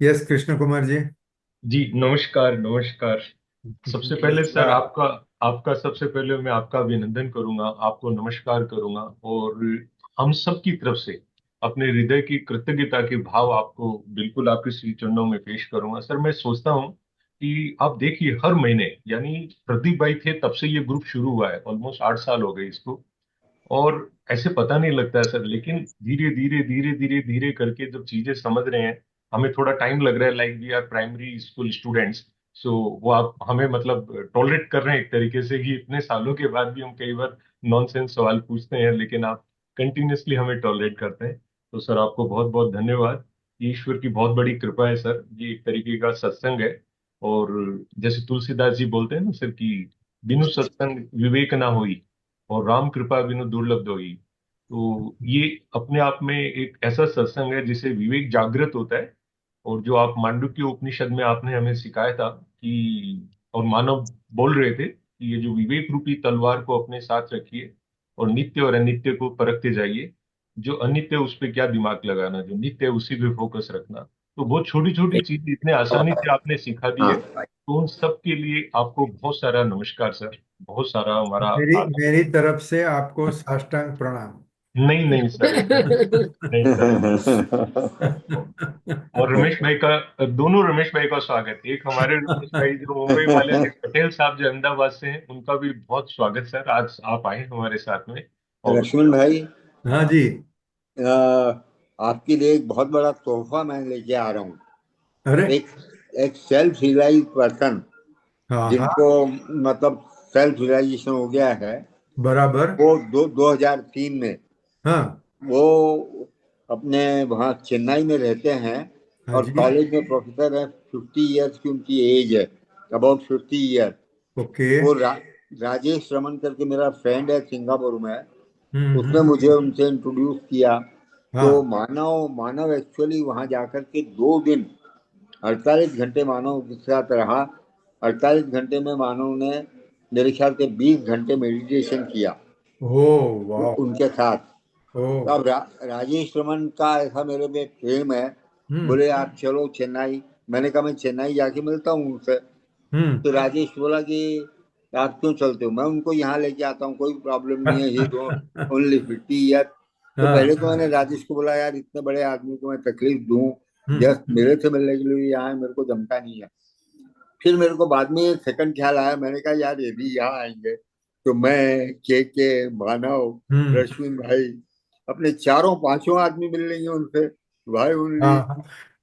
Yes, Krishna Kumar जी। जी नमस्कार नमस्कार। सबसे पहले सर नमस्कार। आपका आपका सबसे पहले मैं आपका अभिनंदन करूंगा, आपको नमस्कार करूंगा। और हम सब की तरफ से अपने हृदय की कृतज्ञता के भाव आपको बिल्कुल आपके श्री चरणों में पेश करूंगा। सर मैं सोचता हूँ कि आप देखिए हर महीने, यानी प्रदीप भाई थे तब से ये ग्रुप शुरू हुआ है, ऑलमोस्ट 8 साल हो गए इसको। और ऐसे पता नहीं लगता है सर, लेकिन धीरे धीरे धीरे धीरे धीरे करके जब चीजें समझ रहे हैं, हमें थोड़ा टाइम लग रहा है, like we are primary school students. So वो आप हमें मतलब टॉलरेट कर रहे हैं एक तरीके से कि इतने सालों के बाद भी हम कई बार नॉनसेंस सवाल पूछते हैं, लेकिन आप कंटिन्यूअसली हमें टॉलरेट करते हैं। तो सर आपको बहुत बहुत धन्यवाद। ये ईश्वर की बहुत बड़ी कृपा है सर, ये एक तरीके का सत्संग है। और जैसे तुलसीदास जी बोलते हैं ना सर कि बिनु सत्संग विवेक ना होई, और राम कृपा बिनु दुर्लभ होई। तो ये अपने आप में एक ऐसा सत्संग है जिसे विवेक जागृत होता है। और जो आप मांडुक्य उपनिषद में आपने हमें सिखाया था कि, और मानव बोल रहे थे कि ये जो विवेक रूपी तलवार को अपने साथ रखिए और नित्य और अनित्य को परखते जाइए। जो अनित्य है उस पे क्या दिमाग लगाना, जो नित्य है उसी पे फोकस रखना। तो बहुत छोटी छोटी चीज इतने आसानी से आपने सिखा दी है, हाँ, तो उन सब के लिए आपको बहुत सारा नमस्कार सर, बहुत सारा हमारा मेरी आदर। मेरी तरफ से आपको साष्टांग प्रणाम। नहीं नहीं सर, ऐसा नहीं। नहीं सर। और रमेश भाई का, दोनों रमेश भाई का स्वागत। एक हमारे रमेश भाई जो मुंबई वाले हैं, एक पटेल साहब जो अहमदाबाद से हैं, उनका भी बहुत स्वागत सर, आज आप आए हमारे साथ में। और लक्ष्मण भाई, हाँ जी। अ, आपके लिए एक बहुत बड़ा तोहफा मैं लेके आ रहा हूँ। अरे। एक एक सेल्फ रियलाइज पर्सन, हाँ जिनको हाँ। मतलब सेल्फ रियलाइजेशन हो गया है, बराबर। वो 2003 में हाँ। वो अपने वहाँ चेन्नई में रहते हैं हाँ और जी। कॉलेज में प्रोफेसर हैं। 50 ईयर्स की उनकी एज है, अबाउट 50 ईयर। ओके। वो राजेश रमन करके मेरा फ्रेंड है सिंगापुर में। उसने हम्म। मुझे उनसे इंट्रोड्यूस किया। तो हाँ। मानव मानव एक्चुअली वहां जाकर के 2 दिन 48 घंटे मानव के साथ रहा। 48 घंटे में मानव ने मेरे ख्याल से 20 घंटे मेडिटेशन किया ओ। वाह। उनके साथ। ओ। तो अब राजेश रमन का ऐसा मेरे पे प्रेम है। हम्म बोले आप चलो चेन्नई। मैंने कहा मैं चेन्नई जाके मिलता हूँ उनसे। हम्म। तो राजेश बोला कि आप क्यों चलते हो, मैं उनको यहाँ लेके आता हूँ, कोई प्रॉब्लम नहीं है, ही दो ओनली 50 ईयर। तो हाँ पहले तो हाँ। मैंने राजेश को बोला यार इतने बड़े आदमी को मैं तकलीफ दूं, हम्म। जस्ट मेरे से मिलने के लिए यहाँ है, मेरे को जमता नहीं है। फिर मेरे को बाद में एक सेकंड ख्याल आया, मैंने कहा यार ये भी यहाँ आएंगे तो मैं के मानव, हम्म। रश्मिन भाई, अपने चारों पांचों आदमी मिल लेंगे उनसे। भाई ओनली हाँ हाँ।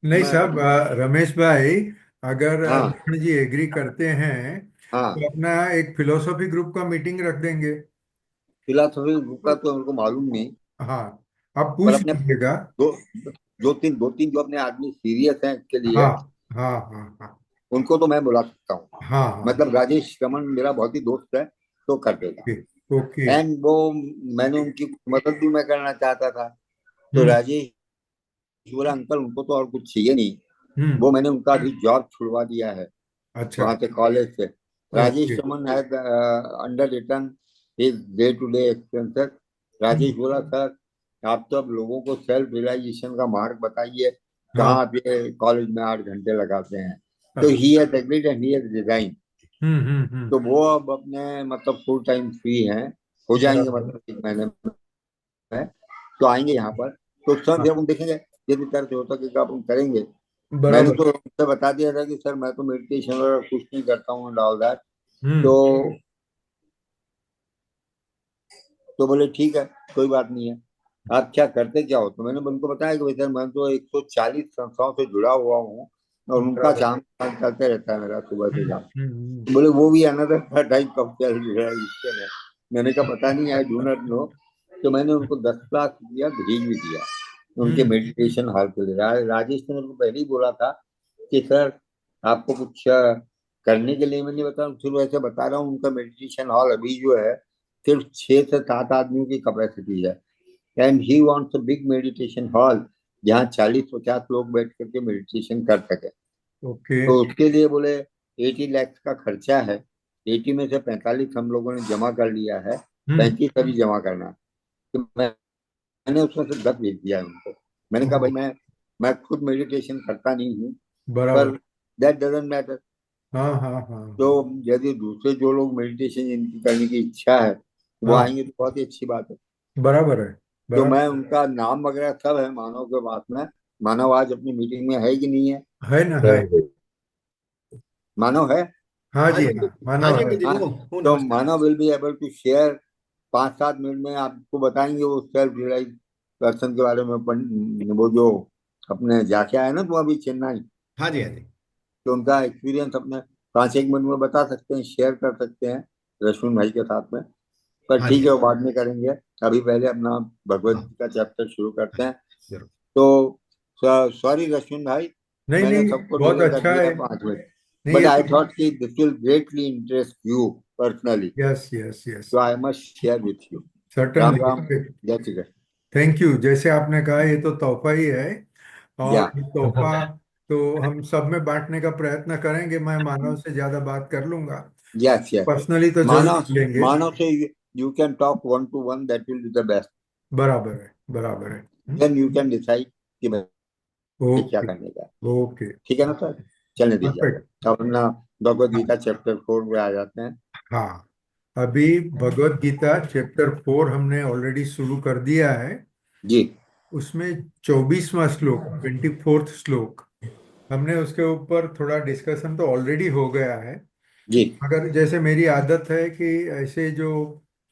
नहीं मैं। साहब, रमेश भाई, अगर हाँ लक्ष्मण जी एग्री करते हैं तो हाँ। अपना एक फिलोसॉफी ग्रुप का मीटिंग रख देंगे। फिलोसफी का तो मेरे को मालूम नहीं, हाँ, आप पर पूछ अपने लीजिएगा। दो दो तीन जो अपने आदमी सीरियस हैं इसके लिए, हाँ हाँ हाँ हाँ उनको तो मैं बुला सकता हूँ। हाँ हाँ। मतलब राजेश रमन मेरा बहुत ही दोस्त है, तो कर देगा। ओके। ओके। एंड वो, मैंने उनकी मदद भी मैं करना चाहता था। तो हम्म राजेश बोला अंकल उनको तो और कुछ चाहिए नहीं। हम्म। वो मैंने उनका अभी जॉब छुड़वा दिया है अच्छा। वहां से, कॉलेज से। Okay. Rajesh Raman has under return his day to day expenses. Rajesh hmm. बोला सर आप तो अब लोगों को सेल्फ रियलाइजेशन का मार्ग बताइए, कहाँ हाँ। आप ये कॉलेज में 8 घंटे लगाते हैं। तो अच्छा। He has agreed and he has resigned. Hmm. तो वो अब अपने मतलब फुल टाइम फ्री हैं, हो जाएंगे बराबर। मतलब 1 महीने में। तो आएंगे यहाँ पर, तो उस समय हाँ। फिर हम देखेंगे यदि तरह होता कि आप हम करेंगे। मैंने बराबर। तो उनसे बता दिया था कि सर मैं तो मेडिटेशन वगैरह कुछ नहीं करता हूँ एंड ऑल दैट। तो हम्म। तो बोले ठीक है, कोई बात नहीं है, आप क्या करते क्या हो। तो मैंने उनको बताया कि भाई सर मैं तो 140 संस्थाओं से जुड़ा हुआ हूँ और उनका बराबर। काम काम चलते रहता है मेरा सुबह से शाम। हम्म। बोले वो भी अनदर टाइप ऑफ रियलाइजेशन है। मैंने कहा पता नहीं, आई डू नॉट नो। तो मैंने उनको 10 लाख रुपया भेज भी दिया उनके हम्म। मेडिटेशन हॉल के लिए। राजेश ने मेरे को पहले ही बोला था कि सर आपको कुछ करने के लिए मैं नहीं बता रहा हूँ, सिर्फ ऐसे बता रहा हूँ। उनका मेडिटेशन हॉल अभी जो है सिर्फ 6 से 7 आदमियों की कैपेसिटी है। And he wants a big meditation hall जहाँ 40-50 लोग बैठ करके मेडिटेशन कर सके। ओके। तो उसके लिए बोले 80 लाख का खर्चा है। 80 में से 45 हम लोगों ने जमा कर लिया है, हम्म। 35 अभी जमा करना है। तो मैंने उसमें से 10 भेज दिया है उनको। मैंने कहा ओ, भाई मैं खुद मेडिटेशन करता नहीं हूँ, पर बराबर। That doesn't matter. हाँ हाँ हाँ तो हाँ यदि दूसरे जो लोग मेडिटेशन जिनकी करने की इच्छा है वो हाँ, आएंगे तो बहुत ही अच्छी बात है। बराबर है। तो बराबर मैं उनका नाम वगैरह सब है मानव के पास में। मानव आज अपनी मीटिंग में है कि नहीं है? है ना, है। मानव है। हाँ हाँ जी, जी हाँ, अंकित, हाँ मानव जी है। अंकित जी, हाँ, हूँ तो नमस्कार। Manav will be able to share 5-7 minute में आपको बताएंगे वो सेल्फ रियलाइज पर्सन के बारे में। वो जो अपने जाके आए ना तो अभी चेन्नई, हाँ जी हाँ जी। तो उनका एक्सपीरियंस अपने 5-1 मिनट में बता सकते हैं, शेयर कर सकते हैं रश्मि भाई के साथ में। पर हाँ ठीक जी है, वो बाद में करेंगे। अभी पहले अपना भगवत हाँ, गीता चैप्टर शुरू करते हैं। जरूर। तो सॉरी रश्मि भाई, नहीं मैंने नहीं, सबको बहुत डिले कर अच्छा दिया है। है 5 मिनट। नहीं, बट ये आई तो। थॉट कि this will greatly interest you personally, yes yes yes. तो I must share with you. Ram certainly. Ram, जय श्री कृष्ण। Thank you. जैसे आपने कहा, ये तो तोहफा ही है। या और ये तोहफा तो हम सब में बांटने का प्रयत्न करेंगे। मैं मानव से ज्यादा बात कर लूंगा। यस यस, पर्सनली तो जरूर मानव मिलेंगे। मानव से you can talk 1-to-1, that will be the best. बराबर है, बराबर है। देन यू कैन डिसाइड कि भाई क्या ओके। करने का है। ओके। ठीक है ना सर? चलने दीजिए परफेक्ट। आप। अब अपना भगवत गीता चैप्टर 4 में आ जाते हैं। हाँ, अभी भगवत गीता चैप्टर 4 हमने ऑलरेडी शुरू कर दिया है। जी उसमें 24वां श्लोक, 24th श्लोक, हमने उसके ऊपर थोड़ा डिस्कशन तो ऑलरेडी हो गया है। जी। मगर जैसे मेरी आदत है कि ऐसे जो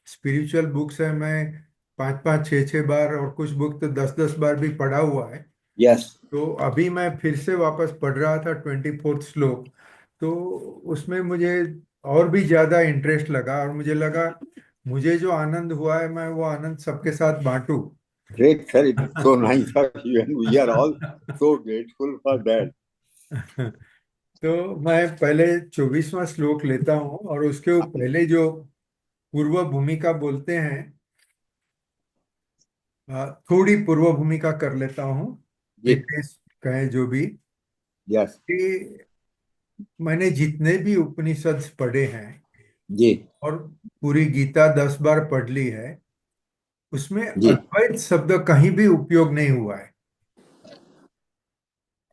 स्पिरिचुअल बुक्स है, मैं 5-5 6-6 बार, और कुछ बुक तो 10-10 बार भी पढ़ा हुआ है। यस तो अभी मैं फिर से वापस पढ़ रहा था 24th श्लोक। तो उसमें मुझे और भी ज्यादा इंटरेस्ट लगा, और मुझे लगा मुझे जो आनंद हुआ है, मैं वो आनंद सबके साथ बांटूं। Great sir, it is so nice of you and we are all so grateful for that. तो मैं पहले 24वां श्लोक लेता हूँ, और उसके पहले जो पूर्व भूमिका बोलते हैं, थोड़ी पूर्व भूमिका कर लेता हूँ। जी प्रीफेस कहें जो भी, यस कि मैंने जितने भी उपनिषद पढ़े हैं, जी और पूरी गीता 10 बार पढ़ ली है, उसमें जी। अद्वैत शब्द कहीं भी उपयोग नहीं हुआ है।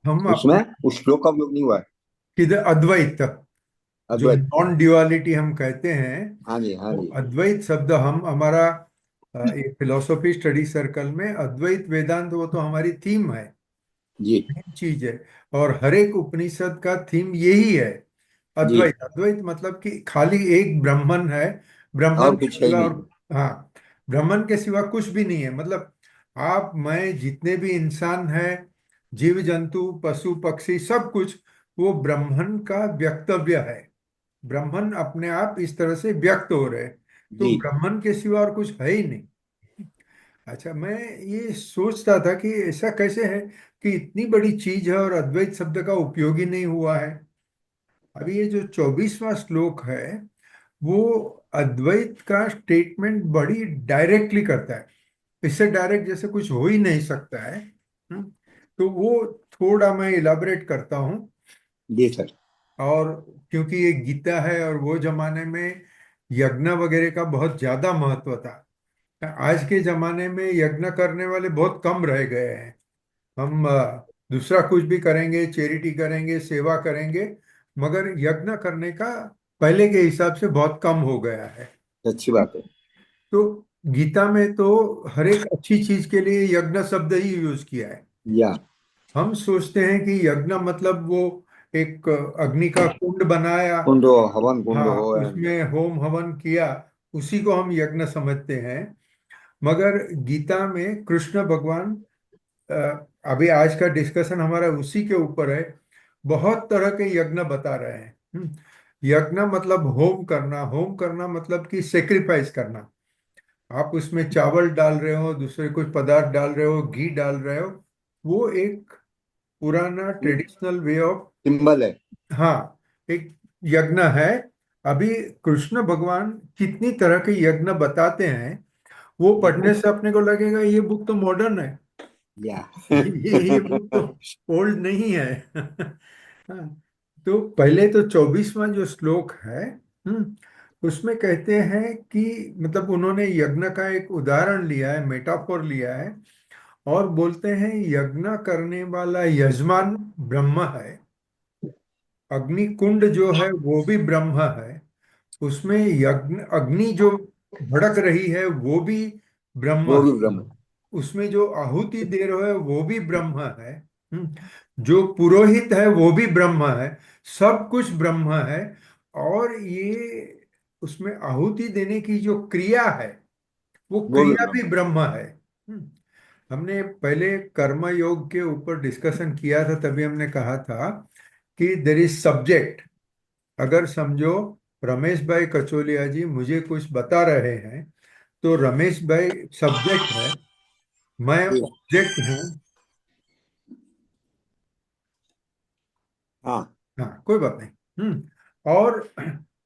हम उसमें अपने उस श्लोक का उपयोग नहीं हुआ है। किधर अद्वैत, जो अद्वैत। नॉन ड्युअलिटी हम कहते हैं, हाँ जी हाँ वो जी अद्वैत शब्द हम हमारा एक फिलोसॉफी स्टडी सर्कल में अद्वैत वेदांत, वो तो हमारी थीम है, जी मेन चीज है। और हर एक उपनिषद का थीम यही है, जी। अद्वैत। अद्वैत मतलब कि खाली एक ब्राह्मण है, ब्राह्मण और के कुछ है ही सिवा, नहीं। और हाँ, ब्राह्मण के सिवा कुछ भी नहीं है। मतलब आप मैं जितने भी इंसान हैं, जीव जंतु पशु पक्षी सब कुछ, वो ब्राह्मण का व्यक्तव्य है। ब्राह्मण अपने आप इस तरह से व्यक्त हो रहे हैं। तो जी ब्राह्मण के सिवा और कुछ है ही नहीं। अच्छा, मैं ये सोचता था कि ऐसा कैसे है कि इतनी बड़ी चीज है और अद्वैत शब्द का उपयोग ही नहीं हुआ है। अभी ये जो 24वां श्लोक है, वो अद्वैत का स्टेटमेंट बड़ी डायरेक्टली करता है। इससे डायरेक्ट जैसे कुछ हो ही नहीं सकता है। हम्म, तो वो थोड़ा मैं इलाबरेट करता हूँ। जी सर। और क्योंकि ये गीता है, और वो जमाने में यज्ञ वगैरह का बहुत ज्यादा महत्व था। आज के जमाने में यज्ञ करने वाले बहुत कम रह गए हैं। हम दूसरा कुछ भी करेंगे, चैरिटी करेंगे, सेवा करेंगे, मगर यज्ञ करने का पहले के हिसाब से बहुत कम हो गया है। अच्छी बात है। तो गीता में तो हर एक अच्छी चीज के लिए यज्ञ शब्द ही यूज किया है। या हम सोचते हैं कि यज्ञ मतलब वो एक अग्नि का कुंड बनाया, कुंड हो, हवन कुंड हाँ, हो एंड। उसमें होम हवन किया, उसी को हम यज्ञ समझते हैं। मगर गीता में कृष्ण भगवान, अ, अभी आज का डिस्कशन हमारा उसी के ऊपर है, बहुत तरह के यज्ञ बता रहे हैं। यज्ञ मतलब होम करना, होम करना मतलब कि सेक्रीफाइस करना। आप उसमें चावल डाल रहे हो, दूसरे कुछ पदार्थ डाल रहे हो, घी डाल रहे हो, वो एक पुराना ट्रेडिशनल वे ऑफ, सिंबल है। हाँ, एक यज्ञ है। अभी कृष्ण भगवान कितनी तरह के यज्ञ बताते हैं, वो पढ़ने से अपने को लगेगा ये बुक तो मॉडर्न है। या ये बुक तो ओल्ड नहीं है। हाँ, तो पहले तो 24वां जो श्लोक है, उसमें कहते हैं कि मतलब उन्होंने यज्ञ का एक उदाहरण लिया है, मेटाफोर लिया है, और बोलते हैं यज्ञ करने वाला यजमान ब्रह्म है। अग्नि कुंड जो है वो भी ब्रह्म है। उसमें यज्ञ अग्नि जो भड़क रही है वो भी ब्रह्म वो है। भी ब्रह्म है। उसमें जो आहुति दे रहे है वो भी ब्रह्म है। जो पुरोहित है वो भी ब्रह्म है। सब कुछ ब्रह्म है। और ये उसमें आहुति देने की जो क्रिया है वो वो भी क्रिया ब्रह्म भी ब्रह्म है। हमने पहले कर्म योग के ऊपर डिस्कशन किया था, तभी हमने कहा था कि देर इज सब्जेक्ट। अगर समझो रमेश भाई कचोलिया जी मुझे कुछ बता रहे हैं तो रमेश भाई सब्जेक्ट है, मैं है। ऑब्जेक्ट हूँ। हाँ। हाँ, कोई बात नहीं। और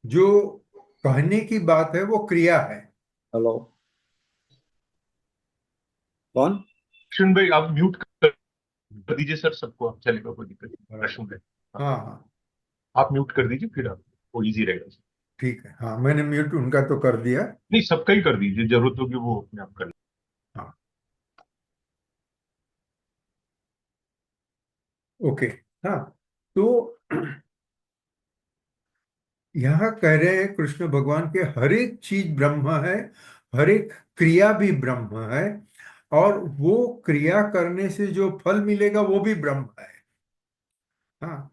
जो कहने की बात है वो क्रिया है। हेलो। कौन? कृष्ण भाई आप म्यूट कर दीजिए सर, सबको आप चलेगा, कोई दिक्कत नहीं, बराबर। प्रश्न भाई। हाँ, हाँ हाँ, आप म्यूट कर दीजिए, फिर आप वो इजी रहेगा। ठीक है। हाँ, मैंने म्यूट उनका तो कर दिया। नहीं, सबका ही कर दीजिए, जरूरत होगी वो अपने आप कर हाँ, ओके। हाँ, तो यहाँ कह रहे हैं कृष्ण भगवान के हर एक चीज ब्रह्म है, हर एक क्रिया भी ब्रह्म है, और वो क्रिया करने से जो फल मिलेगा वो भी ब्रह्म है। हाँ,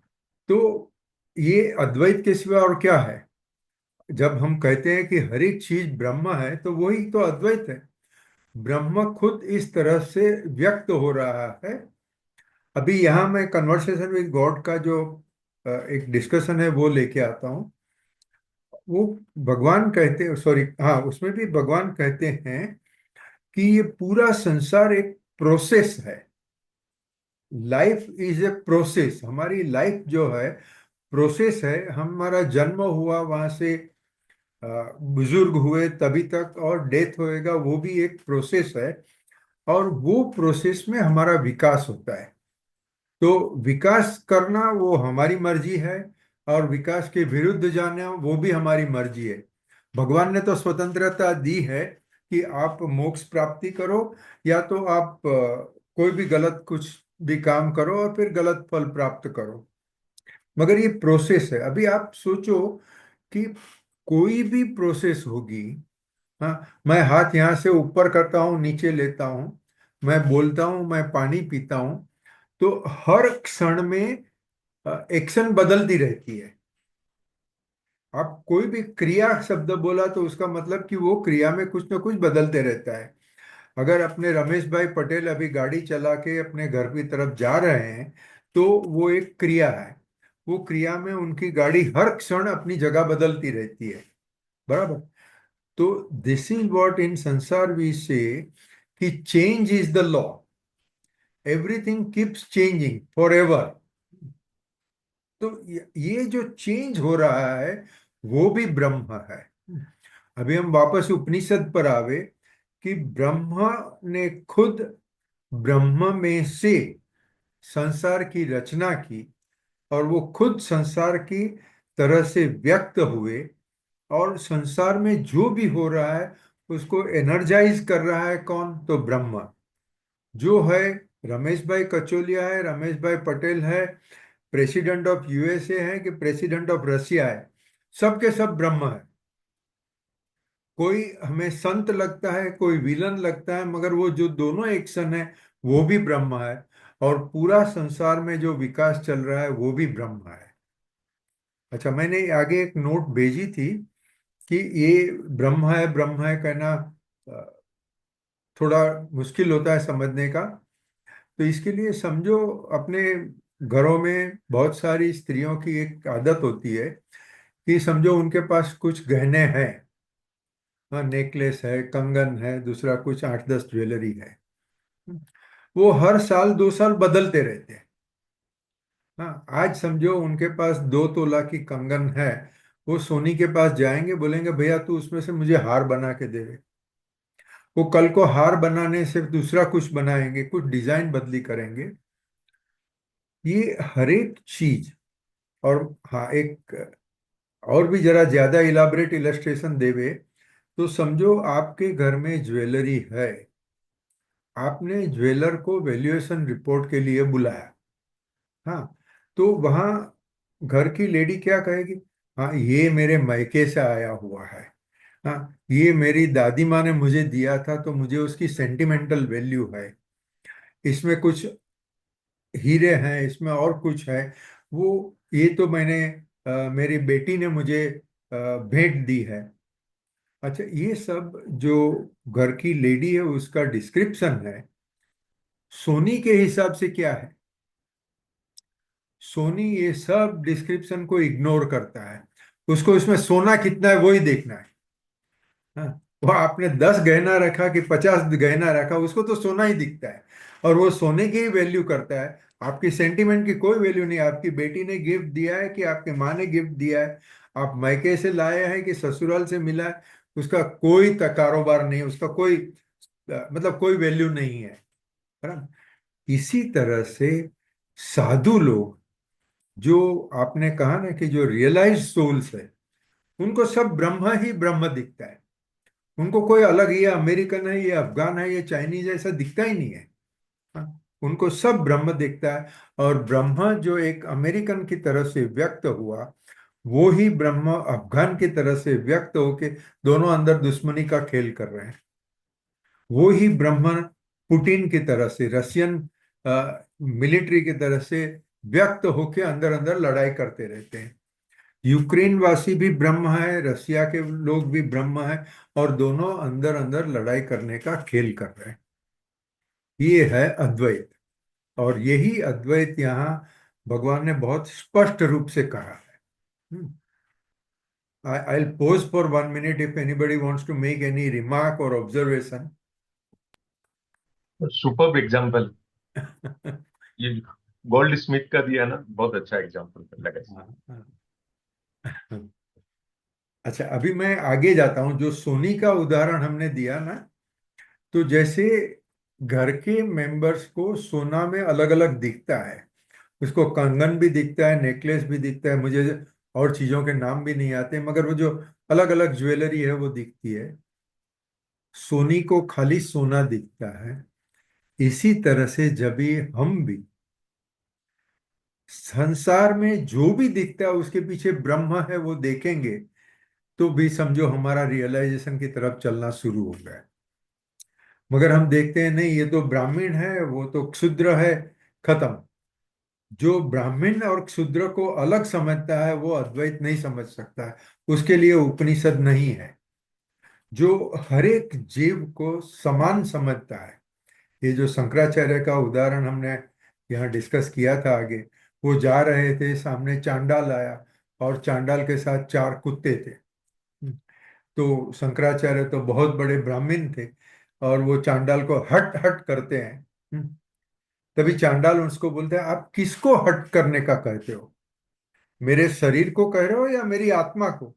तो ये अद्वैत के सिवा और क्या है? जब हम कहते हैं कि हर एक चीज ब्रह्म है तो वही तो अद्वैत है। ब्रह्म खुद इस तरह से व्यक्त हो रहा है। अभी यहाँ मैं कन्वर्सेशन विद गॉड का जो एक डिस्कशन है वो लेके आता हूँ। वो भगवान कहते, सॉरी, हाँ, उसमें भी भगवान कहते हैं कि ये पूरा संसार एक प्रोसेस है। Life is a process. हमारी लाइफ जो है प्रोसेस है। हमारा जन्म हुआ वहां से अ, बुजुर्ग हुए तभी तक, और डेथ होएगा, वो भी एक प्रोसेस है। और वो प्रोसेस में हमारा विकास होता है। तो विकास करना वो हमारी मर्जी है, और विकास के विरुद्ध जाना वो भी हमारी मर्जी है। भगवान ने तो स्वतंत्रता दी है कि आप मोक्ष प्राप्ति करो, या तो आप कोई भी गलत कुछ भी काम करो और फिर गलत फल प्राप्त करो। मगर ये प्रोसेस है। अभी आप सोचो कि कोई भी प्रोसेस होगी। हाँ, मैं हाथ यहाँ से ऊपर करता हूँ, नीचे लेता हूँ, मैं बोलता हूँ, मैं पानी पीता हूँ, तो हर क्षण में एक्शन बदलती रहती है। आप कोई भी क्रिया शब्द बोला तो उसका मतलब कि वो क्रिया में कुछ ना कुछ बदलते रहता है। अगर अपने रमेश भाई पटेल अभी गाड़ी चला के अपने घर की तरफ जा रहे हैं तो वो एक क्रिया है। वो क्रिया में उनकी गाड़ी हर क्षण अपनी जगह बदलती रहती है। बराबर। तो दिस इज व्हाट इन संसार वी से कि change is the law. Everything keeps changing for ever. तो ये जो चेंज हो रहा है वो भी ब्रह्म है। अभी हम वापस उपनिषद पर आवे कि ब्रह्मा ने खुद ब्रह्म में से संसार की रचना की, और वो खुद संसार की तरह से व्यक्त हुए, और संसार में जो भी हो रहा है उसको एनर्जाइज कर रहा है कौन? तो ब्रह्म जो है। रमेश भाई कचोलिया है, रमेश भाई पटेल है, प्रेसिडेंट ऑफ यूएसए है कि प्रेसिडेंट ऑफ रशिया है, सबके सब ब्रह्म है। कोई हमें संत लगता है, कोई विलन लगता है, मगर वो जो दोनों एक्शन है वो भी ब्रह्म है। और पूरा संसार में जो विकास चल रहा है वो भी ब्रह्म है। अच्छा, मैंने आगे एक नोट भेजी थी कि ये ब्रह्म है कहना अ, थोड़ा मुश्किल होता है समझने का। तो इसके लिए समझो, अपने घरों में बहुत सारी स्त्रियों की एक आदत होती है कि समझो उनके पास कुछ गहने हैं। हाँ, नेकलेस है, कंगन है, दूसरा कुछ 8-10 ज्वेलरी है। वो हर साल 2 साल बदलते रहते हैं। हाँ, आज समझो उनके पास 2 तोला की कंगन है। वो सोनी के पास जाएंगे, बोलेंगे भैया तू उसमें से मुझे हार बना के दे दे। वो कल को हार बनाने से दूसरा कुछ बनाएंगे, कुछ डिजाइन बदली करेंगे। ये हर एक चीज। और हाँ, एक और भी जरा ज्यादा इलाबरेट इलस्ट्रेशन देवे तो समझो आपके घर में ज्वेलरी है, आपने ज्वेलर को वैल्यूएशन रिपोर्ट के लिए बुलाया। हाँ, तो वहाँ घर की लेडी क्या कहेगी? हाँ, ये मेरे मायके से आया हुआ है। हाँ, ये मेरी दादी माँ ने मुझे दिया था, तो मुझे उसकी सेंटिमेंटल वैल्यू है। इसमें कुछ हीरे हैं, इसमें और कुछ है। वो ये तो मैंने मेरी बेटी ने मुझे भेंट दी है। अच्छा, ये सब जो घर की लेडी है उसका डिस्क्रिप्शन है। सोनी के हिसाब से क्या है? सोनी ये सब डिस्क्रिप्शन को इग्नोर करता है। उसको इसमें सोना कितना है वही देखना है। हाँ, वो आपने 10 गहना रखा कि 50 गहना रखा, उसको तो सोना ही दिखता है। और वो सोने की ही वैल्यू करता है। आपकी सेंटिमेंट की कोई वैल्यू नहीं। आपकी बेटी ने गिफ्ट दिया है कि आपकी माँ ने गिफ्ट दिया है, आप मायके से लाए हैं कि ससुराल से मिला है, उसका कोई कारोबार नहीं, उसका कोई मतलब कोई वैल्यू नहीं है ना? इसी तरह से साधु लोग, जो आपने कहा ना कि जो रियलाइज सोल्स है, उनको सब ब्रह्म ही ब्रह्म दिखता है। उनको कोई अलग, ये अमेरिकन है, ये अफगान है, ये चाइनीज है, ऐसा दिखता ही नहीं है। हाँ, उनको सब ब्रह्म दिखता है। और ब्रह्म जो एक अमेरिकन की तरह से व्यक्त हुआ, वो ही ब्रह्म अफगान की तरह से व्यक्त होके दोनों अंदर दुश्मनी का खेल कर रहे हैं। वो ही ब्रह्म पुतिन की तरह से, रशियन मिलिट्री की तरह से व्यक्त होके अंदर अंदर लड़ाई करते रहते हैं। यूक्रेन वासी भी ब्रह्म है, रसिया के लोग भी ब्रह्म है, और दोनों अंदर अंदर लड़ाई करने का खेल कर रहे हैं। ये है अद्वैत। और यही अद्वैत यहाँ भगवान ने बहुत स्पष्ट रूप से कहा है। I'll pause for 1 minute if anybody wants to make any remark or observation. Superb example, ये गोल्ड स्मिथ का दिया ना, बहुत अच्छा एग्जाम्पल लगा। अच्छा, अभी मैं आगे जाता हूँ। जो सोनी का उदाहरण हमने दिया ना, तो जैसे घर के मेंबर्स को सोना में अलग अलग दिखता है। उसको कंगन भी दिखता है, नेकलेस भी दिखता है, मुझे और चीजों के नाम भी नहीं आते, मगर वो जो अलग अलग ज्वेलरी है वो दिखती है। सोनी को खाली सोना दिखता है। इसी तरह से जब भी हम भी संसार में जो भी दिखता है उसके पीछे ब्रह्म है वो देखेंगे, तो भी समझो हमारा रियलाइजेशन की तरफ चलना शुरू हो गया। मगर हम देखते हैं नहीं, ये तो ब्राह्मण है, वो तो क्षुद्र है, खत्म। जो ब्राह्मण और क्षुद्र को अलग समझता है वो अद्वैत नहीं समझ सकता है। उसके लिए उपनिषद नहीं है। जो हर एक जीव को समान समझता है, ये जो शंकराचार्य का उदाहरण हमने यहाँ डिस्कस किया था आगे, वो जा रहे थे, सामने चांडाल आया और चांडाल के साथ 4 कुत्ते थे। तो शंकराचार्य तो बहुत बड़े ब्राह्मण थे, और वो चांडाल को हट हट करते हैं। तभी चांडाल उसको बोलते हैं, आप किसको हट करने का कहते हो? मेरे शरीर को कह रहे हो या मेरी आत्मा को?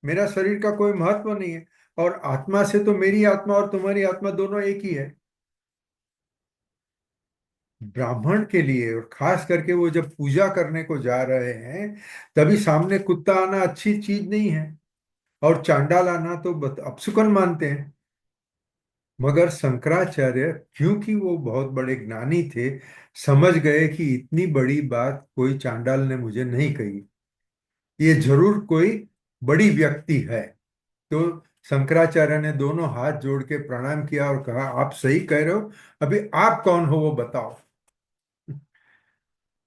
मेरा शरीर का कोई महत्व नहीं है, और आत्मा से तो मेरी आत्मा और तुम्हारी आत्मा दोनों एक ही है। ब्राह्मण के लिए, और खास करके वो जब पूजा करने को जा रहे हैं, तभी सामने कुत्ता आना अच्छी चीज नहीं है, और चांडाल आना तो अपशुकन मानते हैं। मगर शंकराचार्य, क्योंकि वो बहुत बड़े ज्ञानी थे, समझ गए कि इतनी बड़ी बात कोई चांडाल ने मुझे नहीं कही, ये जरूर कोई बड़ी व्यक्ति है। तो शंकराचार्य ने दोनों हाथ जोड़ के प्रणाम किया और कहा, आप सही कह रहे हो, अभी आप कौन हो वो बताओ।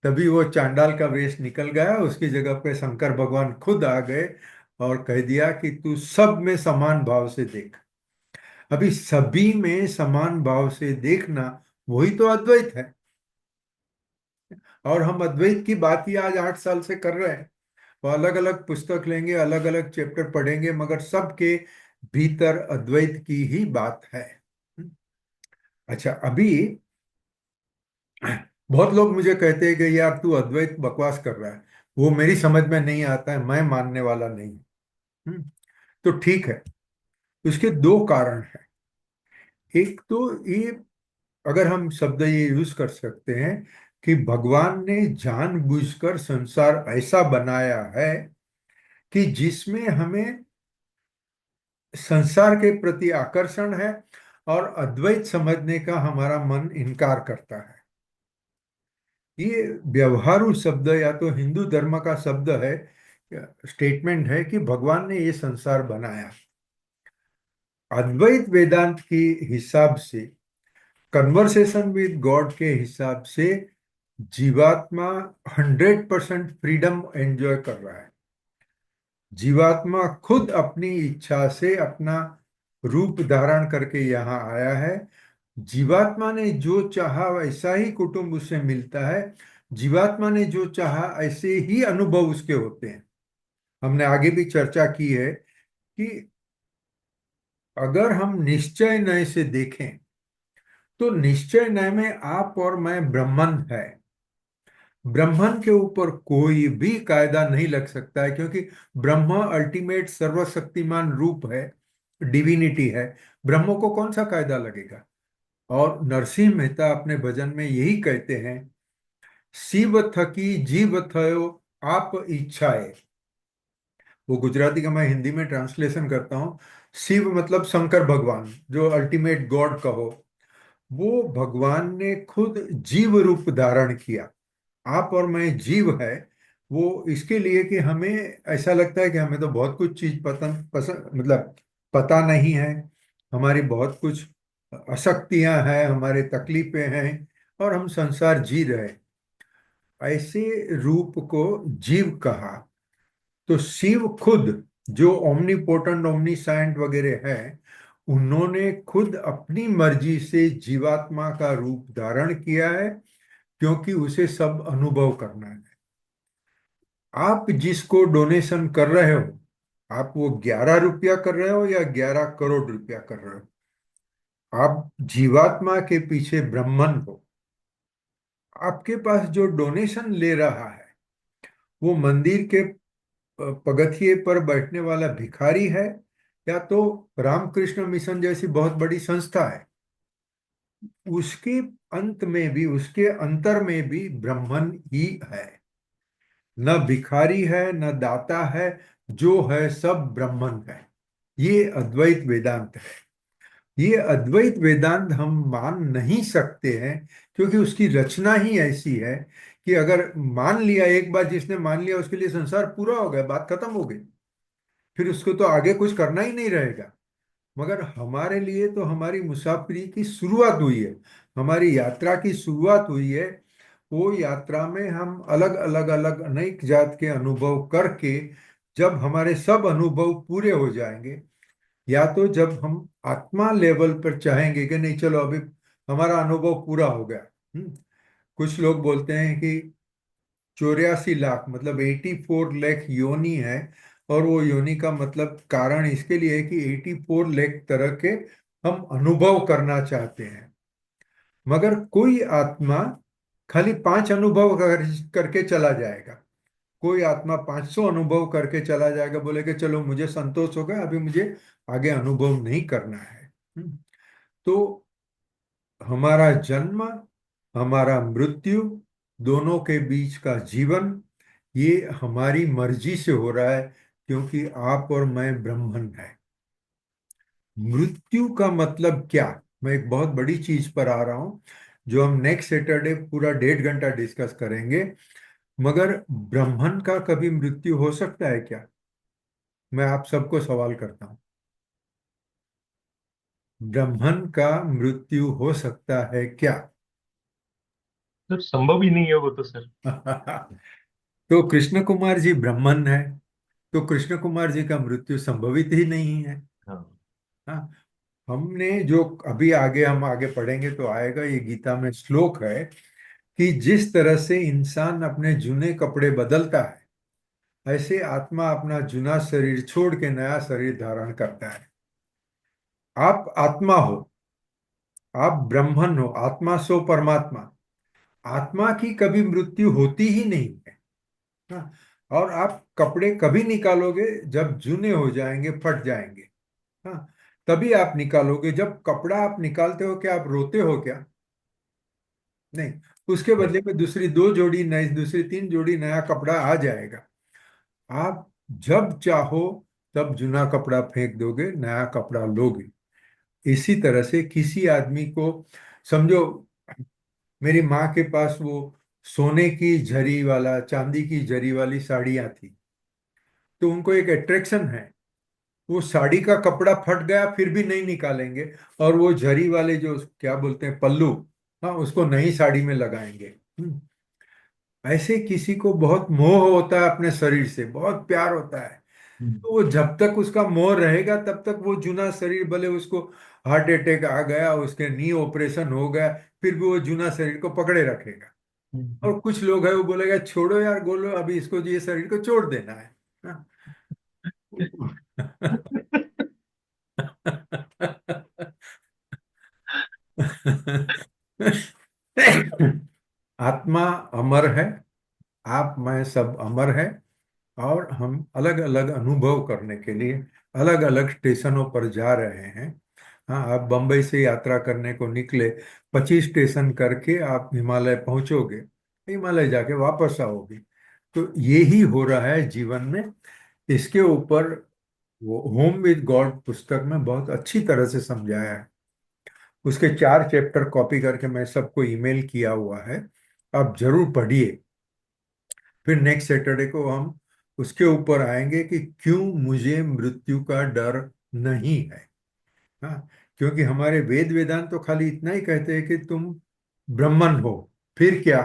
तभी वो चांडाल का वेश निकल गया, उसकी जगह पे शंकर भगवान खुद आ गए और कह दिया कि तू सब में समान भाव से देख। अभी सभी में समान भाव से देखना, वही तो अद्वैत है। और हम अद्वैत की बात ही आज 8 साल से कर रहे हैं। वो अलग अलग पुस्तक लेंगे, अलग अलग चैप्टर पढ़ेंगे, मगर सबके भीतर अद्वैत की ही बात है। अच्छा, अभी बहुत लोग मुझे कहते हैं कि यार तू अद्वैत बकवास कर रहा है, वो मेरी समझ में नहीं आता है, मैं मानने वाला नहीं हूं। हम्म, तो ठीक है। उसके 2 कारण हैं। एक तो ये, अगर हम शब्द ये यूज कर सकते हैं कि भगवान ने जानबूझकर संसार ऐसा बनाया है कि जिसमें हमें संसार के प्रति आकर्षण है, और अद्वैत समझने का हमारा मन इनकार करता है। ये व्यवहारु शब्द या तो हिंदू धर्म का शब्द है, स्टेटमेंट है कि भगवान ने ये संसार बनाया। अद्वैत वेदांत के हिसाब से, कन्वर्सेशन विद गॉड के हिसाब से, जीवात्मा 100% फ्रीडम एंजॉय कर रहा है। जीवात्मा खुद अपनी इच्छा से अपना रूप धारण करके यहाँ आया है। जीवात्मा ने जो चाहा वैसा ही कुटुंब उससे मिलता है। जीवात्मा ने जो चाहा ऐसे ही अनुभव उसके होते हैं। हमने आगे भी चर्चा की है कि अगर हम निश्चय नय से देखें तो निश्चय नय में आप और मैं ब्रह्मन है। ब्रह्मन के ऊपर कोई भी कायदा नहीं लग सकता है, क्योंकि ब्रह्म अल्टीमेट सर्वशक्तिमान रूप है, डिविनिटी है। ब्रह्म को कौन सा कायदा लगेगा। और नरसिंह मेहता अपने भजन में यही कहते हैं, शिव थकी जीव थयो आप इच्छाए। वो गुजराती का मैं हिंदी में ट्रांसलेशन करता हूँ। शिव मतलब शंकर भगवान, जो अल्टीमेट गॉड कहो। वो भगवान ने खुद जीव रूप धारण किया। आप और मैं जीव है वो इसके लिए कि हमें ऐसा लगता है कि हमें तो बहुत कुछ चीज पसंद पसंद मतलब पता नहीं है। हमारी बहुत कुछ अशक्तियां हैं, हमारे तकलीफें हैं, और हम संसार जी रहे। ऐसे रूप को जीव कहा। तो शिव खुद, जो ओमनीपोटेंट ओमनीसाइंट वगैरह है, उन्होंने खुद अपनी मर्जी से जीवात्मा का रूप धारण किया है, क्योंकि उसे सब अनुभव करना है। आप जिसको डोनेशन कर रहे हो, आप वो 11 रुपया कर रहे हो या 11 करोड़ रुपया कर रहे हो, आप जीवात्मा के पीछे ब्राह्मण हो। आपके पास जो डोनेशन ले रहा है वो मंदिर के पगथिये पर बैठने वाला भिखारी है, या तो रामकृष्ण मिशन जैसी बहुत बड़ी संस्था है। उसके अंत में भी, उसके अंतर में भी ब्राह्मण ही है। न भिखारी है न दाता है, जो है सब ब्राह्मण है। ये अद्वैत वेदांत है। ये अद्वैत वेदांत हम मान नहीं सकते हैं, क्योंकि उसकी रचना ही ऐसी है कि अगर मान लिया, एक बार जिसने मान लिया उसके लिए संसार पूरा हो गया, बात खत्म हो गई। फिर उसको तो आगे कुछ करना ही नहीं रहेगा। मगर हमारे लिए तो हमारी मुसाफिरी की शुरुआत हुई है, हमारी यात्रा की शुरुआत हुई है। वो यात्रा में हम अलग अलग अलग अनेक जात के अनुभव करके, जब हमारे सब अनुभव पूरे हो जाएंगे, या तो जब हम आत्मा लेवल पर चाहेंगे कि नहीं चलो अभी हमारा अनुभव पूरा हो गया। कुछ लोग बोलते हैं कि 84 लाख मतलब 84 लाख योनि है, और वो योनि का मतलब कारण इसके लिए है कि 84 लाख तरह के हम अनुभव करना चाहते हैं। मगर कोई आत्मा खाली 5 अनुभव करके चला जाएगा। कोई आत्मा 500 अनुभव करके चला जाएगा, बोलेगा चलो मुझे संतोष हो गया, अभी मुझे आगे अनुभव नहीं करना है। तो हमारा जन्म, हमारा मृत्यु, दोनों के बीच का जीवन, ये हमारी मर्जी से हो रहा है, क्योंकि आप और मैं ब्राह्मण है। मृत्यु का मतलब क्या, मैं एक बहुत बड़ी चीज पर आ रहा हूं, जो हम नेक्स्ट सैटरडे पूरा 1.5 घंटा डिस्कस करेंगे। मगर ब्राह्मण का कभी मृत्यु हो सकता है क्या। मैं आप सबको सवाल करता हूं, ब्राह्मण का मृत्यु हो सकता है क्या। सर संभव ही नहीं है वो तो सर। तो कृष्ण कुमार जी ब्राह्मण है, तो कृष्ण कुमार जी का मृत्यु संभवित ही नहीं है। हाँ। हाँ। हमने जो अभी आगे हम आगे पढ़ेंगे तो आएगा, ये गीता में श्लोक है कि जिस तरह से इंसान अपने जूने कपड़े बदलता है, ऐसे आत्मा अपना जूना शरीर छोड़ के नया शरीर धारण करता है। आप आत्मा हो, आप ब्रह्मन हो, आत्मा सो परमात्मा। आत्मा की कभी मृत्यु होती ही नहीं है। हाँ। और आप कपड़े कभी निकालोगे जब जूने हो जाएंगे, फट जाएंगे। हाँ। तभी आप निकालोगे। जब कपड़ा आप निकालते हो क्या आप रोते हो क्या। नहीं। उसके नहीं। बदले में दूसरी 2 जोड़ी नई, दूसरी 3 जोड़ी नया कपड़ा आ जाएगा। आप जब चाहो तब जूना कपड़ा फेंक दोगे, नया कपड़ा लोगे। इसी तरह से किसी आदमी को, समझो मेरी माँ के पास वो सोने की जरी वाला, चांदी की जरी वाली साड़ियाँ थी, तो उनको एक अट्रैक्शन है। वो साड़ी का कपड़ा फट गया फिर भी नहीं निकालेंगे, और वो जरी वाले जो क्या बोलते हैं पल्लू, हाँ, उसको नई साड़ी में लगाएंगे। ऐसे किसी को बहुत मोह होता है अपने शरीर से, बहुत प्यार होता है, हम्म, तो वो जब तक उसका मोह रहेगा तब तक वो जूना शरीर, भले उसको हार्ट अटैक आ गया, उसके नी ऑपरेशन हो गया, फिर भी वो जूना शरीर को पकड़े रखेगा। हम्म। और कुछ लोग है वो बोलेगा छोड़ो यार, बोलो अभी इसको ये शरीर को छोड़ देना है। हाँ। आत्मा अमर है, आप मैं सब अमर है, और हम अलग अलग अनुभव करने के लिए अलग अलग स्टेशनों पर जा रहे हैं। हाँ, आप बम्बई से यात्रा करने को निकले, 25 स्टेशन करके आप हिमालय पहुंचोगे, हिमालय जाके वापस आओगे। तो यही हो रहा है जीवन में। इसके ऊपर वो होम विद गॉड पुस्तक में बहुत अच्छी तरह से समझाया है। उसके 4 चैप्टर कॉपी करके मैं सबको ईमेल किया हुआ है, आप जरूर पढ़िए। फिर नेक्स्ट सैटरडे को हम उसके ऊपर आएंगे कि क्यों मुझे मृत्यु का डर नहीं है। हाँ, क्योंकि हमारे वेद वेदांत तो खाली इतना ही कहते हैं कि तुम ब्राह्मण हो, फिर क्या?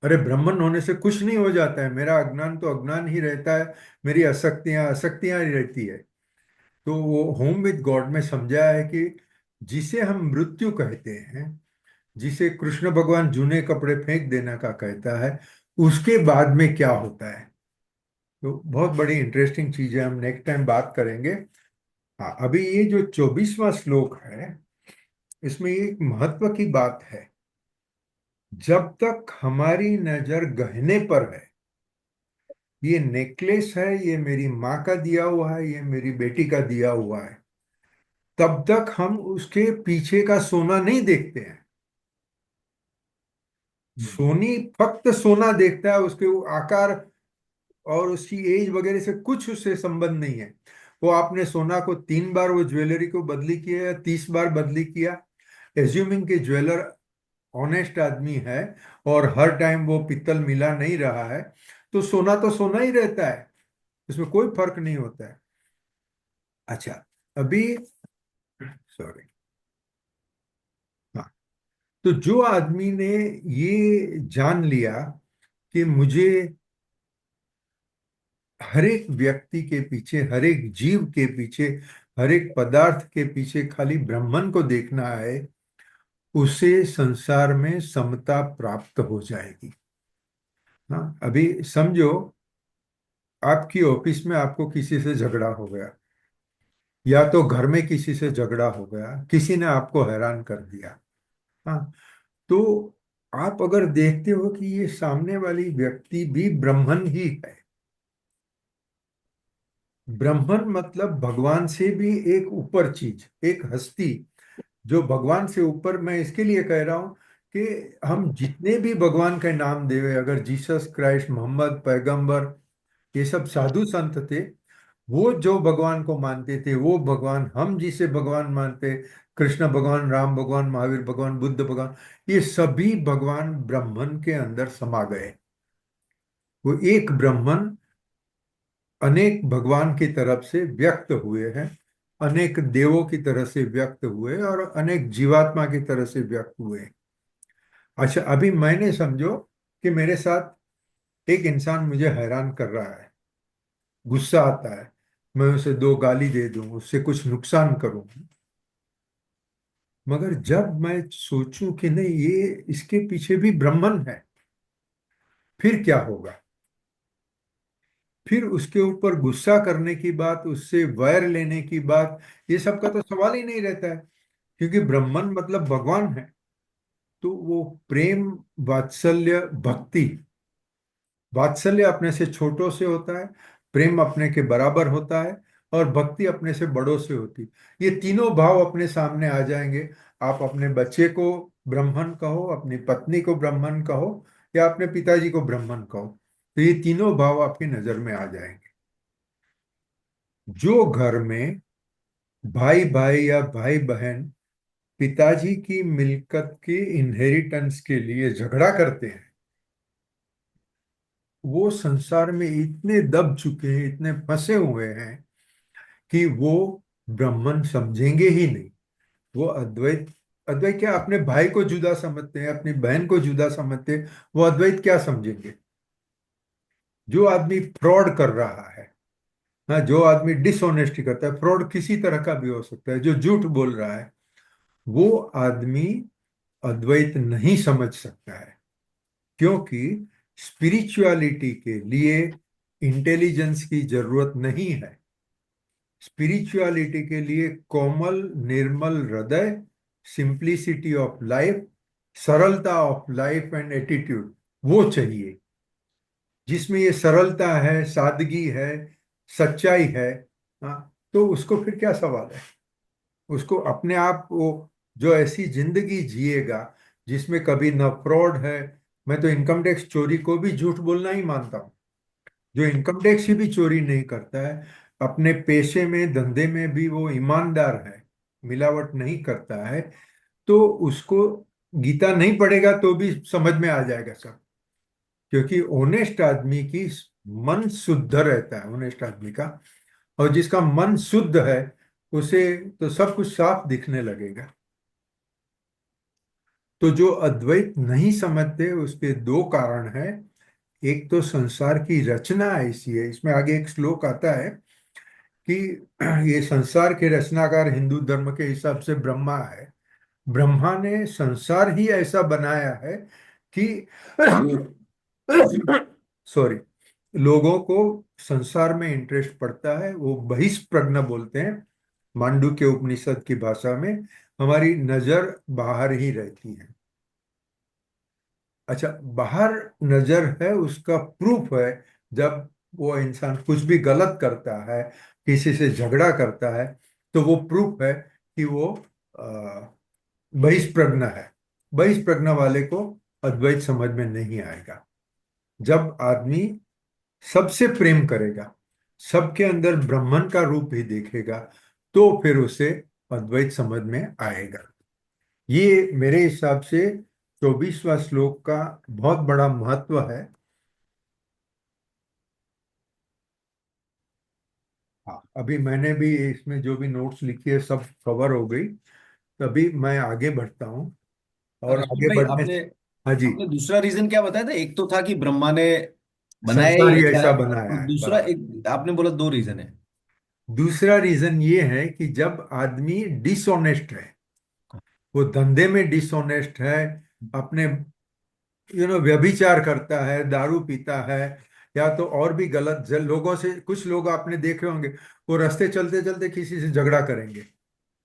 अरे ब्राह्मण होने से कुछ नहीं हो जाता है, मेरा अज्ञान तो अज्ञान ही रहता है, मेरी आसक्तियां आसक्तियां ही रहती है। तो वो होम विद गॉड में समझा है कि जिसे हम मृत्यु कहते हैं, जिसे कृष्ण भगवान जूने कपड़े फेंक देना का कहता है, उसके बाद में क्या होता है। तो बहुत बड़ी इंटरेस्टिंग चीज है, हम नेक्स्ट टाइम बात करेंगे। हाँ, अभी ये जो 24वां श्लोक है, इसमें एक महत्व की बात है। जब तक हमारी नजर गहने पर है, ये नेकलेस है, ये मेरी माँ का दिया हुआ है, ये मेरी बेटी का दिया हुआ है, तब तक हम उसके पीछे का सोना नहीं देखते हैं। सोनी फक्त सोना देखता है, उसके वो आकार और उसकी एज वगैरह से कुछ उससे संबंध नहीं है। वो आपने सोना को 3 बार वो ज्वेलरी को बदली किया या 30 बार बदली किया, एज्यूमिंग के ज्वेलर ऑनेस्ट आदमी है और हर टाइम वो पित्तल मिला नहीं रहा है, तो सोना ही रहता है, उसमें कोई फर्क नहीं होता है। अच्छा, अभी, सॉरी, हाँ, तो जो आदमी ने ये जान लिया कि मुझे हर एक व्यक्ति के पीछे, हर एक जीव के पीछे, हर एक पदार्थ के पीछे खाली ब्रह्मन को देखना है, उसे संसार में समता प्राप्त हो जाएगी। हाँ, अभी समझो आपकी ऑफिस में आपको किसी से झगड़ा हो गया, या तो घर में किसी से झगड़ा हो गया, किसी ने आपको हैरान कर दिया। हाँ, तो आप अगर देखते हो कि ये सामने वाली व्यक्ति भी ब्राह्मण ही है, ब्राह्मण मतलब भगवान से भी एक ऊपर चीज, एक हस्ती, जो भगवान से ऊपर। मैं इसके लिए कह रहा हूं कि हम जितने भी भगवान का नाम देवे, अगर जीसस क्राइस्ट, मोहम्मद पैगंबर, ये सब साधु संत थे, वो जो भगवान को मानते थे, वो भगवान हम जिसे भगवान मानते, कृष्ण भगवान, राम भगवान, महावीर भगवान, बुद्ध भगवान, ये सभी भगवान ब्राह्मण के अंदर समा गए। वो एक ब्राह्मण अनेक भगवान की तरफ से व्यक्त हुए हैं, अनेक देवों की तरह से व्यक्त हुए, और अनेक जीवात्मा की तरह से व्यक्त हुए। अच्छा, अभी मैंने समझो कि मेरे साथ एक इंसान मुझे हैरान कर रहा है, गुस्सा आता है, मैं उसे 2 गाली दे दूं, उससे कुछ नुकसान करूं, मगर जब मैं सोचूं कि नहीं, ये इसके पीछे भी ब्राह्मण है, फिर क्या होगा? फिर उसके ऊपर गुस्सा करने की बात, उससे वैर लेने की बात, ये सब का तो सवाल ही नहीं रहता है, क्योंकि ब्राह्मण मतलब भगवान है। तो वो प्रेम, वात्सल्य, भक्ति, वात्सल्य अपने से छोटों से होता है, प्रेम अपने के बराबर होता है, और भक्ति अपने से बड़ों से होती। ये तीनों भाव अपने सामने आ जाएंगे। आप अपने बच्चे को ब्राह्मण कहो, अपनी पत्नी को ब्राह्मण कहो, या अपने पिताजी को ब्राह्मण कहो, तो ये तीनों भाव आपकी नजर में आ जाएंगे। जो घर में भाई भाई या भाई बहन पिताजी की मिल्कियत के इनहेरिटेंस के लिए झगड़ा करते हैं, वो संसार में इतने दब चुके हैं, इतने फंसे हुए हैं कि वो ब्राह्मण समझेंगे ही नहीं। वो अद्वैत, अद्वैत क्या, अपने भाई को जुदा समझते हैं, अपनी बहन को जुदा समझते हैं, वो अद्वैत क्या समझेंगे? जो आदमी फ्रॉड कर रहा है, हाँ, जो आदमी डिसऑनेस्टी करता है, फ्रॉड किसी तरह का भी हो सकता है, जो झूठ बोल रहा है, वो आदमी अद्वैत नहीं समझ सकता है। क्योंकि स्पिरिचुअलिटी के लिए इंटेलिजेंस की जरूरत नहीं है। स्पिरिचुअलिटी के लिए कोमल निर्मल हृदय, सिंप्लिसिटी ऑफ लाइफ, सरलता ऑफ लाइफ एंड एटीट्यूड, वो चाहिए। जिसमें ये सरलता है, सादगी है, सच्चाई है, हाँ, तो उसको फिर क्या सवाल है? उसको अपने आप वो जो ऐसी जिंदगी जिएगा जिसमें कभी न फ्रॉड है। मैं तो इनकम टैक्स चोरी को भी झूठ बोलना ही मानता हूँ। जो इनकम टैक्स ही भी चोरी नहीं करता है, अपने पेशे में धंधे में भी वो ईमानदार है, मिलावट नहीं करता है, तो उसको गीता नहीं पढ़ेगा तो भी समझ में आ जाएगा सब। क्योंकि ओनेस्ट आदमी की मन शुद्ध रहता है, ओनेस्ट आदमी का। और जिसका मन शुद्ध है, उसे तो सब कुछ साफ दिखने लगेगा। तो जो अद्वैत नहीं समझते उसके दो कारण हैं। एक तो संसार की रचना ऐसी है, इसमें आगे एक श्लोक आता है कि ये संसार के रचनाकार हिंदू धर्म के हिसाब से ब्रह्मा है। ब्रह्मा ने संसार ही ऐसा बनाया है कि सॉरी, लोगों को संसार में इंटरेस्ट पड़ता है, वो बहिष्प्रज्ञ बोलते हैं मांडुक्य उपनिषद की भाषा में। हमारी नजर बाहर ही रहती है। अच्छा, बाहर नजर है उसका प्रूफ है, जब वो इंसान कुछ भी गलत करता है, किसी से झगड़ा करता है, तो वो प्रूफ है कि वो बहिष्प्रज्ञ है। बहिष्प्रज्ञ वाले को अद्वैत समझ में नहीं आएगा। जब आदमी सबसे प्रेम करेगा, सबके अंदर ब्राह्मण का रूप ही देखेगा, तो फिर उसे अद्वैत समझ में आएगा। ये मेरे हिसाब से 24वां श्लोक का बहुत बड़ा महत्व है। हाँ, अभी मैंने भी इसमें जो भी नोट्स लिखी है सब कवर हो गई। तभी मैं आगे बढ़ता हूँ, और ऋषि आगे भाई, बढ़ने आपने से, हाँ जी, आपने दूसरा रीजन क्या बताया था? एक तो था कि ब्रह्मा ने बनाया संसार ही ही ऐसा ऐसा है, बनाया और है, दूसरा बराबर। एक आपने बोला दो रीजन है। दूसरा रीजन ये है कि जब आदमी डिसऑनेस्ट है, वो धंधे में डिसऑनेस्ट है, अपने व्यभिचार करता है, दारू पीता है, या तो और भी गलत लोगों से, कुछ लोग आपने देखे होंगे, वो रास्ते चलते चलते किसी से झगड़ा करेंगे।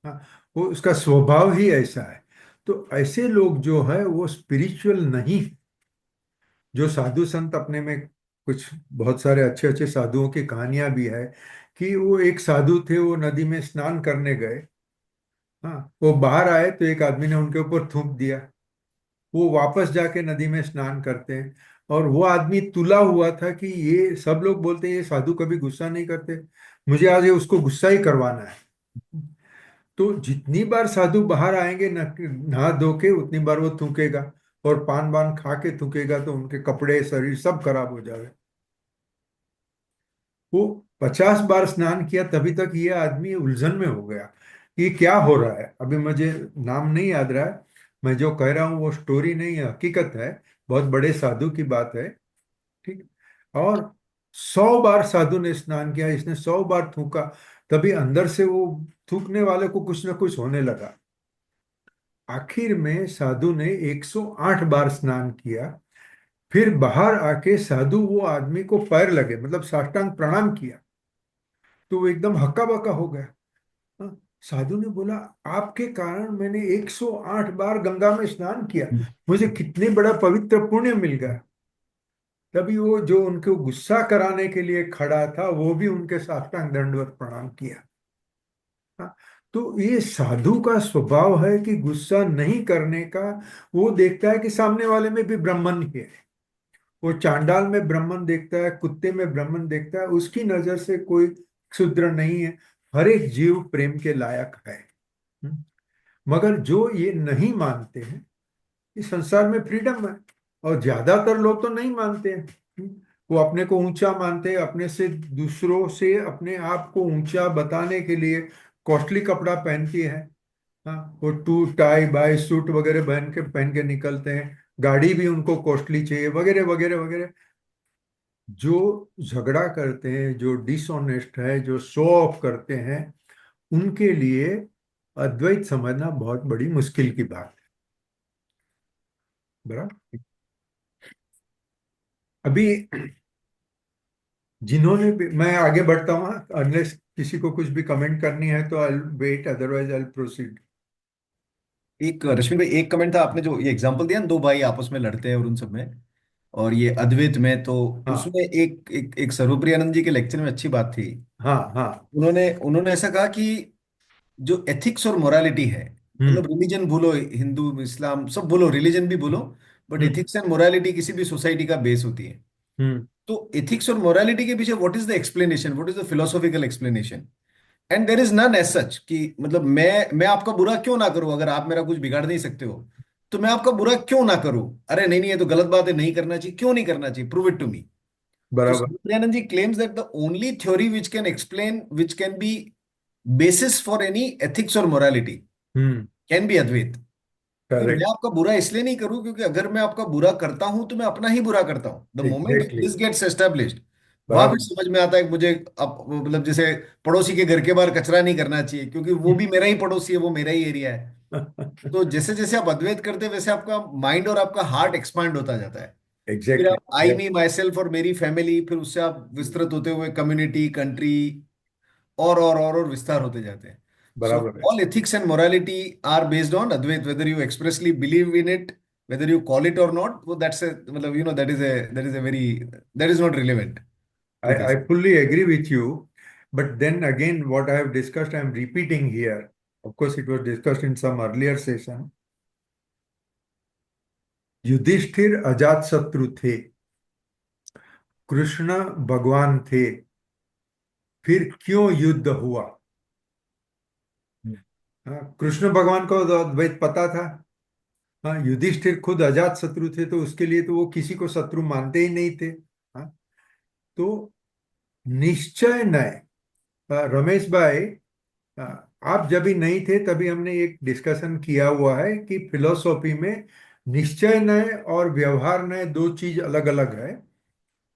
हाँ, वो उसका स्वभाव ही ऐसा है। तो ऐसे लोग जो है वो स्पिरिचुअल नहीं। जो साधु संत अपने में, कुछ बहुत सारे अच्छे अच्छे साधुओं की कहानियां भी है कि वो एक साधु थे, वो नदी में स्नान करने गए। हाँ, वो बाहर आए तो एक आदमी ने उनके ऊपर थूक दिया। वो वापस जाके नदी में स्नान करते हैं, और वो आदमी तुला हुआ था कि ये सब लोग बोलते हैं ये साधु कभी गुस्सा नहीं करते, मुझे आज ये उसको गुस्सा ही करवाना है। तो जितनी बार साधु बाहर आएंगे नहा धो के, उतनी बार वो थूकेगा, और पान वान खा के थूकेगा तो उनके कपड़े शरीर सब खराब हो जाए। वो 50 बार स्नान किया तभी तक ये आदमी उलझन में हो गया। ये क्या हो रहा है? अभी मुझे नाम नहीं याद रहा है। मैं जो कह रहा हूँ वो स्टोरी नहीं है, हकीकत है। बहुत बड़े साधु की बात है। ठीक। और 100 बार साधु ने स्नान किया, इसने 100 बार थूका, तभी अंदर से वो थूकने वाले को कुछ ना कुछ होने लगा। आखिर में साधु ने 108 बार स्नान किया। फिर बाहर आके साधु वो आदमी को पैर लगे, मतलब साष्टांग प्रणाम किया, तो वो एकदम हक्का बक्का हो गया। हाँ, साधु ने बोला, आपके कारण मैंने 108 बार गंगा में स्नान किया, मुझे कितने बड़ा पवित्र पुण्य मिल गया। तभी वो जो उनको गुस्सा कराने के लिए खड़ा था, वो भी उनके साष्टांग दंडवत प्रणाम किया। हाँ, तो ये साधु का स्वभाव है कि गुस्सा नहीं करने का। वो देखता है कि सामने वाले में भी ब्राह्मण ही है। वो चांडाल में ब्राह्मण देखता है, कुत्ते में ब्राह्मण देखता है, उसकी नजर से कोई क्षुद्र नहीं है। हर एक जीव प्रेम के लायक है। हम्म, मगर जो ये नहीं मानते हैं, इस संसार में फ्रीडम है, और ज्यादातर लोग तो नहीं मानते हैं। वो अपने को ऊंचा मानते हैं, अपने से दूसरों से अपने आप को ऊंचा बताने के लिए कॉस्टली कपड़ा पहनती है। हाँ, वो टू टाई बाई सूट वगैरह पहन के निकलते हैं, गाड़ी भी उनको कॉस्टली चाहिए, वगैरह वगैरह वगैरह। जो झगड़ा करते हैं, जो डिसऑनेस्ट है, जो शो ऑफ करते हैं, उनके लिए अद्वैत समझना बहुत बड़ी मुश्किल की बात है। बराबर। अभी मैं आगे बढ़ता हूँ, अनलेस किसी को कुछ भी कमेंट करनी है तो I wait, otherwise I proceed. एक रश्मि भाई, एक कमेंट था, आपने जो ये एग्जांपल दिया ना, दो भाई आपस में लड़ते हैं और उन सब में, और ये अद्वैत में, तो हाँ उसमें एक सर्वप्रियानंद जी के लेक्चर में अच्छी बात थी। हाँ हाँ। उन्होंने उन्होंने ऐसा कहा कि जो एथिक्स और मोरालिटी है, मतलब हम्म रिलीजन भूलो, हिंदू इस्लाम सब भूलो, रिलीजन भी भूलो, but hmm ethics and morality किसी भी सोसाइटी का बेस होती है। हम्म तो एथिक्स और मोरालिटी के पीछे what is the explanation, what is the philosophical explanation? And there is none as such कि मतलब मैं आपका बुरा क्यों ना करूं, अगर आप मेरा कुछ बिगाड़ नहीं सकते हो तो मैं आपका बुरा क्यों ना करूं? अरे नहीं नहीं, ये तो गलत बात है, नहीं करना चाहिए, क्यों नहीं करना चाहिए, प्रूव इट टू मी। तो बराबर। Swaminathanand ji claims that the only theory which can explain, which can be basis for any ethics or morality, hmm can be Advait। कि मैं करेक्ट। आपका बुरा इसलिए नहीं करूं क्योंकि अगर मैं आपका बुरा करता हूं तो मैं अपना ही बुरा करता हूं। The moment exactly. This gets established, वहां फिर बराबर। समझ में आता है कि मुझे अब मतलब जैसे पड़ोसी के घर के बाहर कचरा नहीं करना चाहिए क्योंकि वो भी मेरा ही पड़ोसी है, वो मेरा ही एरिया है। तो जैसे जैसे आप अद्वैत करते हैं वैसे आपका माइंड और आपका हार्ट एक्सपांड होता जाता है। फिर एग्जैक्टली। आप आई मी माई सेल्फ और मेरी फैमिली, फिर उससे आप विस्तृत होते हुए कम्युनिटी, कंट्री, और विस्तार होते जाते हैं। सो बराबर है। All ethics and morality are based on Advaita, whether you expressly believe in it, whether you call it और नॉट, वो दैट्स ए मतलब that is a very, that is not relevant I, with I us. fully agree with you, but then again, what I have discussed, I am repeating here. Of course, it was discussed in some earlier session. Yudhishthira अजात शत्रु थे, कृष्ण भगवान थे, फिर क्यों युद्ध हुआ? हाँ, कृष्ण भगवान को तो अद्वैत पता था। हाँ, युधिष्ठिर खुद अजात शत्रु थे, तो उसके लिए तो वो किसी को शत्रु मानते ही नहीं थे। हाँ, तो निश्चय नय, रमेश भाई, आप जब भी नहीं थे तभी हमने एक डिस्कशन किया हुआ है कि फिलोसॉफी में निश्चय नय और व्यवहार नय दो चीज अलग अलग है।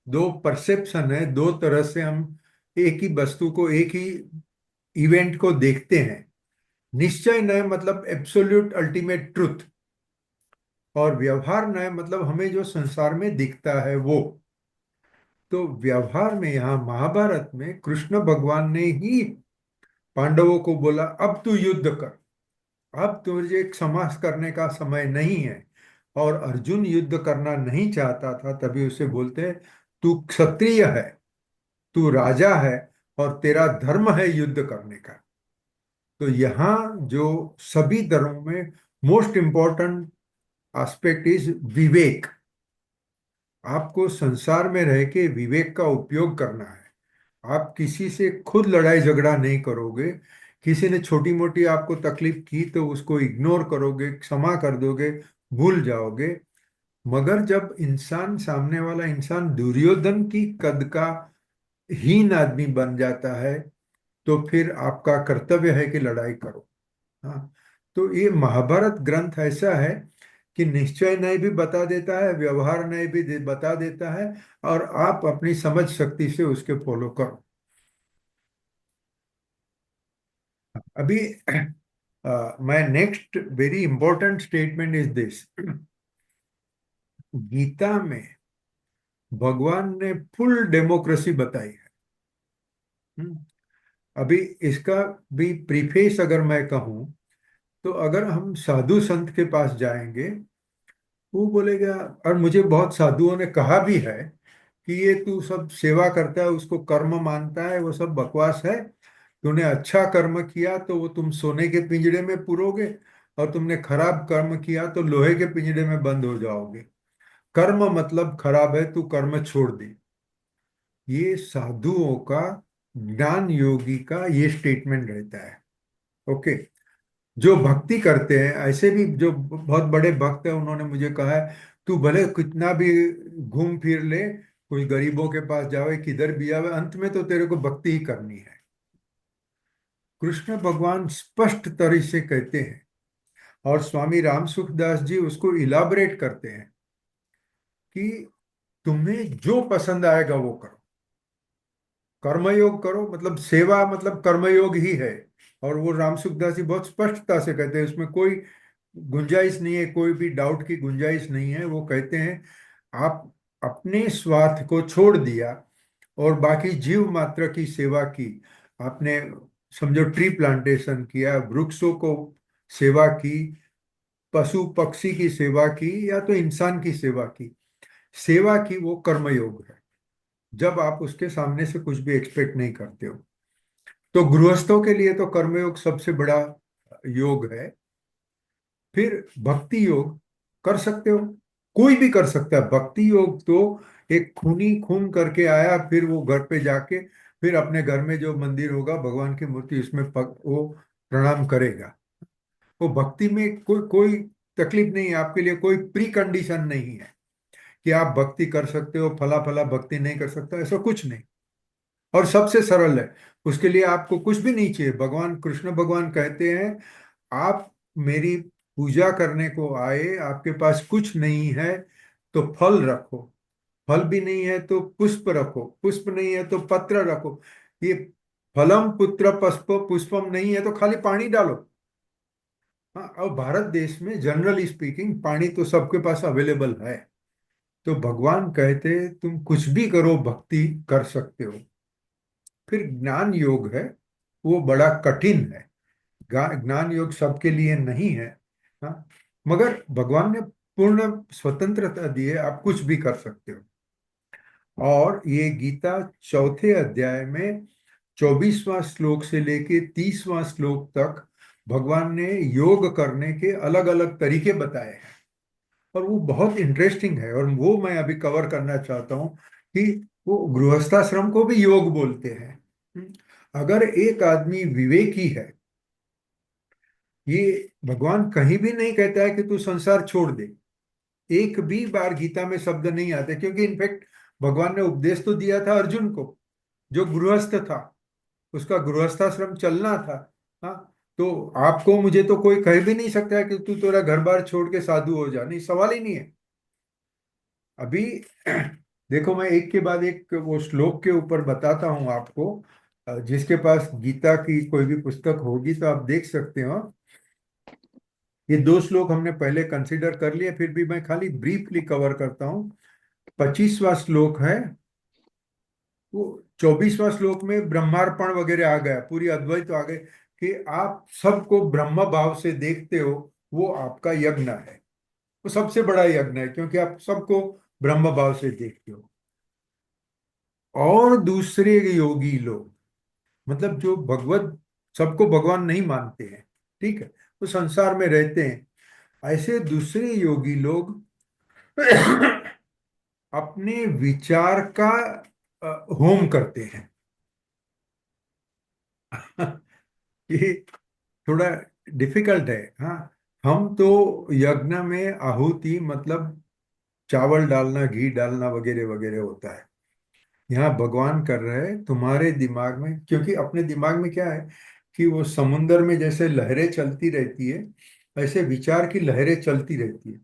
दो परसेप्शन है, दो तरह से हम एक ही वस्तु को, एक ही इवेंट को देखते हैं। निश्चय नय मतलब एब्सोल्यूट अल्टीमेट ट्रुथ, और व्यवहार नय मतलब हमें जो संसार में दिखता है वो। तो व्यवहार में यहाँ महाभारत में कृष्ण भगवान ने ही पांडवों को बोला, अब तू युद्ध कर, अब तुझे एक समास करने का समय नहीं है। और अर्जुन युद्ध करना नहीं चाहता था, तभी उसे बोलते हैं, तू क्षत्रिय है, तू राजा है, और तेरा धर्म है युद्ध करने का। तो यहाँ जो सभी धर्मों में मोस्ट इंपॉर्टेंट एस्पेक्ट इज विवेक। आपको संसार में रह के विवेक का उपयोग करना है। आप किसी से खुद लड़ाई झगड़ा नहीं करोगे। किसी ने छोटी मोटी आपको तकलीफ की तो उसको इग्नोर करोगे, क्षमा कर दोगे, भूल जाओगे। मगर जब इंसान, सामने वाला इंसान दुर्योधन की कद का हीन आदमी बन जाता है, तो फिर आपका कर्तव्य है कि लड़ाई करो। हाँ, तो ये महाभारत ग्रंथ ऐसा है कि निश्चय न्याय भी बता देता है, व्यवहार न्याय भी बता देता है, और आप अपनी समझ शक्ति से उसके फॉलो करो। अभी my next very important statement is this. Gita में भगवान ने फुल डेमोक्रेसी बताई है। हम्म, अभी इसका भी प्रीफेस अगर मैं कहूँ, तो अगर हम साधु संत के पास जाएंगे, वो बोलेगा, और मुझे बहुत साधुओं ने कहा भी है कि ये तू सब सेवा करता है उसको कर्म मानता है, वो सब बकवास है। तूने अच्छा कर्म किया तो वो तुम सोने के पिंजरे में पुरोगे, और तुमने खराब कर्म किया तो लोहे के पिंजरे में बंद हो जाओगे। कर्म मतलब खराब है, तू कर्म छोड़ दे। ये साधुओं का ज्ञान योगी का ये स्टेटमेंट रहता है। ओके। जो भक्ति करते हैं, ऐसे भी जो बहुत बड़े भक्त हैं, उन्होंने मुझे कहा है तू भले कितना भी घूम फिर ले, कोई गरीबों के पास जावे, किधर भी आवे, अंत में तो तेरे को भक्ति ही करनी है। कृष्ण भगवान स्पष्ट तरह से कहते हैं, और स्वामी राम सुखदास जी उसको इलाबरेट करते हैं कि तुम्हें जो पसंद आएगा वो करो। कर्मयोग करो, मतलब सेवा मतलब कर्मयोग ही है। और वो राम सुखदास जी बहुत स्पष्टता से कहते हैं, उसमें कोई गुंजाइश नहीं है, कोई भी डाउट की गुंजाइश नहीं है। वो कहते हैं आप अपने स्वार्थ को छोड़ दिया और बाकी जीव मात्र की सेवा की। आपने समझो ट्री प्लांटेशन किया, वृक्षों को सेवा की, पशु पक्षी की सेवा की, या तो इंसान की सेवा की। सेवा की वो कर्मयोग है, जब आप उसके सामने से कुछ भी एक्सपेक्ट नहीं करते हो। तो गृहस्थों के लिए तो कर्मयोग सबसे बड़ा योग है। फिर भक्ति योग कर सकते हो, कोई भी कर सकता है। भक्ति योग तो एक खूनी खून करके आया, फिर वो घर पे जाके फिर अपने घर में जो मंदिर होगा भगवान की मूर्ति, उसमें वो प्रणाम करेगा। वो भक्ति में कोई कोई तकलीफ नहीं है, आपके लिए कोई प्री कंडीशन नहीं है कि आप भक्ति कर सकते हो, फला फला भक्ति नहीं कर सकता, ऐसा कुछ नहीं। और सबसे सरल है, उसके लिए आपको कुछ भी नहीं चाहिए। भगवान कृष्ण भगवान कहते हैं आप मेरी पूजा करने को आए, आपके पास कुछ नहीं है तो फल रखो, फल भी नहीं है तो पुष्प रखो, पुष्प नहीं है तो पत्र रखो। ये फलम पुत्र पुष्प पुष्पम नहीं है तो खाली पानी डालो। हाँ, और भारत देश में जनरली स्पीकिंग पानी तो सबके पास अवेलेबल है। तो भगवान कहते तुम कुछ भी करो, भक्ति कर सकते हो। फिर ज्ञान योग है, वो बड़ा कठिन है। ज्ञान योग सबके लिए नहीं है। हाँ, मगर भगवान ने पूर्ण स्वतंत्रता दी है, आप कुछ भी कर सकते हो। और ये गीता चौथे अध्याय में 24वां श्लोक से लेके 30वां श्लोक तक भगवान ने योग करने के अलग अलग तरीके बताए हैं। और वो बहुत इंटरेस्टिंग है, और वो मैं अभी कवर करना चाहता हूँ कि वो गृहस्थाश्रम को भी योग बोलते हैं। अगर एक आदमी विवेकी है, ये भगवान कहीं भी नहीं कहता है कि तू संसार छोड़ दे। एक भी बार गीता में शब्द नहीं आते, क्योंकि इनफैक्ट भगवान ने उपदेश तो दिया था अर्जुन को, जो गृहस्थ था, उसका गृहस्थाश्रम चलना था। हाँ, तो आपको मुझे तो कोई कह भी नहीं सकता है कि तू तेरा घर बार छोड़ के साधु हो जा, नहीं, सवाल ही नहीं है। अभी देखो, मैं एक के बाद एक वो श्लोक के ऊपर बताता हूँ आपको। जिसके पास गीता की कोई भी पुस्तक होगी तो आप देख सकते हो। ये दो श्लोक हमने पहले कंसिडर कर लिए, फिर भी मैं खाली ब्रीफली कवर करता हूँ। 25वां श्लोक है वो। 24वां श्लोक में ब्रह्मार्पण वगैरह आ गया, पूरी अद्वैत आ गए कि आप सबको ब्रह्म भाव से देखते हो, वो आपका यज्ञ है। वो सबसे बड़ा यज्ञ है, क्योंकि आप सबको ब्रह्म भाव से देखते हो। और दूसरे योगी लोग, मतलब जो भगवत, सबको भगवान नहीं मानते हैं, ठीक है, वो संसार में रहते हैं, ऐसे दूसरे योगी लोग अपने विचार का होम करते हैं। ये थोड़ा डिफिकल्ट है। हाँ, हम तो यज्ञ में आहुति मतलब चावल डालना, घी डालना वगैरह वगैरह होता है। यहाँ भगवान कर रहे हैं तुम्हारे दिमाग में, क्योंकि अपने दिमाग में क्या है कि वो समुंदर में जैसे लहरें चलती रहती है, ऐसे विचार की लहरें चलती रहती है।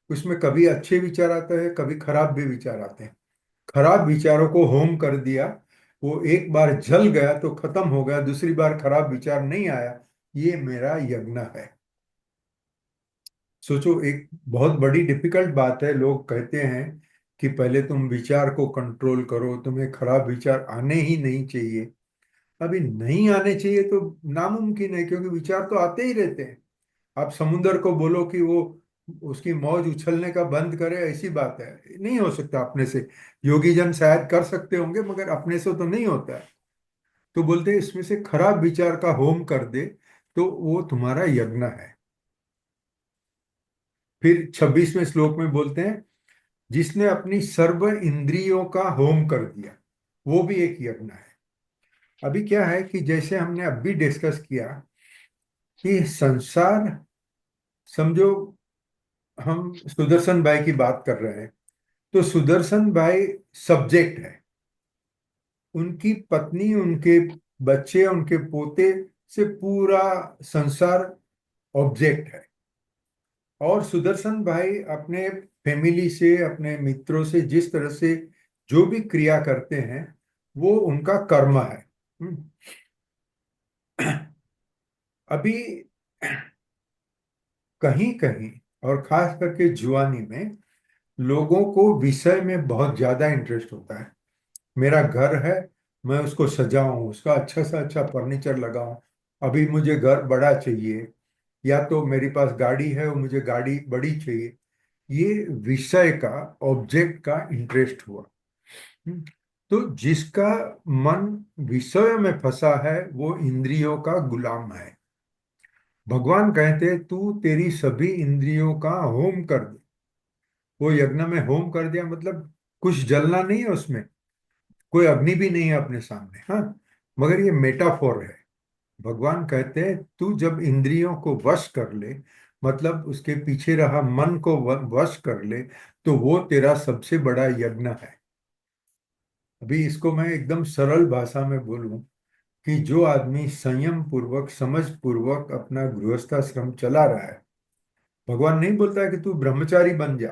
उसमें कभी अच्छे विचार आते हैं, कभी खराब भी विचार आते हैं। खराब विचारों को होम कर दिया, वो एक बार जल गया तो खत्म हो गया, दूसरी बार खराब विचार नहीं आया, ये मेरा यज्ञ है। सोचो, एक बहुत बड़ी डिफिकल्ट बात है। लोग कहते हैं कि पहले तुम विचार को कंट्रोल करो, तुम्हें खराब विचार आने ही नहीं चाहिए। अभी नहीं आने चाहिए तो नामुमकिन है, क्योंकि विचार तो आते ही रहते हैं। आप समुंदर को बोलो कि वो उसकी मौज उछलने का बंद करे, ऐसी बात है, नहीं हो सकता अपने से। योगी जन शायद कर सकते होंगे, मगर अपने से तो नहीं होता है। तो बोलते हैं इसमें से खराब विचार का होम कर दे तो वो तुम्हारा यज्ञ है। फिर 26वें श्लोक में बोलते हैं जिसने अपनी सर्व इंद्रियों का होम कर दिया, वो भी एक यज्ञ है। अभी क्या है कि जैसे हमने अभी डिस्कस किया कि संसार, समझो हम सुदर्शन भाई की बात कर रहे हैं, तो सुदर्शन भाई सब्जेक्ट है, उनकी पत्नी, उनके बच्चे, उनके पोते से पूरा संसार ऑब्जेक्ट है। और सुदर्शन भाई अपने फैमिली से, अपने मित्रों से जिस तरह से जो भी क्रिया करते हैं वो उनका कर्म है। हम्म। अभी कहीं कहीं और खास करके जुआनी में लोगों को विषय में बहुत ज्यादा इंटरेस्ट होता है। मेरा घर है, मैं उसको सजाऊं, उसका अच्छा से अच्छा फर्नीचर लगाऊं, अभी मुझे घर बड़ा चाहिए, या तो मेरे पास गाड़ी है और मुझे गाड़ी बड़ी चाहिए। ये विषय का, ऑब्जेक्ट का इंटरेस्ट हुआ। हम्म। तो जिसका मन विषय में फंसा है वो इंद्रियों का गुलाम है। भगवान कहते तू तेरी सभी इंद्रियों का होम कर दे। वो यज्ञ में होम कर दिया मतलब कुछ जलना नहीं है उसमें, कोई अग्नि भी नहीं है अपने सामने, हाँ, मगर ये मेटाफोर है। भगवान कहते हैं तू जब इंद्रियों को वश कर ले, मतलब उसके पीछे रहा मन को वश कर ले, तो वो तेरा सबसे बड़ा यज्ञ है। अभी इसको मैं एकदम सरल भाषा में बोलूं कि जो आदमी संयम पूर्वक, समझ पूर्वक अपना गृहस्थाश्रम चला रहा है, भगवान नहीं बोलता है कि तू ब्रह्मचारी बन जा।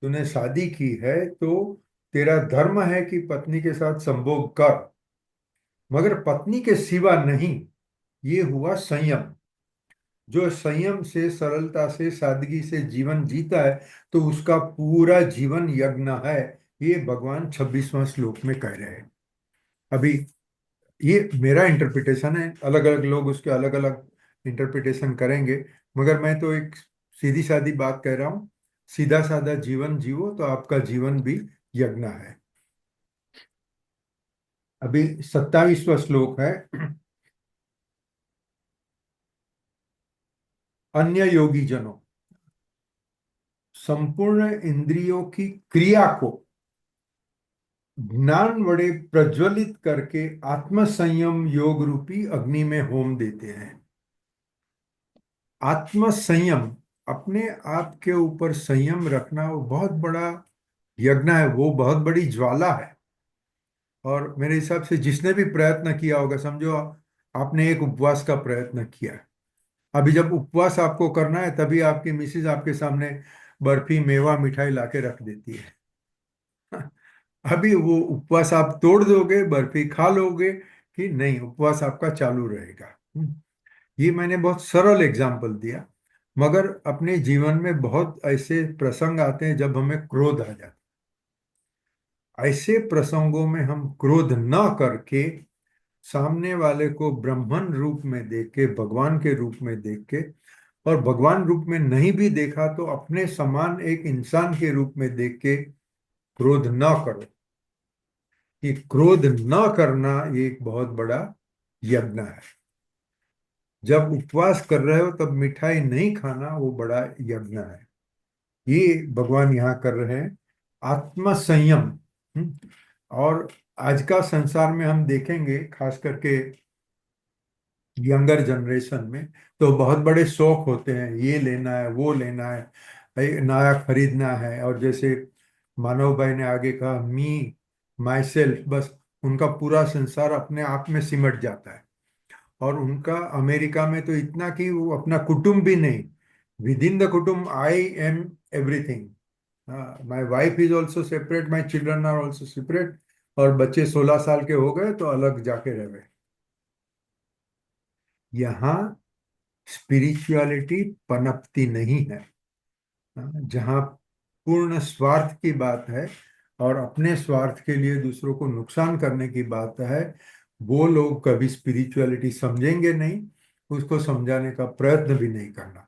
तूने शादी की है तो तेरा धर्म है कि पत्नी के साथ संभोग कर, मगर पत्नी के सिवा नहीं। ये हुआ संयम। जो संयम से, सरलता से, सादगी से जीवन जीता है तो उसका पूरा जीवन यज्ञ है। ये भगवान 26वां श्लोक में कह रहे हैं। अभी ये मेरा इंटरप्रिटेशन है, अलग अलग लोग उसके अलग अलग इंटरप्रिटेशन करेंगे, मगर मैं तो एक सीधी सादी बात कह रहा हूँ। सीधा साधा जीवन जीवो तो आपका जीवन भी यज्ञ है। अभी 27वां श्लोक है। अन्य योगी जनों, संपूर्ण इंद्रियों की क्रिया को ज्ञान वड़े प्रज्वलित करके आत्म संयम योग रूपी अग्नि में होम देते हैं। आत्म संयम, अपने आप के ऊपर संयम रखना, वो बहुत बड़ा यज्ञ है, वो बहुत बड़ी ज्वाला है। और मेरे हिसाब से जिसने भी प्रयत्न किया होगा, समझो आपने एक उपवास का प्रयत्न किया है। अभी जब उपवास आपको करना है तभी आपकी मिसेज आपके सामने बर्फी, मेवा, मिठाई लाके रख देती है। अभी वो उपवास आप तोड़ दोगे, बर्फी खा लोगे कि नहीं, उपवास आपका चालू रहेगा। ये मैंने बहुत सरल एग्जाम्पल दिया, मगर अपने जीवन में बहुत ऐसे प्रसंग आते हैं जब हमें क्रोध आ जाता है। ऐसे प्रसंगों में हम क्रोध न करके सामने वाले को ब्रह्मन रूप में देख के, भगवान के रूप में देख के, और भगवान रूप में नहीं भी देखा तो अपने समान एक इंसान के रूप में देख के क्रोध न करो। कि क्रोध न करना ये एक बहुत बड़ा यज्ञ है। जब उपवास कर रहे हो तब मिठाई नहीं खाना वो बड़ा यज्ञ है। ये भगवान यहाँ कर रहे हैं, आत्म संयम। और आज का संसार में हम देखेंगे, खास करके यंगर जनरेशन में, तो बहुत बड़े शौक होते हैं, ये लेना है, वो लेना है, नया खरीदना है। और जैसे मानव भाई ने आगे कहा, मी, माई सेल्फ, बस उनका पूरा संसार अपने आप में सिमट जाता है। और उनका अमेरिका में तो इतना कि वो अपना कुटुंब भी नहीं, विद इन द कुटुंब I am everything, my wife is also separate, my children are also separate, और बच्चे 16 साल के हो गए तो अलग जाके रह गए। यहाँ स्पिरिचुअलिटी पनपती नहीं है। जहाँ पूर्ण स्वार्थ की बात है और अपने स्वार्थ के लिए दूसरों को नुकसान करने की बात है, वो लोग कभी स्पिरिचुअलिटी समझेंगे नहीं, उसको समझाने का प्रयत्न भी नहीं करना।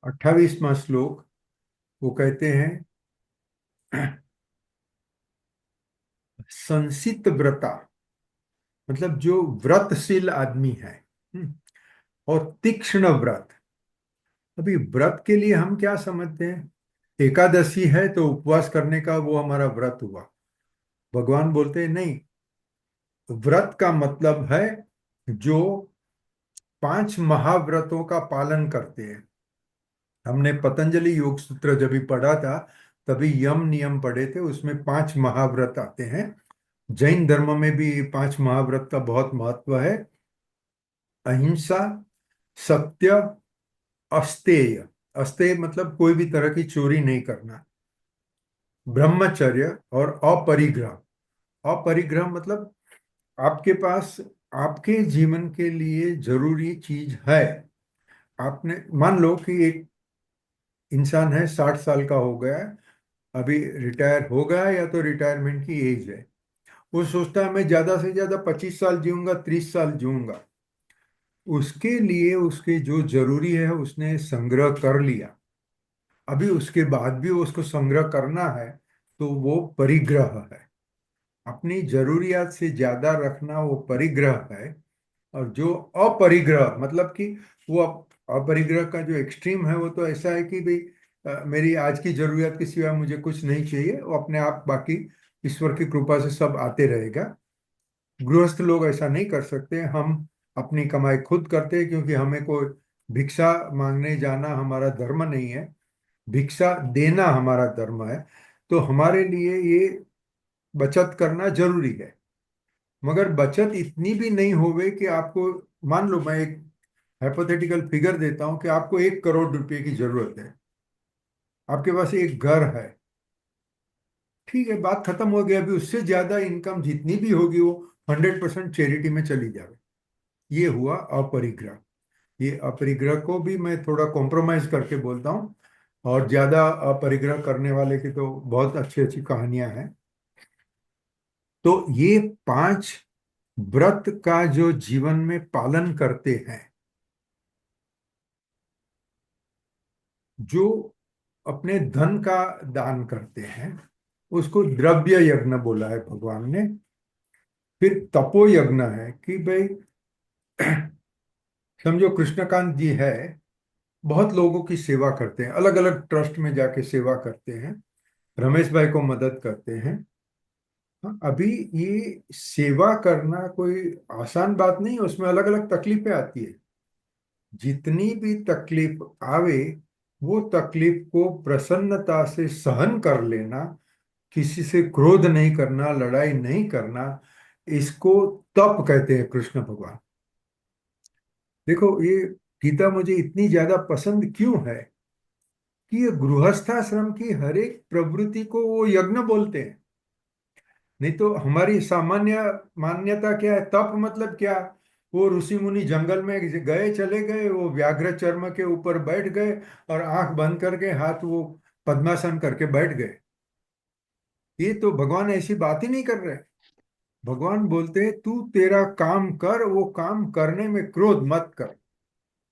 28वां श्लोक, वो कहते हैं संसित व्रता, मतलब जो व्रतशील आदमी है। हम्म, और तीक्ष्ण व्रत। अभी व्रत के लिए हम क्या समझते हैं? एकादशी है तो उपवास करने का वो हमारा व्रत हुआ। भगवान बोलते हैं नहीं, व्रत का मतलब है जो 5 महाव्रतों का पालन करते हैं। हमने पतंजलि योग सूत्र जब भी पढ़ा था, तभी यम नियम पढ़े थे, उसमें 5 महाव्रत आते हैं। जैन धर्म में भी 5 महाव्रत का बहुत महत्व है। अहिंसा, सत्य, अस्तेय, अस्तेय मतलब कोई भी तरह की चोरी नहीं करना, ब्रह्मचर्य और अपरिग्रह। अपरिग्रह मतलब आपके पास आपके जीवन के लिए जरूरी चीज है। आपने मान लो कि एक इंसान है, 60 साल का हो गया है, अभी रिटायर हो गया है या तो रिटायरमेंट की एज है। वो सोचता है मैं ज्यादा से ज्यादा 25 साल जीऊंगा, 30 साल जीऊंगा। उसके लिए उसके जो जरूरी है उसने संग्रह कर लिया, अभी उसके बाद भी उसको संग्रह करना है, तो वो परिग्रह है। अपनी जरूरियात से ज्यादा रखना वो परिग्रह है। और जो अपरिग्रह मतलब कि वो अपरिग्रह का जो एक्सट्रीम है वो तो ऐसा है कि भाई मेरी आज की जरूरत के सिवा मुझे कुछ नहीं चाहिए, वो अपने आप बाकी ईश्वर की कृपा से सब आते रहेगा। गृहस्थ लोग ऐसा नहीं कर सकते। हम अपनी कमाई खुद करते हैं, क्योंकि हमें कोई भिक्षा मांगने जाना हमारा धर्म नहीं है, भिक्षा देना हमारा धर्म है। तो हमारे लिए ये बचत करना जरूरी है। मगर बचत इतनी भी नहीं होवे कि आपको, मान लो मैं एक हाइपोथेटिकल फिगर देता हूं कि आपको 1 करोड़ रुपए की जरूरत है, आपके पास एक घर है, ठीक है, बात खत्म हो गई। अभी उससे ज्यादा इनकम जितनी भी होगी वो 100% चैरिटी में चली जाए। ये हुआ अपरिग्रह। ये अपरिग्रह को भी मैं थोड़ा कॉम्प्रोमाइज करके बोलता हूँ, और ज्यादा अपरिग्रह करने वाले की तो बहुत अच्छी अच्छी कहानियां हैं। तो ये 5 व्रत का जो जीवन में पालन करते हैं, जो अपने धन का दान करते हैं, उसको द्रव्य यज्ञ बोला है भगवान ने। फिर तपो यज्ञ है कि भाई समझो कृष्णकांत जी है, बहुत लोगों की सेवा करते हैं, अलग अलग ट्रस्ट में जाके सेवा करते हैं, रमेश भाई को मदद करते हैं। हाँ, अभी ये सेवा करना कोई आसान बात नहीं है, उसमें अलग अलग तकलीफें आती है। जितनी भी तकलीफ आवे, वो तकलीफ को प्रसन्नता से सहन कर लेना, किसी से क्रोध नहीं करना, लड़ाई नहीं करना, इसको तप कहते हैं कृष्ण भगवान। देखो ये गीता मुझे इतनी ज्यादा पसंद क्यों है कि ये गृहस्थाश्रम की हर एक प्रवृत्ति को वो यज्ञ बोलते हैं। नहीं तो हमारी सामान्य मान्यता क्या है, तप मतलब क्या, वो ऋषि मुनि जंगल में गए, चले गए, वो व्याघ्र चर्म के ऊपर बैठ गए और आंख बंद करके हाथ वो पद्मासन करके बैठ गए। ये तो भगवान ऐसी बात ही नहीं कर रहे। भगवान बोलते हैं तू तेरा काम कर, वो काम करने में क्रोध मत कर,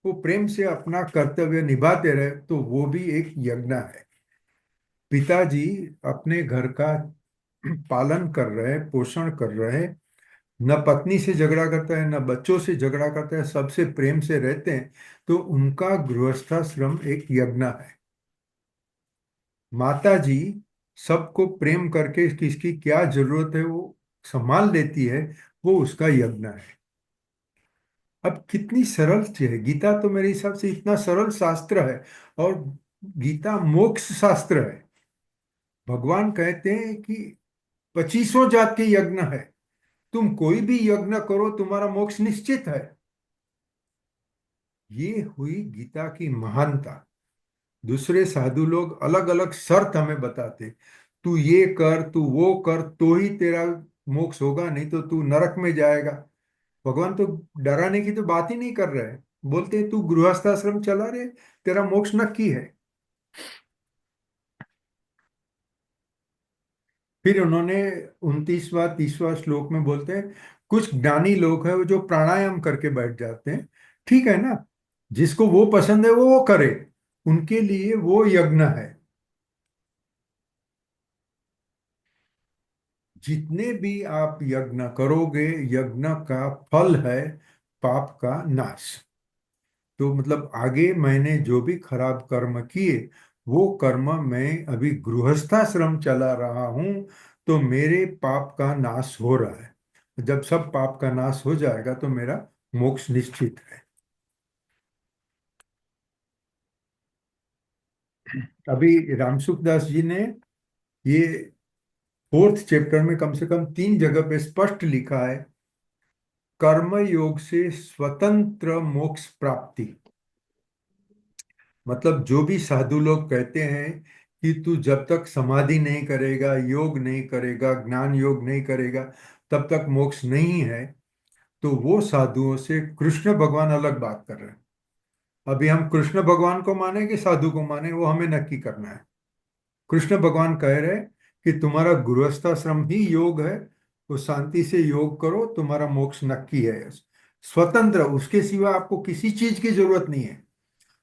वो प्रेम से अपना कर्तव्य निभाते रहे, तो वो भी एक यज्ञ है। पिताजी अपने घर का पालन कर रहे हैं, पोषण कर रहे हैं, न पत्नी से झगड़ा करता है, न बच्चों से झगड़ा करता है, सबसे प्रेम से रहते हैं, तो उनका गृहस्थाश्रम एक यज्ञ है। माता जी सबको प्रेम करके किसकी क्या जरूरत है वो संभाल लेती है, वो उसका यज्ञ है। अब कितनी सरल चीज है गीता, तो मेरे हिसाब से इतना सरल शास्त्र है। और गीता मोक्ष शास्त्र है। भगवान कहते हैं कि 2500 जात के यज्ञ है, तुम कोई भी यज्ञ करो तुम्हारा मोक्ष निश्चित है। ये हुई गीता की महानता। दूसरे साधु लोग अलग अलग शर्त हमें बताते, तू ये कर, तू वो कर, तो ही तेरा मोक्ष होगा, नहीं तो तू नरक में जाएगा। भगवान तो डराने की तो बात ही नहीं कर रहे हैं, बोलते हैं तू गृहस्थाश्रम चला रहे, तेरा मोक्ष नक्की है। फिर उन्होंने 29वां 30वां श्लोक में बोलते हैं कुछ ज्ञानी लोग हैं वो जो प्राणायाम करके बैठ जाते हैं, ठीक है ना, जिसको वो पसंद है वो करे, उनके लिए वो यज्ञ है। जितने भी आप यज्ञ करोगे, यज्ञ का फल है पाप का नाश। तो मतलब आगे मैंने जो भी खराब कर्म किए वो कर्म मैं अभी गृहस्थाश्रम चला रहा हूं, तो मेरे पाप का नाश हो रहा है। जब सब पाप का नाश हो जाएगा तो मेरा मोक्ष निश्चित है। अभी रामसुख दास जी ने ये 4th चैप्टर में कम से कम 3 जगह पे स्पष्ट लिखा है, कर्म योग से स्वतंत्र मोक्ष प्राप्ति। मतलब जो भी साधु लोग कहते हैं कि तू जब तक समाधि नहीं करेगा, योग नहीं करेगा, ज्ञान योग नहीं करेगा, तब तक मोक्ष नहीं है, तो वो साधुओं से कृष्ण भगवान अलग बात कर रहे हैं। अभी हम कृष्ण भगवान को माने कि साधु को माने, वो हमें नक्की करना है। कृष्ण भगवान कह रहे हैं कि तुम्हारा गृहस्थाश्रम ही योग है, तो शांति से योग करो, तुम्हारा मोक्ष नक्की है। स्वतंत्र, उसके सिवा आपको किसी चीज की जरूरत नहीं है।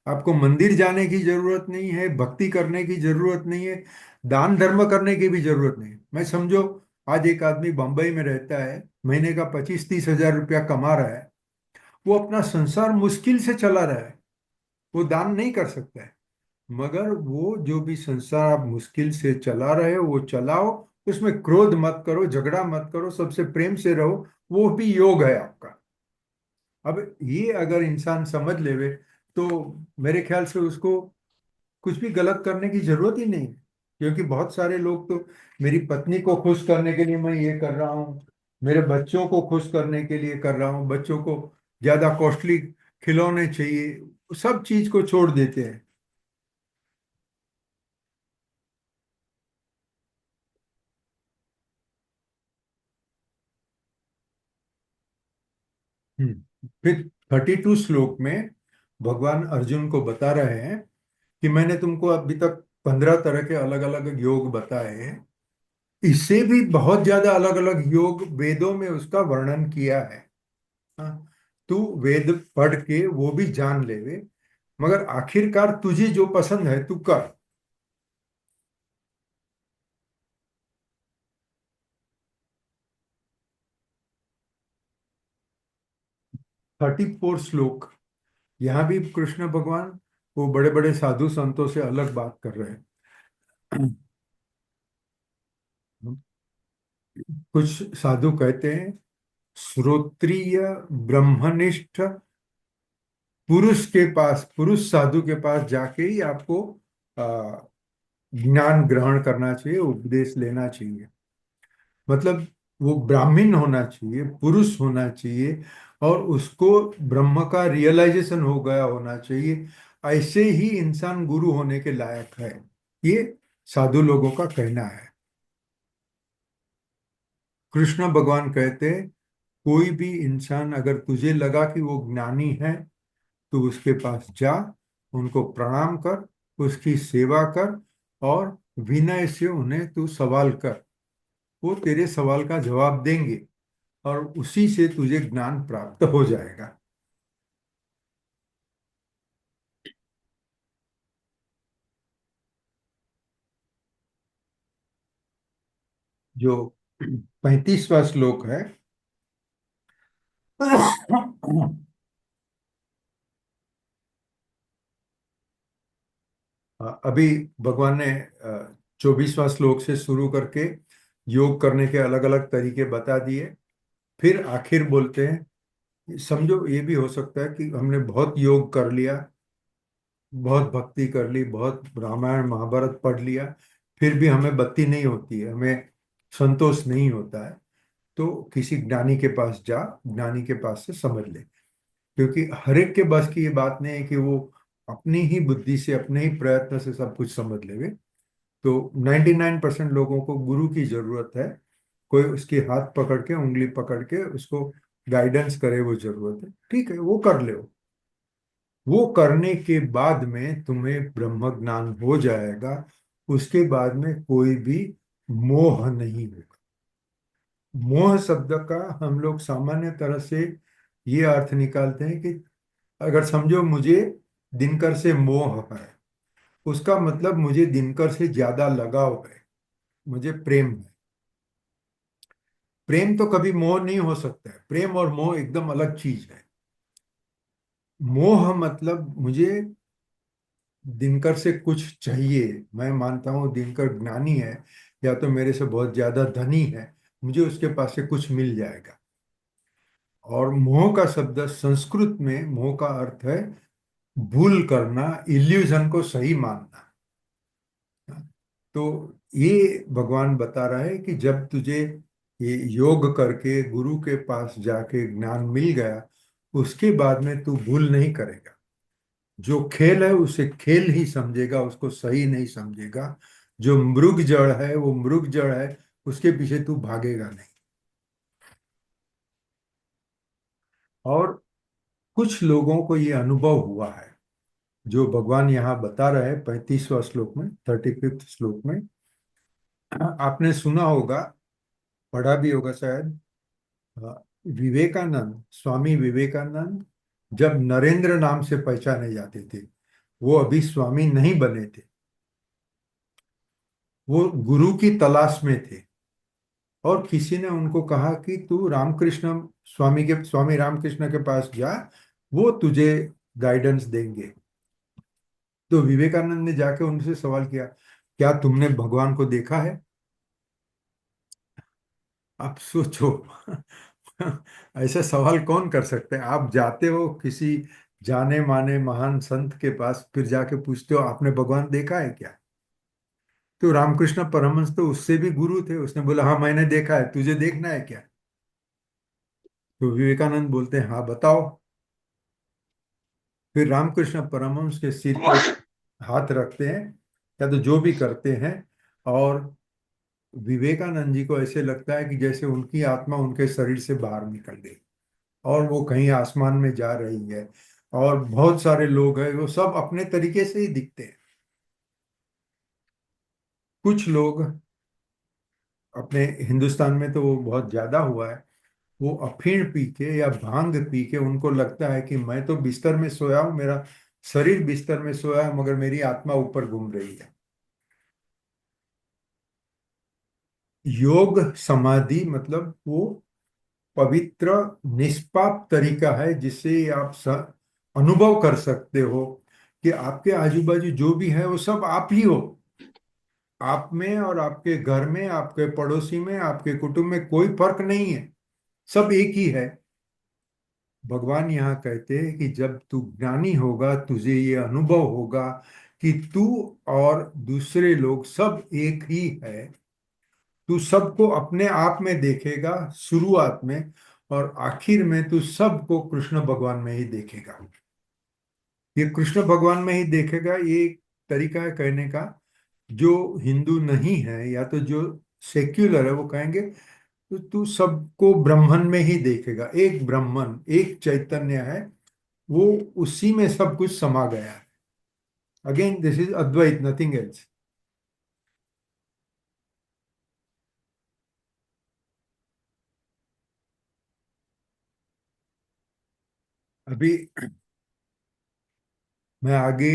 आपको मंदिर जाने की जरूरत नहीं है, भक्ति करने की जरूरत नहीं है, दान धर्म करने की भी जरूरत नहीं है। मैं समझो, आज एक आदमी बंबई में रहता है, महीने का 25-30 हज़ार रुपया कमा रहा है, वो अपना संसार मुश्किल से चला रहा है, वो दान नहीं कर सकता है। मगर वो जो भी संसार आप मुश्किल से चला रहे हो वो चलाओ, उसमें क्रोध मत करो, झगड़ा मत करो, सबसे प्रेम से रहो, वो भी योग है आपका। अब ये अगर इंसान समझ लेवे, तो मेरे ख्याल से उसको कुछ भी गलत करने की जरूरत ही नहीं है। क्योंकि बहुत सारे लोग तो, मेरी पत्नी को खुश करने के लिए मैं ये कर रहा हूँ, मेरे बच्चों को खुश करने के लिए कर रहा हूँ, बच्चों को ज्यादा कॉस्टली खिलौने चाहिए, सब चीज को छोड़ देते हैं। फिर 32 श्लोक में भगवान अर्जुन को बता रहे हैं कि मैंने तुमको अभी तक 15 तरह के अलग अलग योग बताए हैं, इससे भी बहुत ज्यादा अलग अलग योग वेदों में उसका वर्णन किया है। हाँ, तू वेद पढ़ के वो भी जान लेवे, मगर आखिरकार तुझे जो पसंद है तू कर। 34 श्लोक, यहाँ भी कृष्ण भगवान वो बड़े बड़े साधु संतों से अलग बात कर रहे हैं। कुछ साधु कहते हैं, श्रोत्रिय ब्रह्मनिष्ठ पुरुष के पास, पुरुष साधु के पास जाके ही आपको आ, ज्ञान ग्रहण करना चाहिए, उपदेश लेना चाहिए। मतलब वो ब्राह्मण होना चाहिए, पुरुष होना चाहिए, और उसको ब्रह्म का रियलाइजेशन हो गया होना चाहिए। ऐसे ही इंसान गुरु होने के लायक है, ये साधु लोगों का कहना है। कृष्ण भगवान कहते हैं, कोई भी इंसान अगर तुझे लगा कि वो ज्ञानी है, तो उसके पास जा, उनको प्रणाम कर, उसकी सेवा कर, और विनय से उन्हें तू सवाल कर, वो तेरे सवाल का जवाब देंगे, और उसी से तुझे ज्ञान प्राप्त हो जाएगा। जो 35वां श्लोक है, अभी भगवान ने 24वां श्लोक से शुरू करके योग करने के अलग अलग तरीके बता दिए। फिर आखिर बोलते हैं, समझो ये भी हो सकता है कि हमने बहुत योग कर लिया, बहुत भक्ति कर ली, बहुत रामायण महाभारत पढ़ लिया, फिर भी हमें बत्ती नहीं होती है, हमें संतोष नहीं होता है, तो किसी ज्ञानी के पास जा, ज्ञानी के पास से समझ ले। क्योंकि हर एक के बस की ये बात नहीं है कि वो अपनी ही बुद्धि से, अपने ही प्रयत्न से सब कुछ समझ लेवे। तो 99% लोगों को गुरु की जरूरत है, कोई उसके हाथ पकड़ के, उंगली पकड़ के उसको गाइडेंस करे, वो जरूरत है। ठीक है, वो कर ले। वो करने के बाद में तुम्हें ब्रह्म ज्ञान हो जाएगा। उसके बाद में कोई भी मोह नहीं होगा। मोह शब्द का हम लोग सामान्य तरह से ये अर्थ निकालते हैं कि अगर समझो मुझे दिनकर से मोह है, उसका मतलब मुझे दिनकर से ज्यादा लगाव है, मुझे प्रेम है। प्रेम तो कभी मोह नहीं हो सकता है, प्रेम और मोह एकदम अलग चीज है। मोह मतलब मुझे दिनकर से कुछ चाहिए, मैं मानता हूँ दिनकर ज्ञानी है या तो मेरे से बहुत ज्यादा धनी है, मुझे उसके पास से कुछ मिल जाएगा। और मोह का शब्द संस्कृत में, मोह का अर्थ है भूल करना, इल्यूजन को सही मानना। तो ये भगवान बता रहा है कि जब तुझे ये योग करके गुरु के पास जाके ज्ञान मिल गया, उसके बाद में तू भूल नहीं करेगा। जो खेल है उसे खेल ही समझेगा, उसको सही नहीं समझेगा। जो मृग जड़ है वो मृग जड़ है, उसके पीछे तू भागेगा नहीं। और कुछ लोगों को ये अनुभव हुआ है जो भगवान यहाँ बता रहे हैं 35वां श्लोक में, 35th श्लोक में। आपने सुना होगा, पढ़ा भी होगा शायद। विवेकानंद, स्वामी विवेकानंद जब नरेंद्र नाम से पहचाने जाते थे, वो अभी स्वामी नहीं बने थे, वो गुरु की तलाश में थे। और किसी ने उनको कहा कि तू रामकृष्ण स्वामी रामकृष्ण के पास जा, वो तुझे गाइडेंस देंगे। तो विवेकानंद ने जाके उनसे सवाल किया, क्या तुमने भगवान को देखा है? आप सोचो। ऐसा सवाल कौन कर सकते हैं? आप जाते हो किसी जाने माने महान संत के पास, फिर जाके पूछते हो आपने भगवान देखा है क्या? तो रामकृष्ण परमहंस तो उससे भी गुरु थे, उसने बोला हाँ मैंने देखा है, तुझे देखना है क्या? तो विवेकानंद बोलते हैं हाँ बताओ। फिर रामकृष्ण परमहंस के सिर पर हाथ रखते हैं, या तो जो भी करते हैं, और विवेकानंद जी को ऐसे लगता है कि जैसे उनकी आत्मा उनके शरीर से बाहर निकल गई और वो कहीं आसमान में जा रही है। और बहुत सारे लोग हैं, वो सब अपने तरीके से ही दिखते हैं। कुछ लोग, अपने हिंदुस्तान में तो वो बहुत ज्यादा हुआ है, वो अफीण पी के या भांग पी के उनको लगता है कि मैं तो बिस्तर में सोया हूं, मेरा शरीर बिस्तर में सोया है, मगर मेरी आत्मा ऊपर घूम रही है। योग समाधि मतलब वो पवित्र निष्पाप तरीका है जिससे आप अनुभव कर सकते हो कि आपके आजू बाजू जो भी है वो सब आप ही हो। आप में और आपके घर में, आपके पड़ोसी में, आपके कुटुंब में कोई फर्क नहीं है, सब एक ही है। भगवान यहाँ कहते हैं कि जब तू ज्ञानी होगा तुझे ये अनुभव होगा कि तू और दूसरे लोग सब एक ही है। तू सबको अपने आप में देखेगा शुरुआत में, और आखिर में तू सबको कृष्ण भगवान में ही देखेगा। ये कृष्ण भगवान में ही देखेगा, ये एक तरीका है कहने का। जो हिंदू नहीं है या तो जो सेक्युलर है वो कहेंगे तो तू सबको ब्राह्मण में ही देखेगा। एक ब्राह्मण, एक चैतन्य है, वो उसी में सब कुछ समा गया है। Again this is Advaita, nothing else. अभी मैं आगे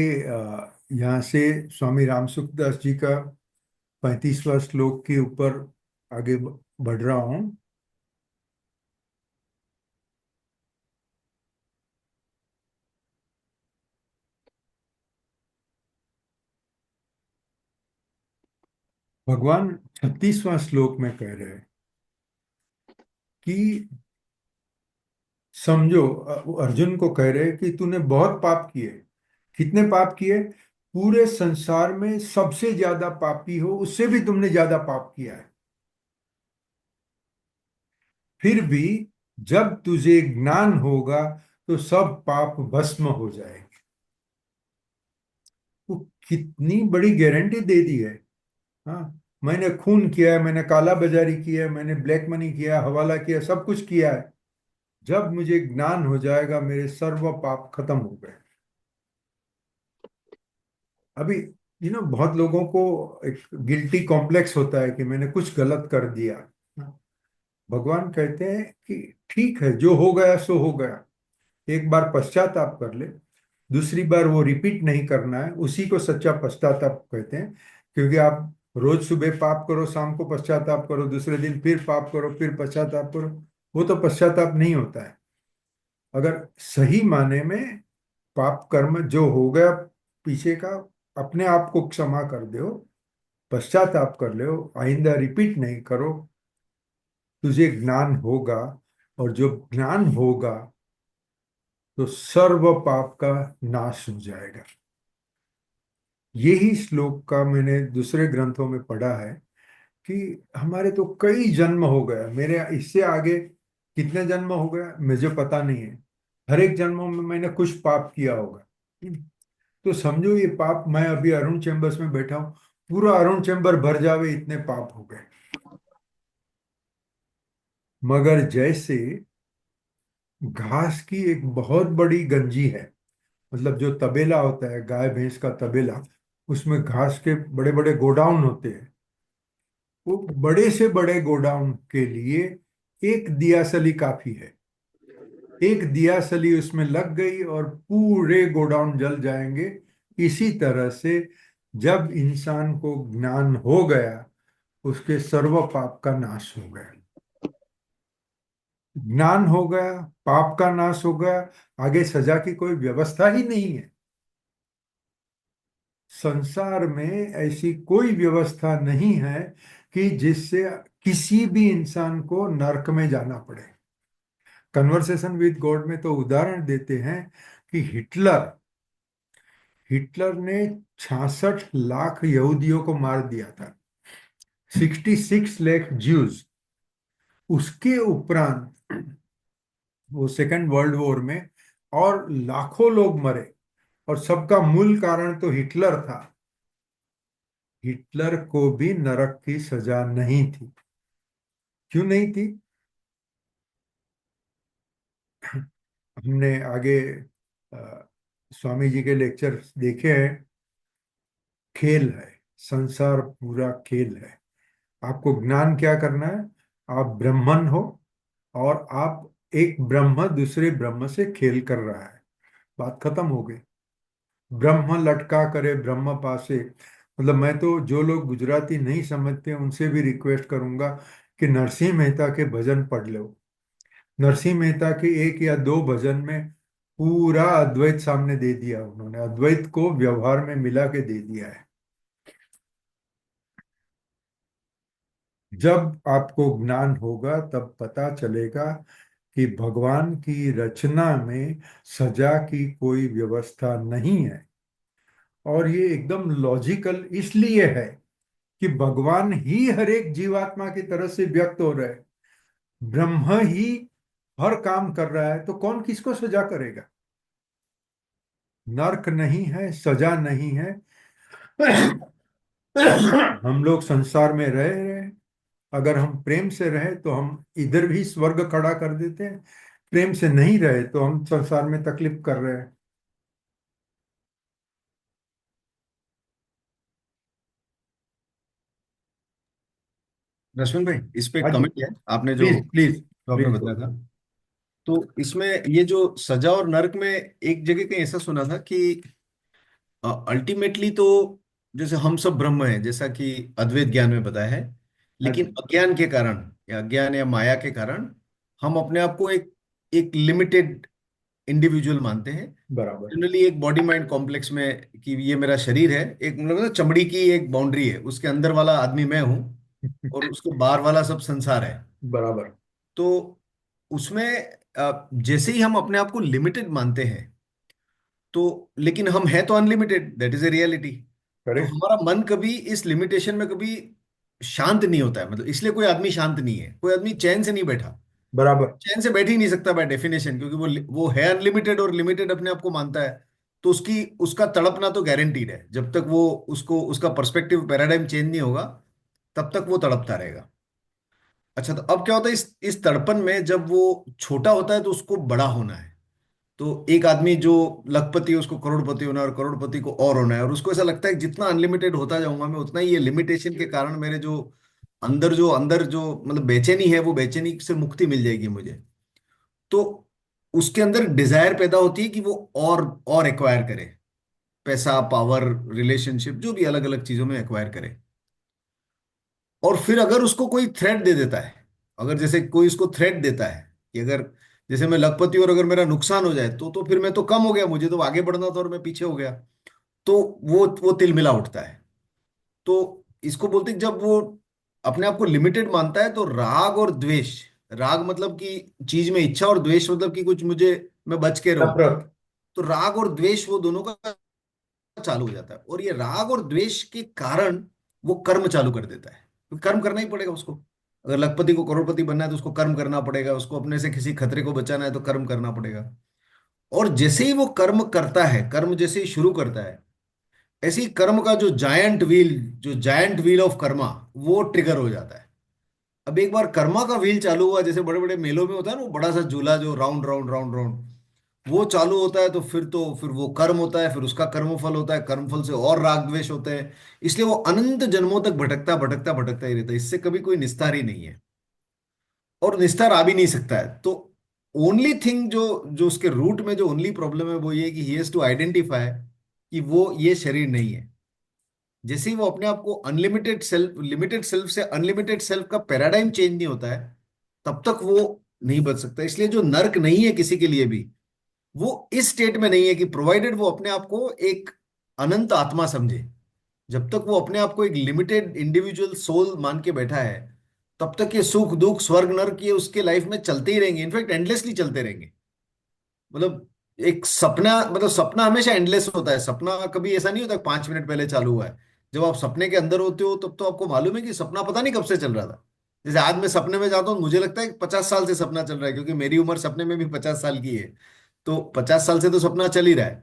यहाँ से स्वामी रामसुखदास जी का 35वां श्लोक के ऊपर आगे बढ़ रहा हूँ। भगवान 36वां श्लोक में कह रहे हैं कि समझो, अर्जुन को कह रहे हैं कि तूने बहुत पाप किए। कितने पाप किए? पूरे संसार में सबसे ज्यादा पापी हो, उससे भी तुमने ज्यादा पाप किया है। फिर भी जब तुझे ज्ञान होगा तो सब पाप भस्म हो जाएंगे। वो कितनी बड़ी गारंटी दे दी है। हाँ, मैंने खून किया है, मैंने काला बाजारी किया है, मैंने ब्लैक मनी किया, हवाला किया, सब कुछ किया है। जब मुझे ज्ञान हो जाएगा मेरे सर्व पाप खत्म हो गए। अभी बहुत लोगों को एक गिल्टी कॉम्प्लेक्स होता है कि मैंने कुछ गलत कर दिया। भगवान कहते हैं कि ठीक है, जो हो गया सो हो गया। एक बार पश्चाताप कर ले, दूसरी बार वो रिपीट नहीं करना है, उसी को सच्चा पश्चाताप कहते हैं। क्योंकि आप रोज सुबह पाप करो, शाम को पश्चाताप करो, दूसरे दिन फिर पाप करो, फिर पश्चाताप करो, वो तो पश्चाताप नहीं होता है। अगर सही माने में पाप कर्म जो हो गया, पीछे का अपने आप को क्षमा कर दो, पश्चाताप कर लो, आइंदा रिपीट नहीं करो, तुझे ज्ञान होगा। और जो ज्ञान होगा तो सर्व पाप का नाश हो जाएगा। यही श्लोक का मैंने दूसरे ग्रंथों में पढ़ा है कि हमारे तो कई जन्म हो गया, मेरे इससे आगे कितने जन्म हो गया मुझे पता नहीं है, हर एक जन्मों में मैंने कुछ पाप किया होगा। तो समझो ये पाप, मैं अभी अरुण चैम्बर्स में बैठा हूँ, पूरा अरुण चैम्बर भर जावे इतने पाप हो गए। मगर जैसे घास की एक बहुत बड़ी गंजी है, मतलब जो तबेला होता है गाय भैंस का तबेला, उसमें घास के बड़े बड़े गोडाउन होते हैं। वो बड़े से बड़े गोडाउन के लिए एक दियासली काफी है। एक दियासली उसमें लग गई और पूरे गोडाउन जल जाएंगे। इसी तरह से जब इंसान को ज्ञान हो गया, उसके सर्व पाप का नाश हो गया। ज्ञान हो गया, पाप का नाश हो गया, आगे सजा की कोई व्यवस्था ही नहीं है। संसार में ऐसी कोई व्यवस्था नहीं है कि जिससे किसी भी इंसान को नरक में जाना पड़े। कन्वर्सेशन विद गॉड में तो उदाहरण देते हैं कि हिटलर हिटलर ने 66 लाख यहूदियों को मार दिया था, 66 लाख ज्यूज। उसके उपरांत वो सेकेंड वर्ल्ड वॉर में और लाखों लोग मरे, और सबका मूल कारण तो हिटलर था। हिटलर को भी नरक की सजा नहीं थी। क्यों नहीं थी? हमने आगे अ, स्वामी जी के लेक्चर देखे हैं। खेल है, संसार पूरा खेल है। आपको ज्ञान क्या करना है? आप ब्राह्मण हो और आप एक ब्रह्म दूसरे ब्रह्म से खेल कर रहा है, बात खत्म हो गई। ब्रह्म लटका करे ब्रह्म पासे। मतलब मैं तो जो लोग गुजराती नहीं समझते उनसे भी रिक्वेस्ट करूंगा कि नरसिंह मेहता के भजन पढ़ लो। नरसिंह मेहता के एक या दो भजन में पूरा अद्वैत सामने दे दिया, उन्होंने अद्वैत को व्यवहार में मिला के दे दिया है। जब आपको ज्ञान होगा तब पता चलेगा कि भगवान की रचना में सजा की कोई व्यवस्था नहीं है। और ये एकदम लॉजिकल इसलिए है कि भगवान ही हर एक जीवात्मा की तरफ से व्यक्त हो रहे हैं। ब्रह्म ही हर काम कर रहा है, तो कौन किसको सजा करेगा? नरक नहीं है, सजा नहीं है। हम लोग संसार में रह रहे हैं, अगर हम प्रेम से रहे तो हम इधर भी स्वर्ग खड़ा कर देते हैं, प्रेम से नहीं रहे तो हम संसार में तकलीफ कर रहे हैं। रश्मिन भाई, इस पे हाँ जी, कमेंट है, आपने जो प्लीज प्लीज जो आपने प्लीज बताया बोलो। था। तो इसमें ये जो सजा और नरक में, एक जगह कहीं ऐसा सुना था कि अल्टीमेटली तो जैसे हम सब ब्रह्म हैं, जैसा कि अद्वैत ज्ञान में बताया है, हाँ लेकिन जी, अज्ञान के कारण या अज्ञान या माया के कारण हम अपने आप को एक एक लिमिटेड इंडिविजुअल मानते हैं। बराबर। जनरली एक बॉडी माइंड कॉम्प्लेक्स में कि ये मेरा शरीर है, एक मतलब ना चमड़ी की एक बाउंड्री है, उसके अंदर वाला आदमी मैं हूँ और उसके बाहर वाला सब संसार है। बराबर। तो उसमें जैसे ही हम अपने आप को लिमिटेड मानते हैं, तो लेकिन हम हैं तो unlimited, that is a reality. तो करेक्ट। हमारा मन कभी इस लिमिटेशन में कभी शांत नहीं होता है, मतलब इसलिए कोई आदमी शांत नहीं है, कोई आदमी चैन से नहीं बैठा, बराबर। चैन से बैठ ही नहीं सकता बाय डेफिनेशन, क्योंकि वो है अनलिमिटेड और लिमिटेड अपने आप को मानता है। तो उसकी उसका तड़पना तो गारंटीड है, जब तक वो उसको उसका पर्सपेक्टिव पैराडाइम चेंज नहीं होगा तब तक वो तड़पता रहेगा। अच्छा, तो अब क्या होता है इस तड़पन में, जब वो छोटा होता है तो उसको बड़ा होना है। तो एक आदमी जो लखपति है उसको करोड़पति होना है, और करोड़पति को और होना है, और उसको ऐसा लगता है कि जितना अनलिमिटेड होता जाऊंगा मैं, उतना ही ये लिमिटेशन के कारण मेरे जो अंदर जो मतलब बेचैनी है, वो बेचैनी से मुक्ति मिल जाएगी मुझे। तो उसके अंदर डिजायर पैदा होती है कि वो और एक्वायर करे, पैसा, पावर, रिलेशनशिप, जो भी अलग अलग चीजों में एक्वायर करे। और फिर अगर उसको कोई थ्रेट दे देता है, अगर जैसे कोई उसको थ्रेट देता है कि अगर जैसे मैं लखपति और अगर मेरा नुकसान हो जाए तो फिर मैं तो कम हो गया, मुझे तो आगे बढ़ना था और मैं पीछे हो गया। तो वो तिलमिला उठता है। तो इसको बोलते हैं जब वो अपने आप को लिमिटेड मानता है, तो राग और द्वेष, राग मतलब कि चीज में इच्छा, और द्वेष मतलब कि कुछ मुझे, मैं बच के रहूं। नफरत। तो राग और द्वेष वो दोनों का चालू हो जाता है, और ये राग और द्वेष के कारण वो कर्म चालू कर देता है। तो कर्म करना ही पड़ेगा उसको। अगर लखपति को करोड़पति बनना है तो उसको कर्म करना पड़ेगा, उसको अपने से किसी खतरे को बचाना है तो कर्म करना पड़ेगा। और जैसे ही वो कर्म करता है, कर्म जैसे ही शुरू करता है, ऐसे ही कर्म का जो जायंट व्हील ऑफ कर्मा, वो ट्रिगर हो जाता है। अब एक बार कर्मा का व्हील चालू हुआ, जैसे बड़े बड़े मेलों में होता है ना, वो बड़ा सा झूला जो राउंड राउंड राउंड राउंड, वो चालू होता है, तो फिर वो कर्म होता है, फिर उसका कर्मफल होता है, कर्मफल से और राग द्वेष होते हैं। इसलिए वो अनंत जन्मों तक भटकता भटकता भटकता ही रहता है, इससे कभी कोई निस्तार ही नहीं है, और निस्तार आ भी नहीं सकता है। तो ओनली थिंग जो जो उसके रूट में जो ओनली प्रॉब्लम है वो ये है कि ही हैज टू आइडेंटिफाई कि वो ये शरीर नहीं है। जैसे ही वो अपने आप को अनलिमिटेड सेल्फ, लिमिटेड सेल्फ से अनलिमिटेड सेल्फ का पैराडाइम चेंज नहीं होता है, तब तक वो नहीं बच सकता। इसलिए जो नर्क नहीं है किसी के लिए भी, वो इस स्टेट में नहीं है कि प्रोवाइडेड वो अपने आप को एक अनंत आत्मा समझे। जब तक वो अपने आप को एक लिमिटेड इंडिविजुअल सोल मान के बैठा है, तब तक ये सुख दुख स्वर्ग नर्क ये उसके लाइफ में चलते ही रहेंगे, इनफैक्ट एंडलेसली चलते रहेंगे। मतलब एक सपना, मतलब सपना हमेशा एंडलेस होता है। सपना कभी ऐसा नहीं होता 5 मिनट पहले चालू हुआ है। जब आप सपने के अंदर होते हो तब तो आपको मालूम है कि सपना पता नहीं कब से चल रहा था। जैसे आज मैं सपने में जाता हूँ, मुझे लगता है कि 50 साल से सपना चल रहा है, क्योंकि मेरी उम्र सपने में भी 50 साल की है। तो 50 साल से तो सपना चल ही रहा है।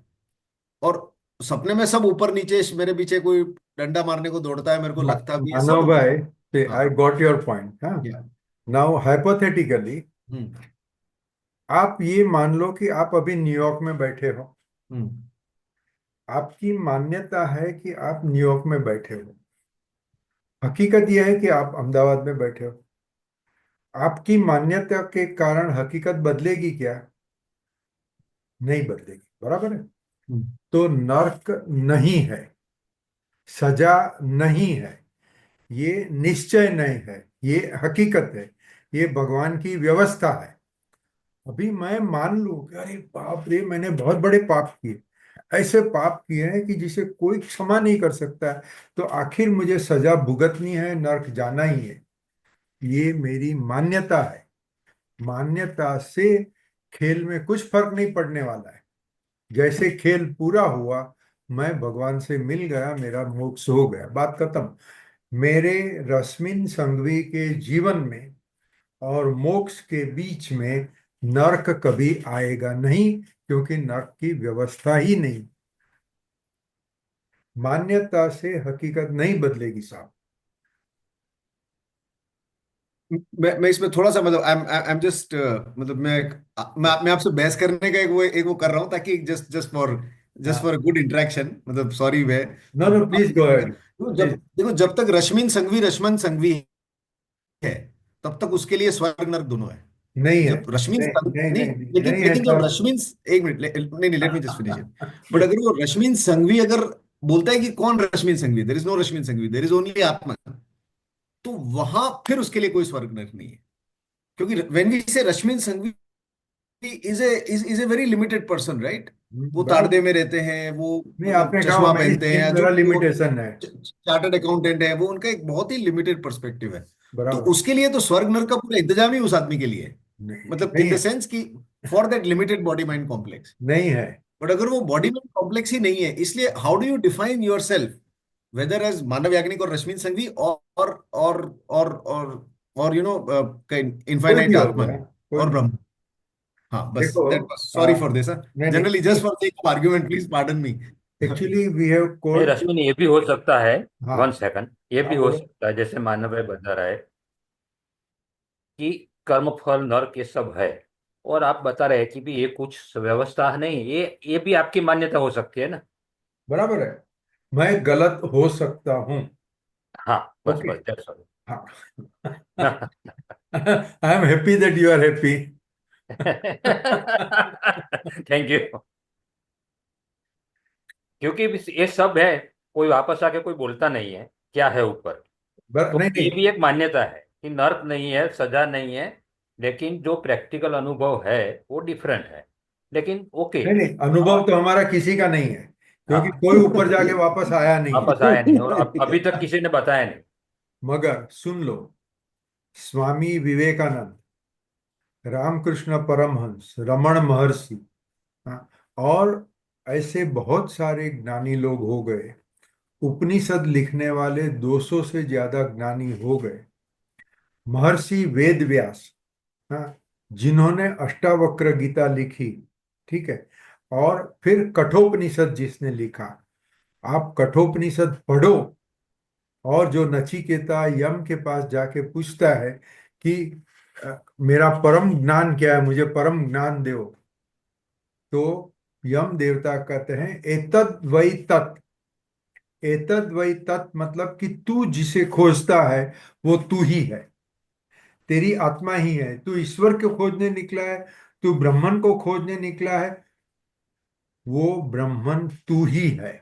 और सपने में सब ऊपर नीचे, मेरे पीछे कोई डंडा मारने को दौड़ता है, मेरे को लगता भी है, सब मानव होता भाई, है। आई हाँ। Got your point. हाँ, या। नाउ हाइपोथेटिकली, हम्म। आप ये मान लो कि आप अभी न्यूयॉर्क में बैठे हो। हम्म। आपकी मान्यता है कि आप न्यूयॉर्क में बैठे हो। हकीकत यह है कि आप अहमदाबाद में बैठे हो। आपकी मान्यता के कारण हकीकत बदलेगी क्या? नहीं बदलेगी, बराबर है। हम्म। तो नर्क नहीं है, सजा नहीं है, ये निश्चय नहीं है, ये हकीकत है, ये भगवान की व्यवस्था है। अभी मैं मान लूं कि अरे बाप रे, मैंने बहुत बड़े पाप किए, ऐसे पाप किए हैं कि जिसे कोई क्षमा नहीं कर सकता है, तो आखिर मुझे सजा भुगतनी है, नर्क जाना ही है। ये मेरी मान्यता है। मान्यता से खेल में कुछ फर्क नहीं पड़ने वाला है। जैसे खेल पूरा हुआ, मैं भगवान से मिल गया, मेरा मोक्ष हो गया, बात खत्म। मेरे रश्मिन संघवी के जीवन में और मोक्ष के बीच में नर्क कभी आएगा नहीं, क्योंकि नर्क की व्यवस्था ही नहीं। मान्यता से हकीकत नहीं बदलेगी साहब। मैं इसमें थोड़ा सा, मतलब आई एम जस्ट, मतलब मैं आपसे बहस करने का एक वो कर रहा हूँ, ताकि जस्ट फॉर गुड इंटरेक्शन, मतलब सॉरी मैं no no, please go ahead. जब प्लीज। देखो, जब तक रश्मिन संघवी है, तब तक उसके लिए स्वर्ग नरक दोनों है। नहीं है, जब रश्मिन नहीं नहीं नहीं, नहीं नहीं, लेकिन नहीं है लेकिन जब सर। रश्मिन, एक मिनट, नहीं नहीं, let me just finish it. But अगर वो रश्मिन संघवी अगर बोलता है कि कौन Rashmin Sanghvi, there is no Rashmin Sanghvi, there is only atma, तो वहां फिर उसके लिए कोई स्वर्ग नरक नहीं है। क्योंकि when we say Rashmin Sanghvi is a very limited person, right. वो ताड़दे बराबर। में रहते हैं, वो नहीं, मतलब आपने कहा चश्मा मैं पहनते हैं, जो मेरा भी वो लिमिटेशन है। चार्टर्ड अकाउंटेंट है, वो उनका एक बहुत ही लिमिटेड पर्सपेक्टिव है। तो बराबर। उसके लिए तो स्वर्ग नरक का पूरा इंतजाम ही उस आदमी के लिए है। नहीं, मतलब नहीं इन द है, सेंस कि for that limited body mind complex. नहीं है। बट अगर वो बॉडी माइंड कॉम्प्लेक्स ही नहीं है, इसलिए how do you define yourself, whether as Manav Yagnik और रश्मिन संघवी, और कोई भी इनफाइनाइट हो गया, आत्मन कोई और भी। ब्रह्म। हाँ, बस देखो, दैट बस, सॉरी फॉर दिस। नहीं जनरली नहीं, just for sake of argument, please pardon me. Actually we have नहीं कोट। रश्मि, ये भी हो सकता है। वन हाँ सेकंड, ये भी हाँ, हो बोलो। सकता है जैसे मानव है बता रहा है कि कर्म फल नर्क ये सब है, और आप बता रहे हैं कि भी ये कुछ व्यवस्था नहीं, ये भी आपकी मान्यता हो सकती है ना। बराबर है, मैं गलत हो सकता हूँ। हाँ, बस ओके। बस दैट्स ऑल। हाँ। I am happy that you are happy. Thank you. क्योंकि ये सब है, कोई वापस आके कोई बोलता नहीं है क्या है ऊपर। तो नहीं ये नहीं भी एक मान्यता है कि नर्क नहीं है, सजा नहीं है, लेकिन जो प्रैक्टिकल अनुभव है वो डिफरेंट है। लेकिन ओके। नहीं नहीं, अनुभव तो हमारा किसी का नहीं है। क्योंकि हाँ, कोई ऊपर जाके वापस आया नहीं। वापस आया नहीं, और अभी तक किसी ने बताया नहीं। मगर सुन लो, स्वामी विवेकानंद, रामकृष्ण परमहंस, रमण महर्षि, हाँ, और ऐसे बहुत सारे ज्ञानी लोग हो गए। उपनिषद लिखने वाले 200 से ज्यादा ज्ञानी हो गए। महर्षि वेद व्यास, हाँ, जिन्होंने अष्टावक्र गीता लिखी, ठीक है, और फिर कठोपनिषद जिसने लिखा। आप कठोपनिषद पढ़ो, और जो नचिकेता यम के पास जाके पूछता है कि मेरा परम ज्ञान क्या है, मुझे परम ज्ञान दो, तो यम देवता कहते हैं एतद वै तत्। एतद वै तत् मतलब कि तू जिसे खोजता है वो तू ही है, तेरी आत्मा ही है। तू ईश्वर को खोजने निकला है, तू ब्रह्मन को खोजने निकला है, वो ब्रह्मन तू ही है,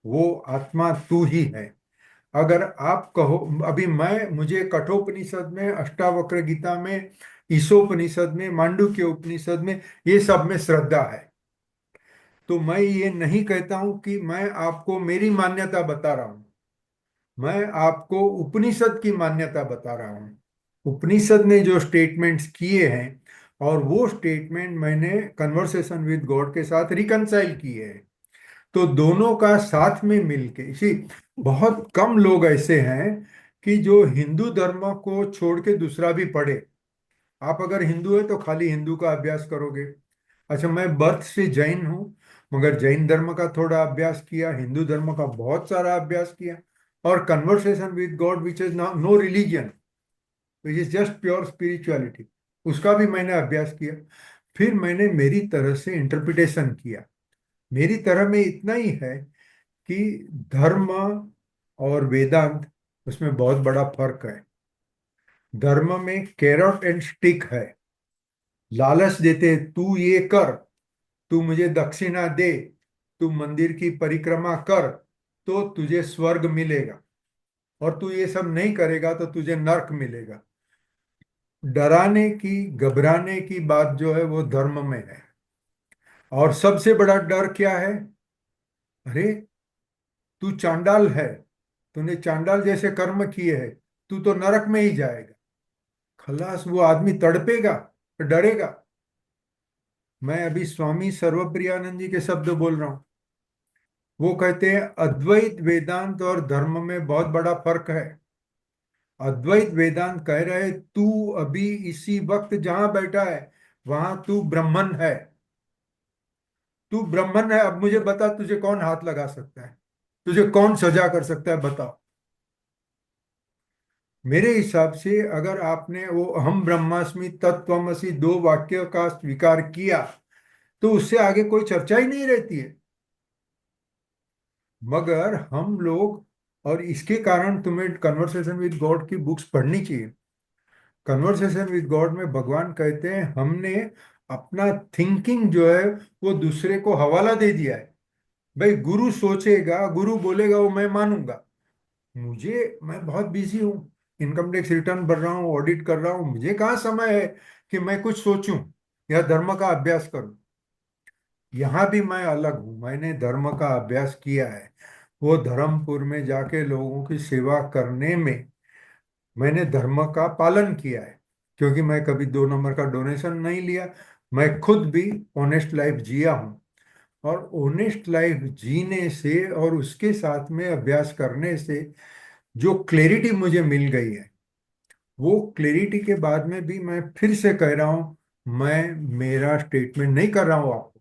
वो आत्मा तू ही है। अगर आप कहो, अभी मैं, मुझे कठोपनिषद में, अष्टावक्र गीता में, ईशोपनिषद में, मांडुक्य उपनिषद में, ये सब में श्रद्धा है। तो मैं ये नहीं कहता हूं कि मैं आपको मेरी मान्यता बता रहा हूं, मैं आपको उपनिषद की मान्यता बता रहा हूं। उपनिषद ने जो स्टेटमेंट्स किए हैं, और वो स्टेटमेंट मैंने कन्वर्सेशन विद गॉड के साथ रिकंसाइल किए हैं। तो दोनों का साथ में मिलके, इसी, बहुत कम लोग ऐसे हैं कि जो हिंदू धर्म को छोड़ के दूसरा भी पढ़े। आप अगर हिंदू है तो खाली हिंदू का अभ्यास करोगे। अच्छा, मैं बर्थ से जैन हूँ, मगर जैन धर्म का थोड़ा अभ्यास किया, हिंदू धर्म का बहुत सारा अभ्यास किया, और conversation with God which is no religion, which is just pure spirituality, उसका भी मैंने अभ्यास किया। फिर मैंने मेरी तरह से इंटरप्रिटेशन किया। मेरी तरह में इतना ही है कि धर्म और वेदांत, उसमें बहुत बड़ा फर्क है। धर्म में कैरट एंड स्टिक है, लालच देते हैं, तू ये कर, तू मुझे दक्षिणा दे, तू मंदिर की परिक्रमा कर, तो तुझे स्वर्ग मिलेगा, और तू ये सब नहीं करेगा तो तुझे नरक मिलेगा। डराने की, घबराने की बात जो है वो धर्म में है। और सबसे बड़ा डर क्या है? अरे, तू चांडाल है, तूने चांडाल जैसे कर्म किए हैं, तू तो नरक में ही जाएगा। खलास, वो आदमी तड़पेगा, डरेगा। मैं अभी स्वामी सर्वप्रियानंद जी के शब्द बोल रहा हूं। वो कहते हैं अद्वैत वेदांत और धर्म में बहुत बड़ा फर्क है। अद्वैत वेदांत कह रहे तू अभी इसी वक्त जहां बैठा है वहां तू ब्रह्मन है, तू ब्रह्मन है। अब मुझे बता, तुझे कौन हाथ लगा सकता है, तुझे कौन सजा कर सकता है, बताओ। मेरे हिसाब से अगर आपने वो हम ब्रह्मास्मि तत्त्वमसि दो वाक्य का स्वीकार किया, तो उससे आगे कोई चर्चा ही नहीं रहती है। मगर हम लोग, और इसके कारण तुम्हें कन्वर्सेशन विद गॉड की बुक्स पढ़नी चाहिए। कन्वर्सेशन विद गॉड में भगवान कहते हैं हमने अपना थिंकिंग जो है वो दूसरे को हवाला दे दिया है। भाई, गुरु सोचेगा, गुरु बोलेगा, वो मैं मानूंगा। मैं बहुत बिजी हूँ, इनकम टैक्स रिटर्न भर रहा हूँ, ऑडिट कर रहा हूँ, मुझे कहाँ समय है कि मैं कुछ सोचूं या धर्म का अभ्यास करूं। यहाँ भी मैं अलग हूँ, मैंने धर्म का अभ्यास किया है। वो धर्मपुर में जाके लोगों की सेवा करने में मैंने धर्म का पालन किया है, क्योंकि मैं कभी 2 नंबर का डोनेशन नहीं लिया। मैं खुद भी ऑनेस्ट लाइफ जिया हूँ, और ऑनेस्ट लाइफ जीने से और उसके साथ में अभ्यास करने से जो क्लैरिटी मुझे मिल गई है, वो क्लैरिटी के बाद में भी मैं फिर से कह रहा हूँ, मैं मेरा स्टेटमेंट नहीं कर रहा हूँ आपको,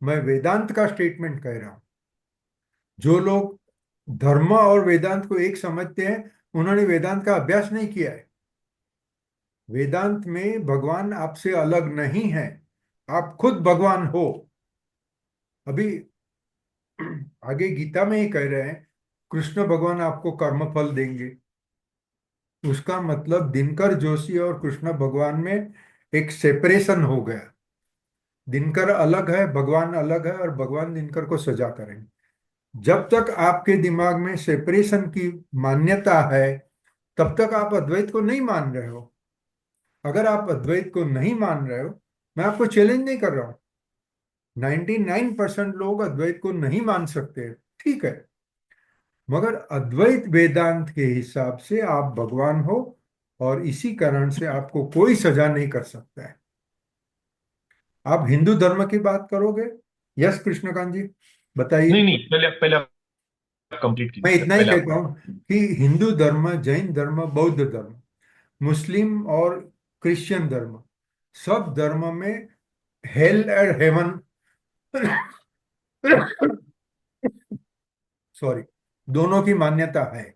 मैं वेदांत का स्टेटमेंट कह रहा हूँ। जो लोग धर्म और वेदांत को एक समझते हैं, उन्होंने वेदांत का अभ्यास नहीं किया है। वेदांत में भगवान आपसे अलग नहीं है, आप खुद भगवान हो। अभी आगे गीता में ही कह रहे हैं, कृष्ण भगवान आपको कर्मफल देंगे। उसका मतलब दिनकर जोशी और कृष्ण भगवान में एक सेपरेशन हो गया। दिनकर अलग है, भगवान अलग है, और भगवान दिनकर को सजा करेंगे। जब तक आपके दिमाग में सेपरेशन की मान्यता है, तब तक आप अद्वैत को नहीं मान रहे हो। अगर आप अद्वैत को नहीं मान रहे हो, मैं आपको चैलेंज नहीं कर रहा हूं, 99% लोग अद्वैत को नहीं मान सकते, ठीक है, मगर अद्वैत वेदांत के हिसाब से आप भगवान हो, और इसी कारण से आपको कोई सजा नहीं कर सकता है। आप हिंदू धर्म की बात करोगे? यस कृष्णकांत जी, नहीं बताइए। नहीं, पहले पहले आप कंप्लीट मैं कीजिए सर, इतना ही पहले आप। कहता हूँ कि हिंदू धर्म, जैन धर्म, बौद्ध धर्म, मुस्लिम और क्रिश्चियन धर्म, सब धर्म में हेल एंड हेवन सॉरी, दोनों की मान्यता है।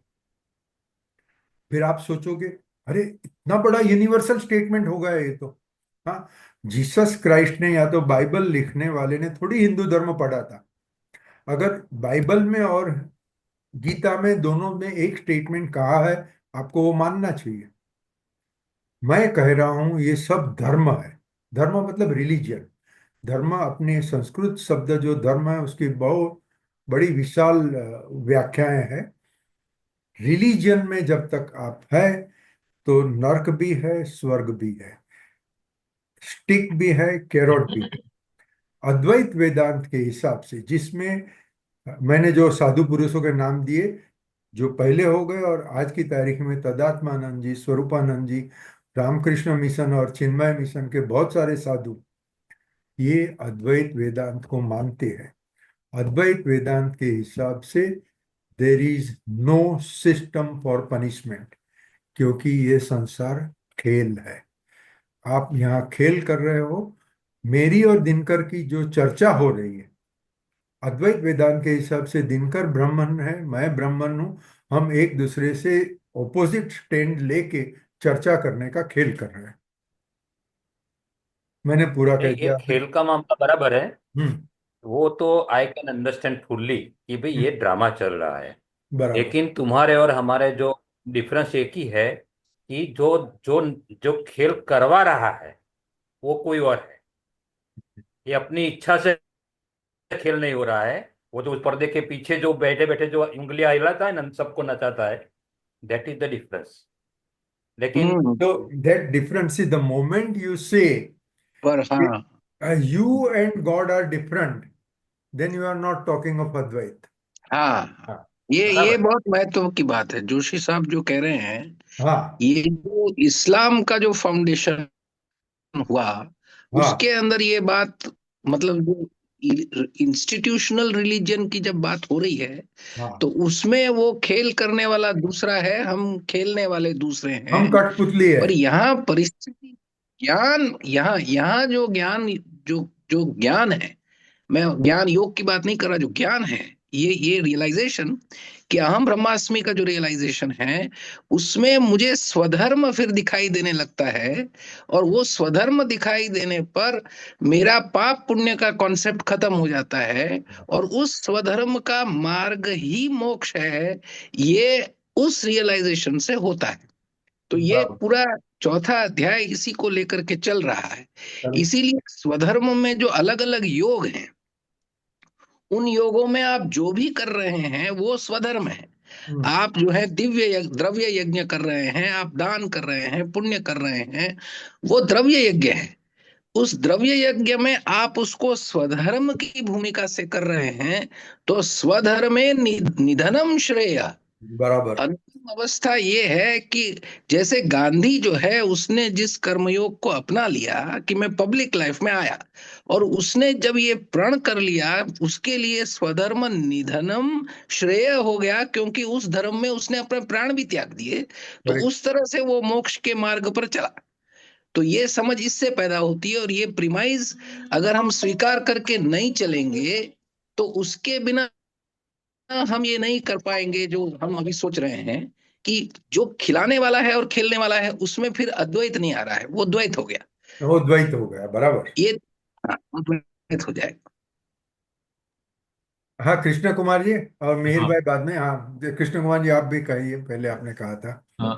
फिर आप सोचोगे, अरे इतना बड़ा यूनिवर्सल स्टेटमेंट हो गया ये तो। हाँ, जीसस क्राइस्ट ने या तो बाइबल लिखने वाले ने थोड़ी हिंदू धर्म पढ़ा था। अगर बाइबल में और गीता में दोनों में एक स्टेटमेंट कहा है, आपको वो मानना चाहिए। मैं कह रहा हूं ये सब धर्म है। धर्म मतलब रिलीजियन। धर्म अपने संस्कृत शब्द जो धर्म है उसकी बहुत बड़ी विशाल व्याख्याएं हैं। रिलीजियन में जब तक आप है तो नर्क भी है, स्वर्ग भी है, स्टिक भी है, कैरोट भी है। अद्वैत वेदांत के हिसाब से, जिसमें मैंने जो साधु पुरुषों के नाम दिए, जो पहले हो गए और आज की तारीख में तदात्मानंद जी, स्वरूपानंद जी, रामकृष्ण मिशन और चिन्मय मिशन के बहुत सारे साधु, ये अद्वैत वेदांत को मानते हैं। अद्वैत वेदांत के हिसाब से there is no system for punishment, क्योंकि ये संसार खेल है। आप यहाँ खेल कर रहे हो। मेरी और दिनकर की जो चर्चा हो रही है, अद्वैत वेदांत के हिसाब से दिनकर ब्राह्मण है, मैं ब्राह्मण हूँ। हम एक दूसरे से ऑपोजिट स्टैंड लेके चर्चा करने का खेल कर रहे हैं। मैंने पूरा कह ये दिया। खेल का मामला बराबर है। हम्म। वो तो आई कैन अंडरस्टैंड फुल्ली कि भाई ये हम्म, ड्रामा चल रहा है। बराबर। लेकिन तुम्हारे और हमारे जो डिफरेंस एक ही है कि जो जो जो खेल करवा रहा है वो कोई और है। ये अपनी इच्छा से खेल नहीं हो रहा है। वो जो उस पर्दे के पीछे जो बैठे बैठे जो उंगलियां हिलाता है ना, सबको नचाता है। That is the difference. लेकिन हम्म। So that difference is the moment you say पर हाँ, you and God are different, then you are not talking of Advait. हाँ, हाँ, ये बराबर। बहुत महत्व की बात है जोशी साहब जो कह रहे हैं। हाँ। ये जो इस्लाम का जो फाउंडेशन हुआ, उसके हाँ। अंदर ये बात, मतलब जो इंस्टीट्यूशनल रिलीजन की जब बात हो रही है, हाँ। तो उसमें वो खेल करने वाला दूसरा है, हम खेलने वाले दूसरे हम हैं। कठपुतली है। पर यहाँ परिस्थिति, ज्ञान, यहाँ यहाँ जो ज्ञान, जो जो ज्ञान है, मैं ज्ञान योग की बात नहीं कर रहा, जो ज्ञान है, ये रियलाइजेशन, कि अहम ब्रह्मास्मि का जो रियलाइजेशन है, उसमें मुझे स्वधर्म फिर दिखाई देने लगता है। और वो स्वधर्म दिखाई देने पर मेरा पाप पुण्य का कॉन्सेप्ट खत्म हो जाता है, और उस स्वधर्म का मार्ग ही मोक्ष है। ये उस रियलाइजेशन से होता है। तो ये बराबर। पूरा चौथा अध्याय इसी को लेकर के चल रहा है। चल। इसीलिए स्वधर्म में जो अलग अलग योग हैं, उन योगों में आप जो भी कर रहे हैं वो स्वधर्म है। हम्म। आप जो है दिव्य द्रव्य यज्ञ कर रहे हैं, आप दान कर रहे हैं, पुण्य कर रहे हैं, वो द्रव्य यज्ञ है। उस द्रव्य यज्ञ में आप उसको स्वधर्म की भूमिका से कर रहे हैं। तो स्वधर्मे निधनम श्रेय। बराबर। अंतिम अवस्था ये है कि जैसे गांधी जो है, उसने जिस कर्मयोग को अपना लिया कि मैं पब्लिक लाइफ में आया, और उसने जब ये प्रण कर लिया, उसके लिए स्वधर्म निधनम श्रेय हो गया, क्योंकि उस धर्म में उसने अपने प्राण भी त्याग दिए। तो करेक्ट। उस तरह से वो मोक्ष के मार्ग पर चला। तो ये समझ इससे पैदा होती है, और ये प्रिमाइज अगर हम स्वीकार करके नहीं चलेंगे, तो उसके बिना हम ये नहीं कर पाएंगे जो हम अभी सोच रहे हैं, कि जो खिलाने वाला है और खेलने वाला है, उसमें फिर अद्वैत नहीं आ रहा है, वो द्वैत हो गया। वो द्वैत हो गया, बराबर। ये, हाँ, वो द्वैत हो जाएगा। हाँ कृष्ण कुमार जी, और मिहिर हाँ भाई बाद में। हाँ कृष्ण कुमार जी, आप भी कहिए, पहले आपने कहा था। हाँ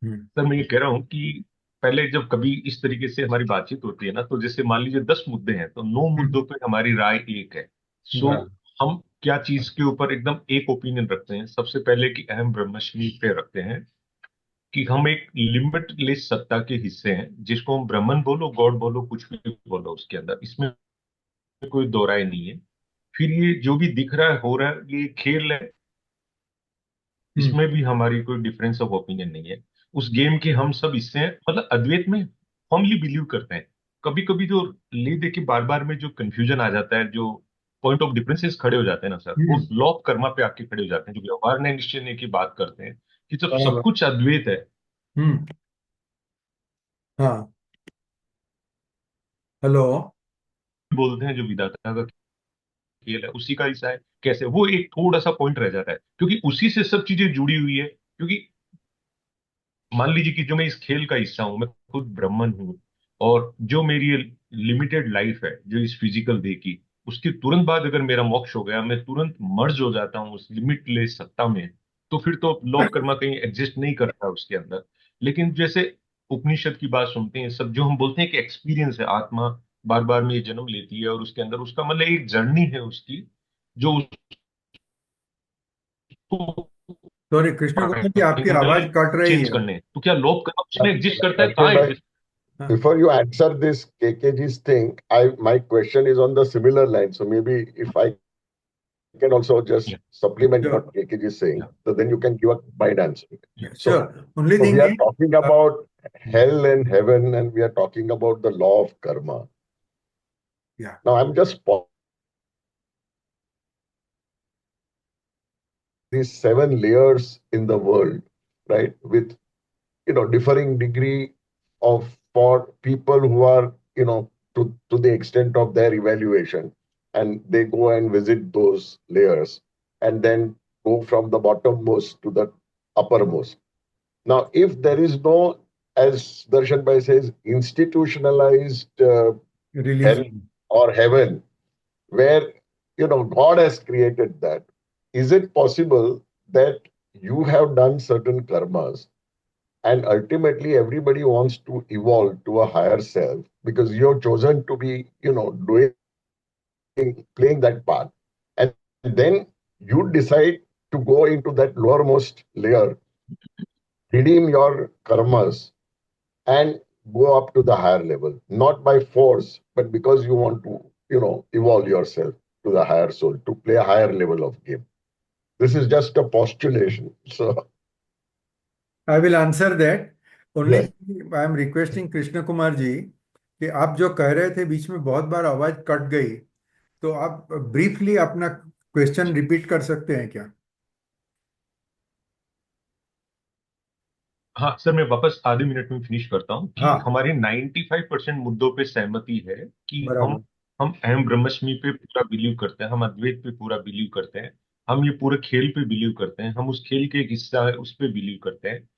हम्म। सर, मैं ये कह रहा हूँ कि पहले जब कभी इस तरीके से हमारी बातचीत होती है ना, तो जैसे मान लीजिए 10 मुद्दे हैं तो 9 मुद्दों हम्म, पे हमारी राय एक है। सो बराबर। हम क्या चीज के ऊपर एकदम एक ओपिनियन रखते हैं? सबसे पहले कि अहम ब्रह्मस्मि पे रखते हैं कि हम एक लिमिटलेस सत्ता के हिस्से हैं, जिसको हम ब्रह्मन बोलो, गॉड बोलो, कुछ भी बोलो उसके अंदर, इसमें कोई दो राय नहीं है। फिर ये जो भी दिख रहा है हो रहा है ये खेल है, हम्म इसमें भी हमारी कोई डिफरेंस ऑफ ओपिनियन नहीं है। उस गेम के हम सब इससे मतलब अद्वैत में फर्मली बिलीव करते हैं। कभी कभी जो ले दे के बार बार में जो कंफ्यूजन आ जाता है, जो पॉइंट ऑफ डिफरेंसेस खड़े हो जाते हैं ना सर, वो हम्म लॉ ऑफ कर्मा पे आके खड़े हो जाते हैं, जो व्यवहार ने निश्चय की बात करते हैं कि जब सब बराबर। कुछ अद्वैत है। हम्म हाँ। हेलो। बोलते हैं जो विधाता का खेल है उसी का हिस्सा है, कैसे वो एक थोड़ा सा पॉइंट रह जाता है, क्योंकि उसी से सब चीजें जुड़ी हुई है। क्योंकि मान लीजिए कि जो मैं इस खेल का हिस्सा हूं, मैं खुद ब्राह्मण हूं, और जो मेरी लिमिटेड लाइफ है जो इस फिजिकल डे की, उसके तुरंत बाद अगर मेरा मोक्ष हो गया, मैं तुरंत मर्ज हो जाता हूँ उस लिमिटलेस सत्ता में, तो फिर तो लोक कर्मा कहीं एग्जिस्ट नहीं करता उसके अंदर। लेकिन जैसे उपनिषद की बात सुनते हैं सब, जो हम बोलते हैं कि एक्सपीरियंस है, आत्मा बार बार में ये जन्म लेती है और उसके अंदर उसका मतलब एक जर्नी है उसकी, जो उसको सॉरी कृष्ण कुमार जी, आपकी फाइनल आवाज कट रही चेंज है। करने हैं। तो क्या लोक कर्मा उसमें एग्जिस्ट करता है, कहाँ Rakesh bhai, एग्जिस्ट? हाँ before you answer this KKG's thing, my question is on the similar line. So maybe if I can also just supplement sure what KKG is saying, so then you can give a combined answer. So, sure. Only so we thing are is talking about hell and heaven, and we are talking about the law of karma. या Now, I'm just these 7 layers in the world, right? With differing degree of for people who are to the extent of their evaluation, and they go and visit those layers and then go from the bottommost to the uppermost. Now if there is no, as Darshan Bhai says, institutionalized hell religion. or heaven, where God has created that, is it possible that you have done certain karmas and ultimately everybody wants to evolve to a higher self because you've chosen to be doing playing that part, and then you decide to go into that lowermost layer, redeem your karmas, and go up to the higher level, not by force but because you want to evolve yourself to the higher soul, to play a higher level of game. This is just a postulation. So I will answer that. Only yes. I am requesting Krishna Kumar ji कि आप जो कह रहे थे बीच में बहुत बार आवाज cut गई, तो आप ब्रीफली अपना क्वेश्चन रिपीट कर सकते हैं क्या? हाँ सर, मैं वापस आधे मिनट में फिनिश करता हूँ कि हाँ हमारे 95% मुद्दों पे सहमति है कि हम बराबर। हम अहम ब्रह्मस्मि पे पूरा बिलीव करते हैं, हम अद्वैत पे पूरा बिलीव करते हैं, हम ये पूरे खेल पे बिलीव करते हैं, हम उस खेल के एक हिस्सा है उस पे बिलीव करते हैं।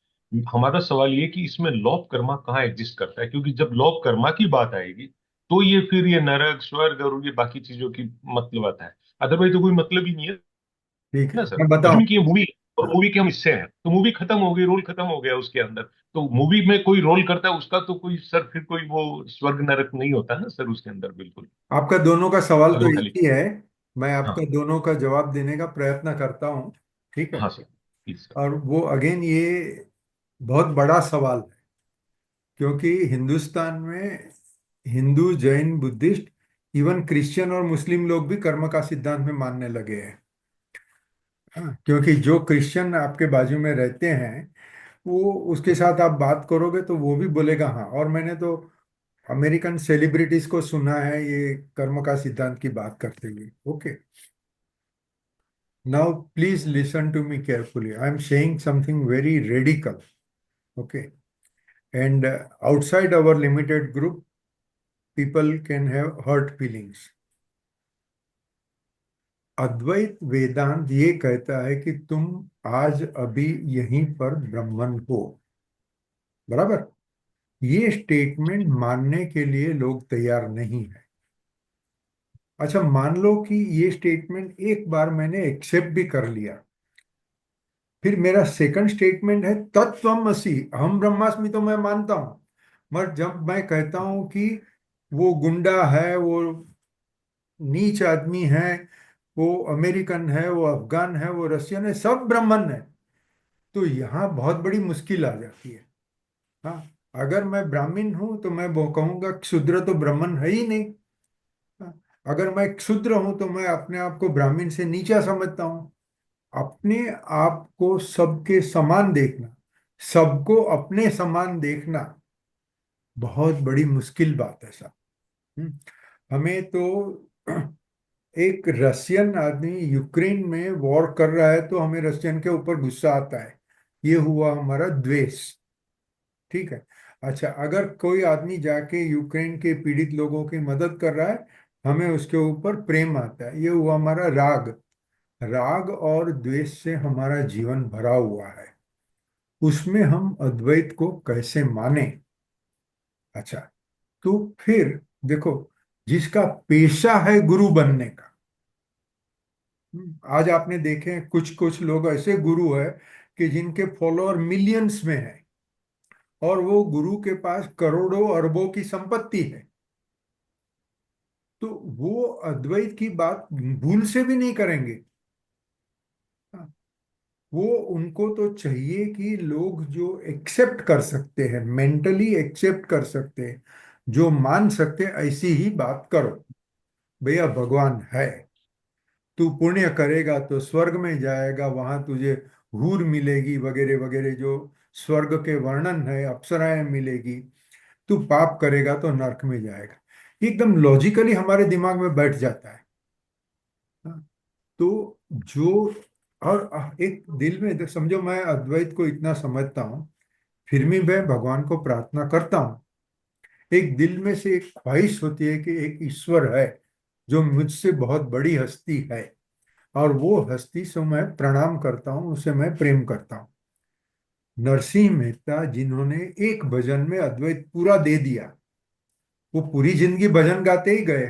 हमारा सवाल ये कि इसमें लौह कर्मा कहाँ एग्जिस्ट करता है, क्योंकि जब लौह कर्मा की बात आएगी तो ये फिर ये नरक स्वर्ग और ये बाकी चीजों की मतलब आता है, अदरवाइज तो कोई मतलब ही नहीं है ठीक है, ना सर। मैं बताऊं। अज्यूम कि ये मूवी, और मूवी के हम हिस्से हैं, तो मूवी खत्म हो गई, रोल खत्म हो गया उसके अंदर। तो मूवी में कोई रोल करता है उसका तो कोई सर फिर कोई वो स्वर्ग नरक नहीं होता ना सर उसके अंदर, बिल्कुल। आपका दोनों का सवाल तो हेलो एक खाली। ही है। मैं आपका हाँ दोनों का जवाब देने का प्रयत्न करता हूँ। ठीक है। हाँ सर, प्लीज सर। और वो अगेन ये बहुत बड़ा सवाल है, क्योंकि हिंदुस्तान में Hindu Jain Buddhist even Christian और मुस्लिम लोग भी कर्म का सिद्धांत में मानने लगे हैं। हाँ, क्योंकि जो क्रिश्चियन आपके बाजू में रहते हैं, वो उसके साथ आप बात करोगे तो वो भी बोलेगा हाँ। और मैंने तो अमेरिकन सेलिब्रिटीज को सुना है ये कर्म का सिद्धांत की बात करते हुए। Okay, now please listen to me carefully, I am saying something very radical. Okay, and outside our limited group people can have hurt feelings. Advaita Vedanta ये कहता है कि तुम आज अभी यहीं पर ब्रह्मन हो। बराबर। ये स्टेटमेंट मानने के लिए लोग तैयार नहीं है। अच्छा, मान लो कि ये स्टेटमेंट एक बार मैंने एक्सेप्ट भी कर लिया, फिर मेरा सेकंड स्टेटमेंट है तत्त्वमसि अहम ब्रह्मास्मि, तो मैं मानता हूं। मगर जब मैं कहता हूं कि वो गुंडा है, वो नीच आदमी है, वो अमेरिकन है, वो अफगान है, वो रशियन है, सब ब्राह्मण है, तो यहाँ बहुत बड़ी मुश्किल आ जाती है। हाँ, अगर मैं ब्राह्मण हूं तो मैं वो कहूंगा कि शूद्र तो ब्राह्मण है ही नहीं। हाँ, अगर मैं क्षुद्र हूं तो मैं अपने आप को ब्राह्मण से नीचा समझता हूं। अपने आप को सबके समान देखना, सबको अपने समान देखना बहुत बड़ी मुश्किल बात है साहब। हम्म। हमें तो एक रशियन आदमी यूक्रेन में वॉर कर रहा है तो हमें रशियन के ऊपर गुस्सा आता है, ये हुआ हमारा द्वेष। ठीक है। अच्छा, अगर कोई आदमी जाके यूक्रेन के पीड़ित लोगों की मदद कर रहा है, हमें उसके ऊपर प्रेम आता है, ये हुआ हमारा राग। राग और द्वेष से हमारा जीवन भरा हुआ है, उसमें हम अद्वैत को कैसे माने। अच्छा, तो फिर देखो, जिसका पेशा है गुरु बनने का, आज आपने देखे कुछ कुछ लोग ऐसे गुरु है कि जिनके फॉलोअर मिलियंस में है, और वो गुरु के पास करोड़ों अरबों की संपत्ति है, तो वो अद्वैत की बात भूल से भी नहीं करेंगे। हाँ, वो उनको तो चाहिए कि लोग जो एक्सेप्ट कर सकते हैं, मेंटली एक्सेप्ट कर सकते हैं, जो मान सकते हैं, ऐसी ही बात करो। भैया भगवान है, तू पुण्य करेगा तो स्वर्ग में जाएगा, वहां तुझे हूर मिलेगी वगैरह वगैरह, जो स्वर्ग के वर्णन है, अप्सराएं मिलेगी। तू पाप करेगा तो नरक में जाएगा। एकदम लॉजिकली हमारे दिमाग में बैठ जाता है। हाँ, तो जो, और एक दिल में समझो, मैं अद्वैत को इतना समझता हूँ, फिर भी मैं भगवान को प्रार्थना करता हूँ। एक दिल में से एक ख्वाहिश होती है कि एक ईश्वर है जो मुझसे बहुत बड़ी हस्ती है, और वो हस्ती से मैं प्रणाम करता हूँ, उसे मैं प्रेम करता हूँ। नरसिंह मेहता जिन्होंने एक भजन में अद्वैत पूरा दे दिया, वो पूरी जिंदगी भजन गाते ही गए।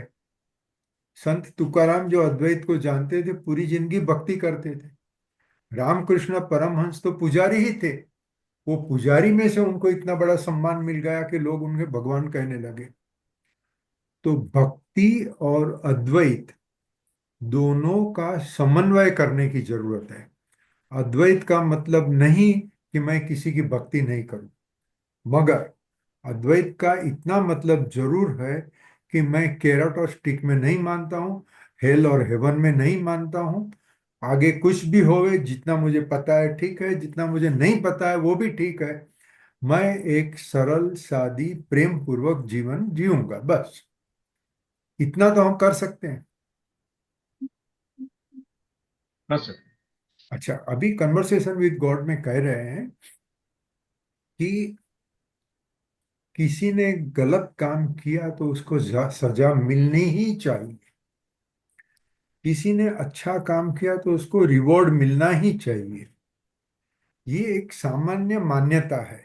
संत तुकाराम जो अद्वैत को जानते थे, पूरी जिंदगी भक्ति करते थे। रामकृष्ण परमहंस तो पुजारी ही थे, वो पुजारी में से उनको इतना बड़ा सम्मान मिल गया कि लोग उन्हें भगवान कहने लगे। तो भक्ति और अद्वैत दोनों का समन्वय करने की जरूरत है। अद्वैत का मतलब नहीं कि मैं किसी की भक्ति नहीं करूं, मगर अद्वैत का इतना मतलब जरूर है कि मैं कैरट और स्टिक में नहीं मानता हूँ, हेल और हेवन में नहीं मानता हूँ। आगे कुछ भी होवे, जितना मुझे पता है ठीक है, जितना मुझे नहीं पता है वो भी ठीक है। मैं एक सरल सादी प्रेम पूर्वक जीवन जीऊंगा, बस इतना तो हम कर सकते हैं। हाँ सर। अच्छा, अभी कन्वर्सेशन विद गॉड में कह रहे हैं कि किसी ने गलत काम किया तो उसको सजा मिलनी ही चाहिए, किसी ने अच्छा काम किया तो उसको रिवॉर्ड मिलना ही चाहिए। ये एक सामान्य मान्यता है।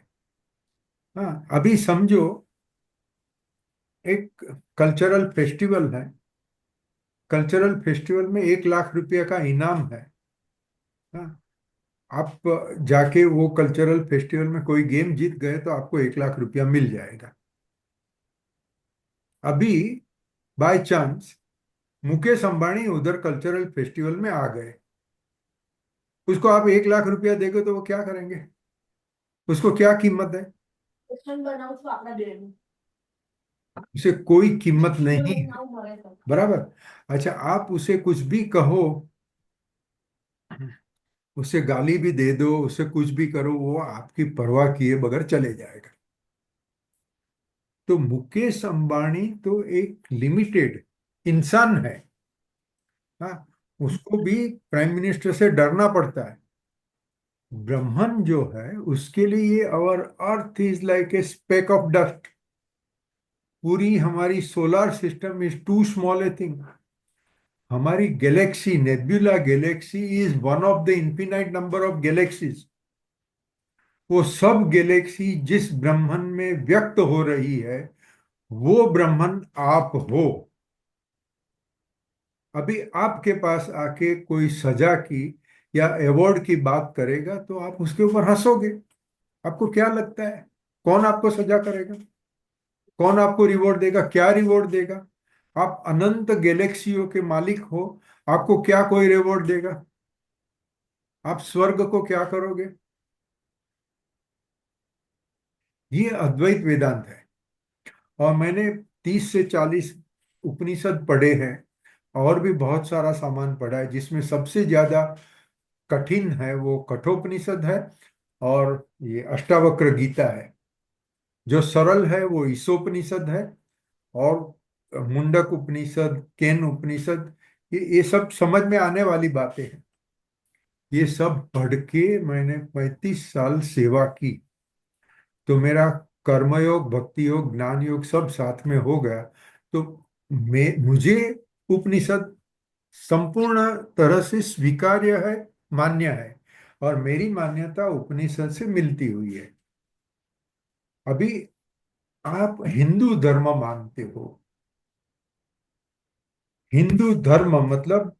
हाँ, अभी समझो, एक कल्चरल फेस्टिवल है, कल्चरल फेस्टिवल में 1 लाख रुपए का इनाम है। हाँ, आप जाके वो कल्चरल फेस्टिवल में कोई गेम जीत गए तो आपको 1 लाख रुपया मिल जाएगा। अभी बाय चांस मुकेश अंबानी उधर कल्चरल फेस्टिवल में आ गए, उसको आप 1 लाख रुपया देंगे तो वो क्या करेंगे? उसको क्या कीमत है? उसे कोई कीमत नहीं है, बराबर। अच्छा, आप उसे कुछ भी कहो, उसे गाली भी दे दो, उसे कुछ भी करो, वो आपकी परवाह किए बगैर चले जाएगा। तो मुकेश अंबानी तो एक लिमिटेड इंसान है। हाँ, उसको भी प्राइम मिनिस्टर से डरना पड़ता है। ब्रह्मन जो है उसके लिए our earth is like a speck of dust. पूरी हमारी solar system is too small a thing. हमारी galaxy, nebula galaxy is one of the infinite number of galaxies. वो सब गैलेक्सी जिस ब्रह्मन में व्यक्त हो रही है, वो ब्रह्मन आप हो। अभी आपके पास आके कोई सजा की या अवार्ड की बात करेगा तो आप उसके ऊपर हंसोगे। आपको क्या लगता है, कौन आपको सजा करेगा? कौन आपको रिवॉर्ड देगा? क्या रिवॉर्ड देगा? आप अनंत गैलेक्सियों के मालिक हो, आपको क्या कोई रिवॉर्ड देगा? आप स्वर्ग को क्या करोगे? ये अद्वैत वेदांत है। और मैंने 30 से 40 उपनिषद पढ़े हैं, और भी बहुत सारा सामान पढ़ा है, जिसमें सबसे ज्यादा कठिन है वो कठोपनिषद है, और ये अष्टावक्र गीता है। जो सरल है वो ईशोपनिषद है, और मुंडक उपनिषद, केन उपनिषद, ये सब समझ में आने वाली बातें हैं। ये सब पढ़ के मैंने 35 साल सेवा की, तो मेरा कर्मयोग, भक्ति योग, ज्ञान योग सब साथ में हो गया। तो मुझे उपनिषद संपूर्ण तरह से स्वीकार्य है, मान्य है, और मेरी मान्यता उपनिषद से मिलती हुई है। अभी आप हिंदू धर्म मानते हो, हिंदू धर्म मतलब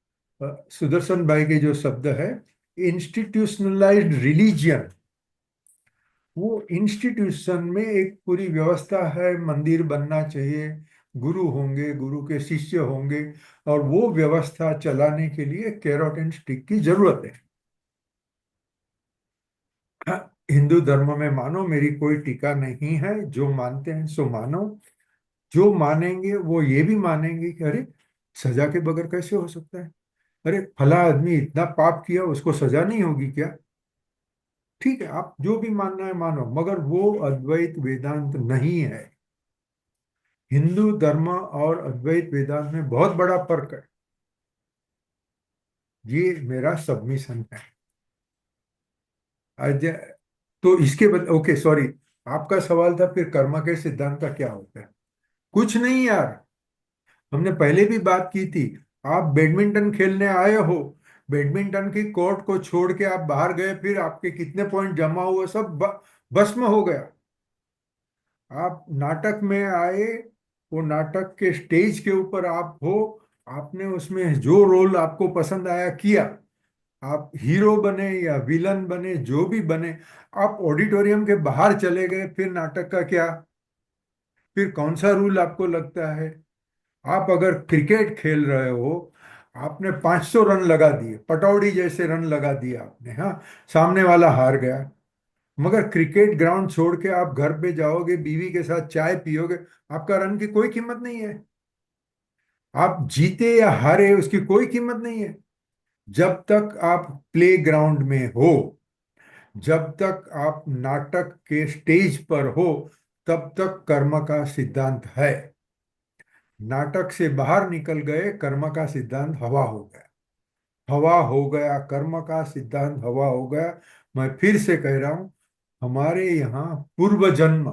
सुदर्शन भाई के जो शब्द है, इंस्टीट्यूशनलाइज्ड रिलीजियन। वो इंस्टीट्यूशन में एक पूरी व्यवस्था है, मंदिर बनना चाहिए, गुरु होंगे, गुरु के शिष्य होंगे, और वो व्यवस्था चलाने के लिए कैरोट एंड स्टिक की जरूरत है। हाँ, हिंदू धर्म में मानो, मेरी कोई टीका नहीं है, जो मानते हैं सो मानो। जो मानेंगे वो ये भी मानेंगे कि अरे, सजा के बगैर कैसे हो सकता है, अरे फला आदमी इतना पाप किया, उसको सजा नहीं होगी क्या? ठीक है, आप जो भी मानना है मानो, मगर वो अद्वैत वेदांत नहीं है। हिंदू धर्म और अद्वैत वेदांत में बहुत बड़ा फर्क है। ये मेरा सबमिशन है। आज तो इसके बाद ओके, सॉरी, आपका सवाल था फिर कर्म के सिद्धांत का क्या होता है। कुछ नहीं यार, हमने पहले भी बात की थी। आप बैडमिंटन खेलने आए हो, बैडमिंटन की कोर्ट को छोड़ के आप बाहर गए, फिर आपके कितने पॉइंट जमा हुए सब भस्म हो गया। आप नाटक में आए, वो नाटक के स्टेज के ऊपर आप हो, आपने उसमें जो रोल आपको पसंद आया किया, आप हीरो बने या विलन बने, जो भी बने, आप ऑडिटोरियम के बाहर चले गए, फिर नाटक का क्या? फिर कौन सा रूल आपको लगता है? आप अगर क्रिकेट खेल रहे हो, आपने 500 रन लगा दिए, पटौड़ी जैसे रन लगा दिए आपने, हाँ, सामने वाला हार गया, मगर क्रिकेट ग्राउंड छोड़ के आप घर पे जाओगे, बीवी के साथ चाय पियोगे, आपका रन की कोई कीमत नहीं है। आप जीते या हारे उसकी कोई कीमत नहीं है। जब तक आप प्ले ग्राउंड में हो, जब तक आप नाटक के स्टेज पर हो, तब तक कर्म का सिद्धांत है। नाटक से बाहर निकल गए, कर्म का सिद्धांत हवा हो गया। हवा हो गया, कर्म का सिद्धांत हवा हो गया। मैं फिर से कह रहा हूं, हमारे यहाँ पूर्व जन्म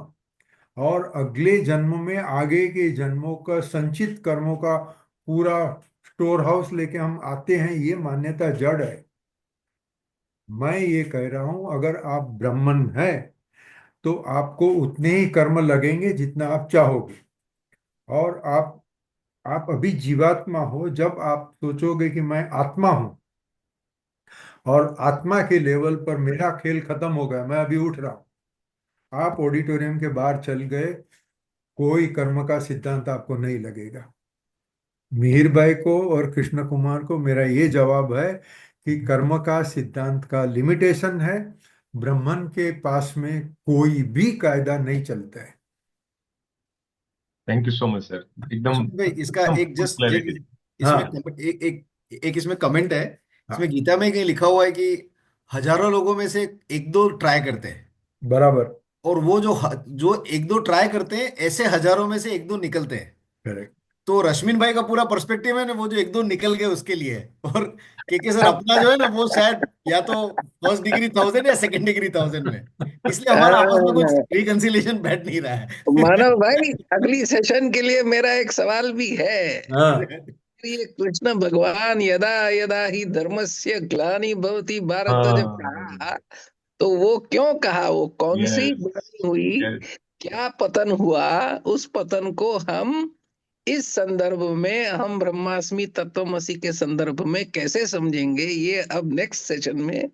और अगले जन्म में आगे के जन्मों का संचित कर्मों का पूरा स्टोर हाउस लेके हम आते हैं, ये मान्यता जड़ है। मैं ये कह रहा हूं, अगर आप ब्राह्मण हैं तो आपको उतने ही कर्म लगेंगे जितना आप चाहोगे। और आप अभी जीवात्मा हो, जब आप सोचोगे कि मैं आत्मा हूं, और आत्मा के लेवल पर मेरा खेल खत्म हो गया, मैं अभी उठ रहा हूं, आप ऑडिटोरियम के बाहर चल गए, कोई कर्म का सिद्धांत आपको नहीं लगेगा। मिहिर भाई को और कृष्ण कुमार को मेरा ये जवाब है कि कर्म का सिद्धांत का लिमिटेशन है। ब्राह्मण के पास में कोई भी कायदा नहीं चलता है। Thank you so much sir, एकदम भाई इसका एकदम एक फुल जस्ट क्लैरिटी। इसमें हाँ, एक एक एक इसमें कमेंट है। इसमें हाँ, गीता में कहीं लिखा हुआ है कि हजारों लोगों में से एक दो ट्राई करते हैं, बराबर, और वो जो एक दो ट्राई करते हैं, ऐसे हजारों में से एक दो निकलते हैं। करेक्ट। तो रश्मिन भाई का पूरा पर्सपेक्टिव है ना, वो जो एक दो निकल गए उसके लिए है। और के सर अपना जो है ना, वो शायद या तो फर्स्ट डिग्री 1000 या सेकंड डिग्री 1000 में, इसलिए हमारा आपस में कुछ रिकंसिलिएशन बैठ नहीं रहा मानव है। भाई, अगली सेशन के लिए मेरा एक सवाल भी है। हाँ, ये कृष्ण भगवान यदा यदा ही धर्मस्य ग्लानि भवति भारत जब हाँ, कहा, तो वो क्यों कहा? वो कौन सी यस, ग्लानि हुई, यस। क्या पतन हुआ? उस पतन को हम इस संदर्भ में, हम ब्रह्मास्मि तत्वमसि के संदर्भ में कैसे समझेंगे, ये अब नेक्स्ट सेशन में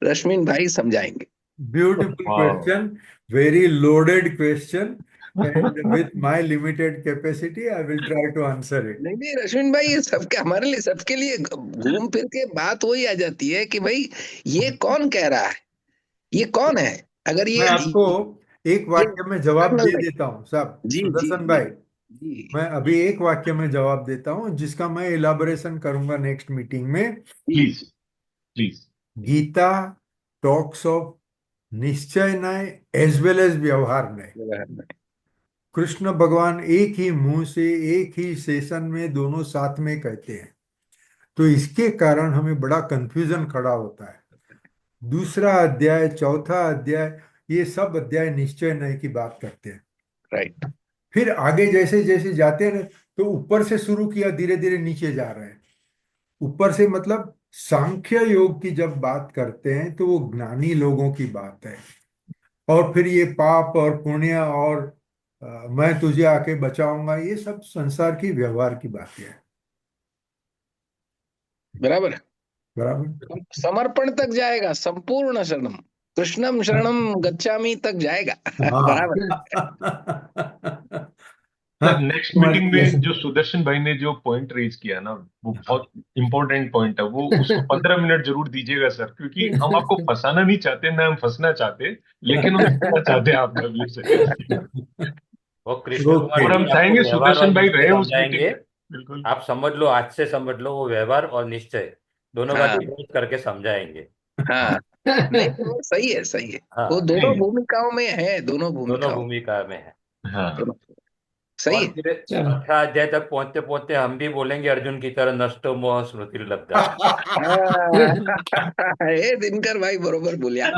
रश्मिन भाई समझाएंगे। ब्यूटीफुल वाह, question, very loaded question, and with my limited capacity I will try to answer it. नहीं नहीं रश्मिन भाई, ये सबके, हमारे लिए, सबके लिए घूम फिर के बात वही आ जाती है कि भाई ये कौन कह रहा है, ये कौन है? अगर मैं आपको एक ये वाक्य में जवाब दे नहीं। देता हूँ साहब, जी जी सुदर्शन जी। भाई। जी मैं अभी एक वाक्य में जवाब देता हूं जिसका मैं इलाबोरेशन करूंगा नेक्स्ट मीटिंग में। Please please. Gita talks of निश्चय न्याय एज वेल एज व्यवहार न्याय। कृष्ण भगवान एक ही मुंह से एक ही सेशन में दोनों साथ में कहते हैं, तो इसके कारण हमें बड़ा कंफ्यूजन खड़ा होता है। दूसरा अध्याय, चौथा अध्याय, ये सब अध्याय निश्चय न्याय की बात करते हैं। राइट। फिर आगे जैसे जैसे जाते हैं तो ऊपर से शुरू किया, धीरे धीरे नीचे जा रहे हैं। ऊपर से मतलब सांख्य योग की जब बात करते हैं तो वो ज्ञानी लोगों की बात है, और फिर ये पाप और पुण्य और मैं तुझे आके बचाऊंगा, ये सब संसार की व्यवहार की बातें हैं। बराबर है। बराबर। समर्पण तक जाएगा, संपूर्ण शरणम, कृष्णम शरणम गच्छामि तक जाएगा। हाँ। बराबर। सर, हाँ, नेक्स्ट तुम्हारी मीटिंग में जो सुदर्शन भाई ने जो पॉइंट रेज किया ना, वो बहुत इंपॉर्टेंट पॉइंट है। वो उसको 15 मिनट जरूर दीजिएगा सर, क्योंकि हम आपको फंसाना नहीं चाहते, ना हम फंसना चाहते, लेकिन हम सीखना चाहते हैं आपका व्यू से। वो कृष्ण कुमार ओके। और हम जी आपको चाहेंगे व्यवहार और सुदर्शन भाई निश्चय रहे उस मीटिंग समझाएंगे। में। बिल्कुल। आप समझ लो, आज से समझ लो, वो व्यवहार और निश्चय दोनों का हाँ डिफरेंस करके समझाएंगे। हाँ, नहीं वो सही है, सही है। वो हाँ, दोनों नहीं, भूमिकाओं में है, दोनों दोनों भूमिकाओं, भूमिका में है। हाँ। दोनों सही और है। फिर छठा अध्याय तक पहुंचते पहुंचते हम भी बोलेंगे अर्जुन की तरह नष्टो मोह स्मृति लब्धा। हाँ, हे दिनकर भाई बरोबर बोलिया।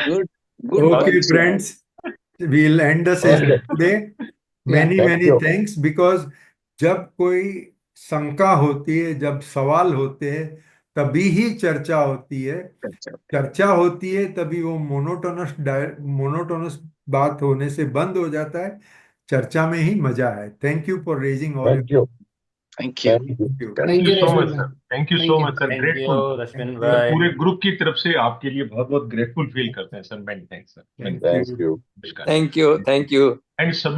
गुड, गुड और Okay, पॉइंट्स यार। friends, we'll end the session Okay. today. या Many, Thank many you. thanks, because जब कोई शंका होती है, जब सवाल होते हैं, तभी ही चर्चा होती है। चर्चा होती है तभी वो मोनोटोनस बात होने से बंद हो जाता है। चर्चा में ही मजा है। Thank you for raising all Thank you. Thank you. Thank you. Your. Thank you so much sir, thank you so much sir, thank you grateful. Rashmin thank sir, भाई। पूरे ग्रुप की तरफ से आपके लिए बहुत बहुत ग्रेटफुल फील करते हैं sir. Many thanks sir, many you. Thank you. नमस्कार। Thank you. Thank you. And सभी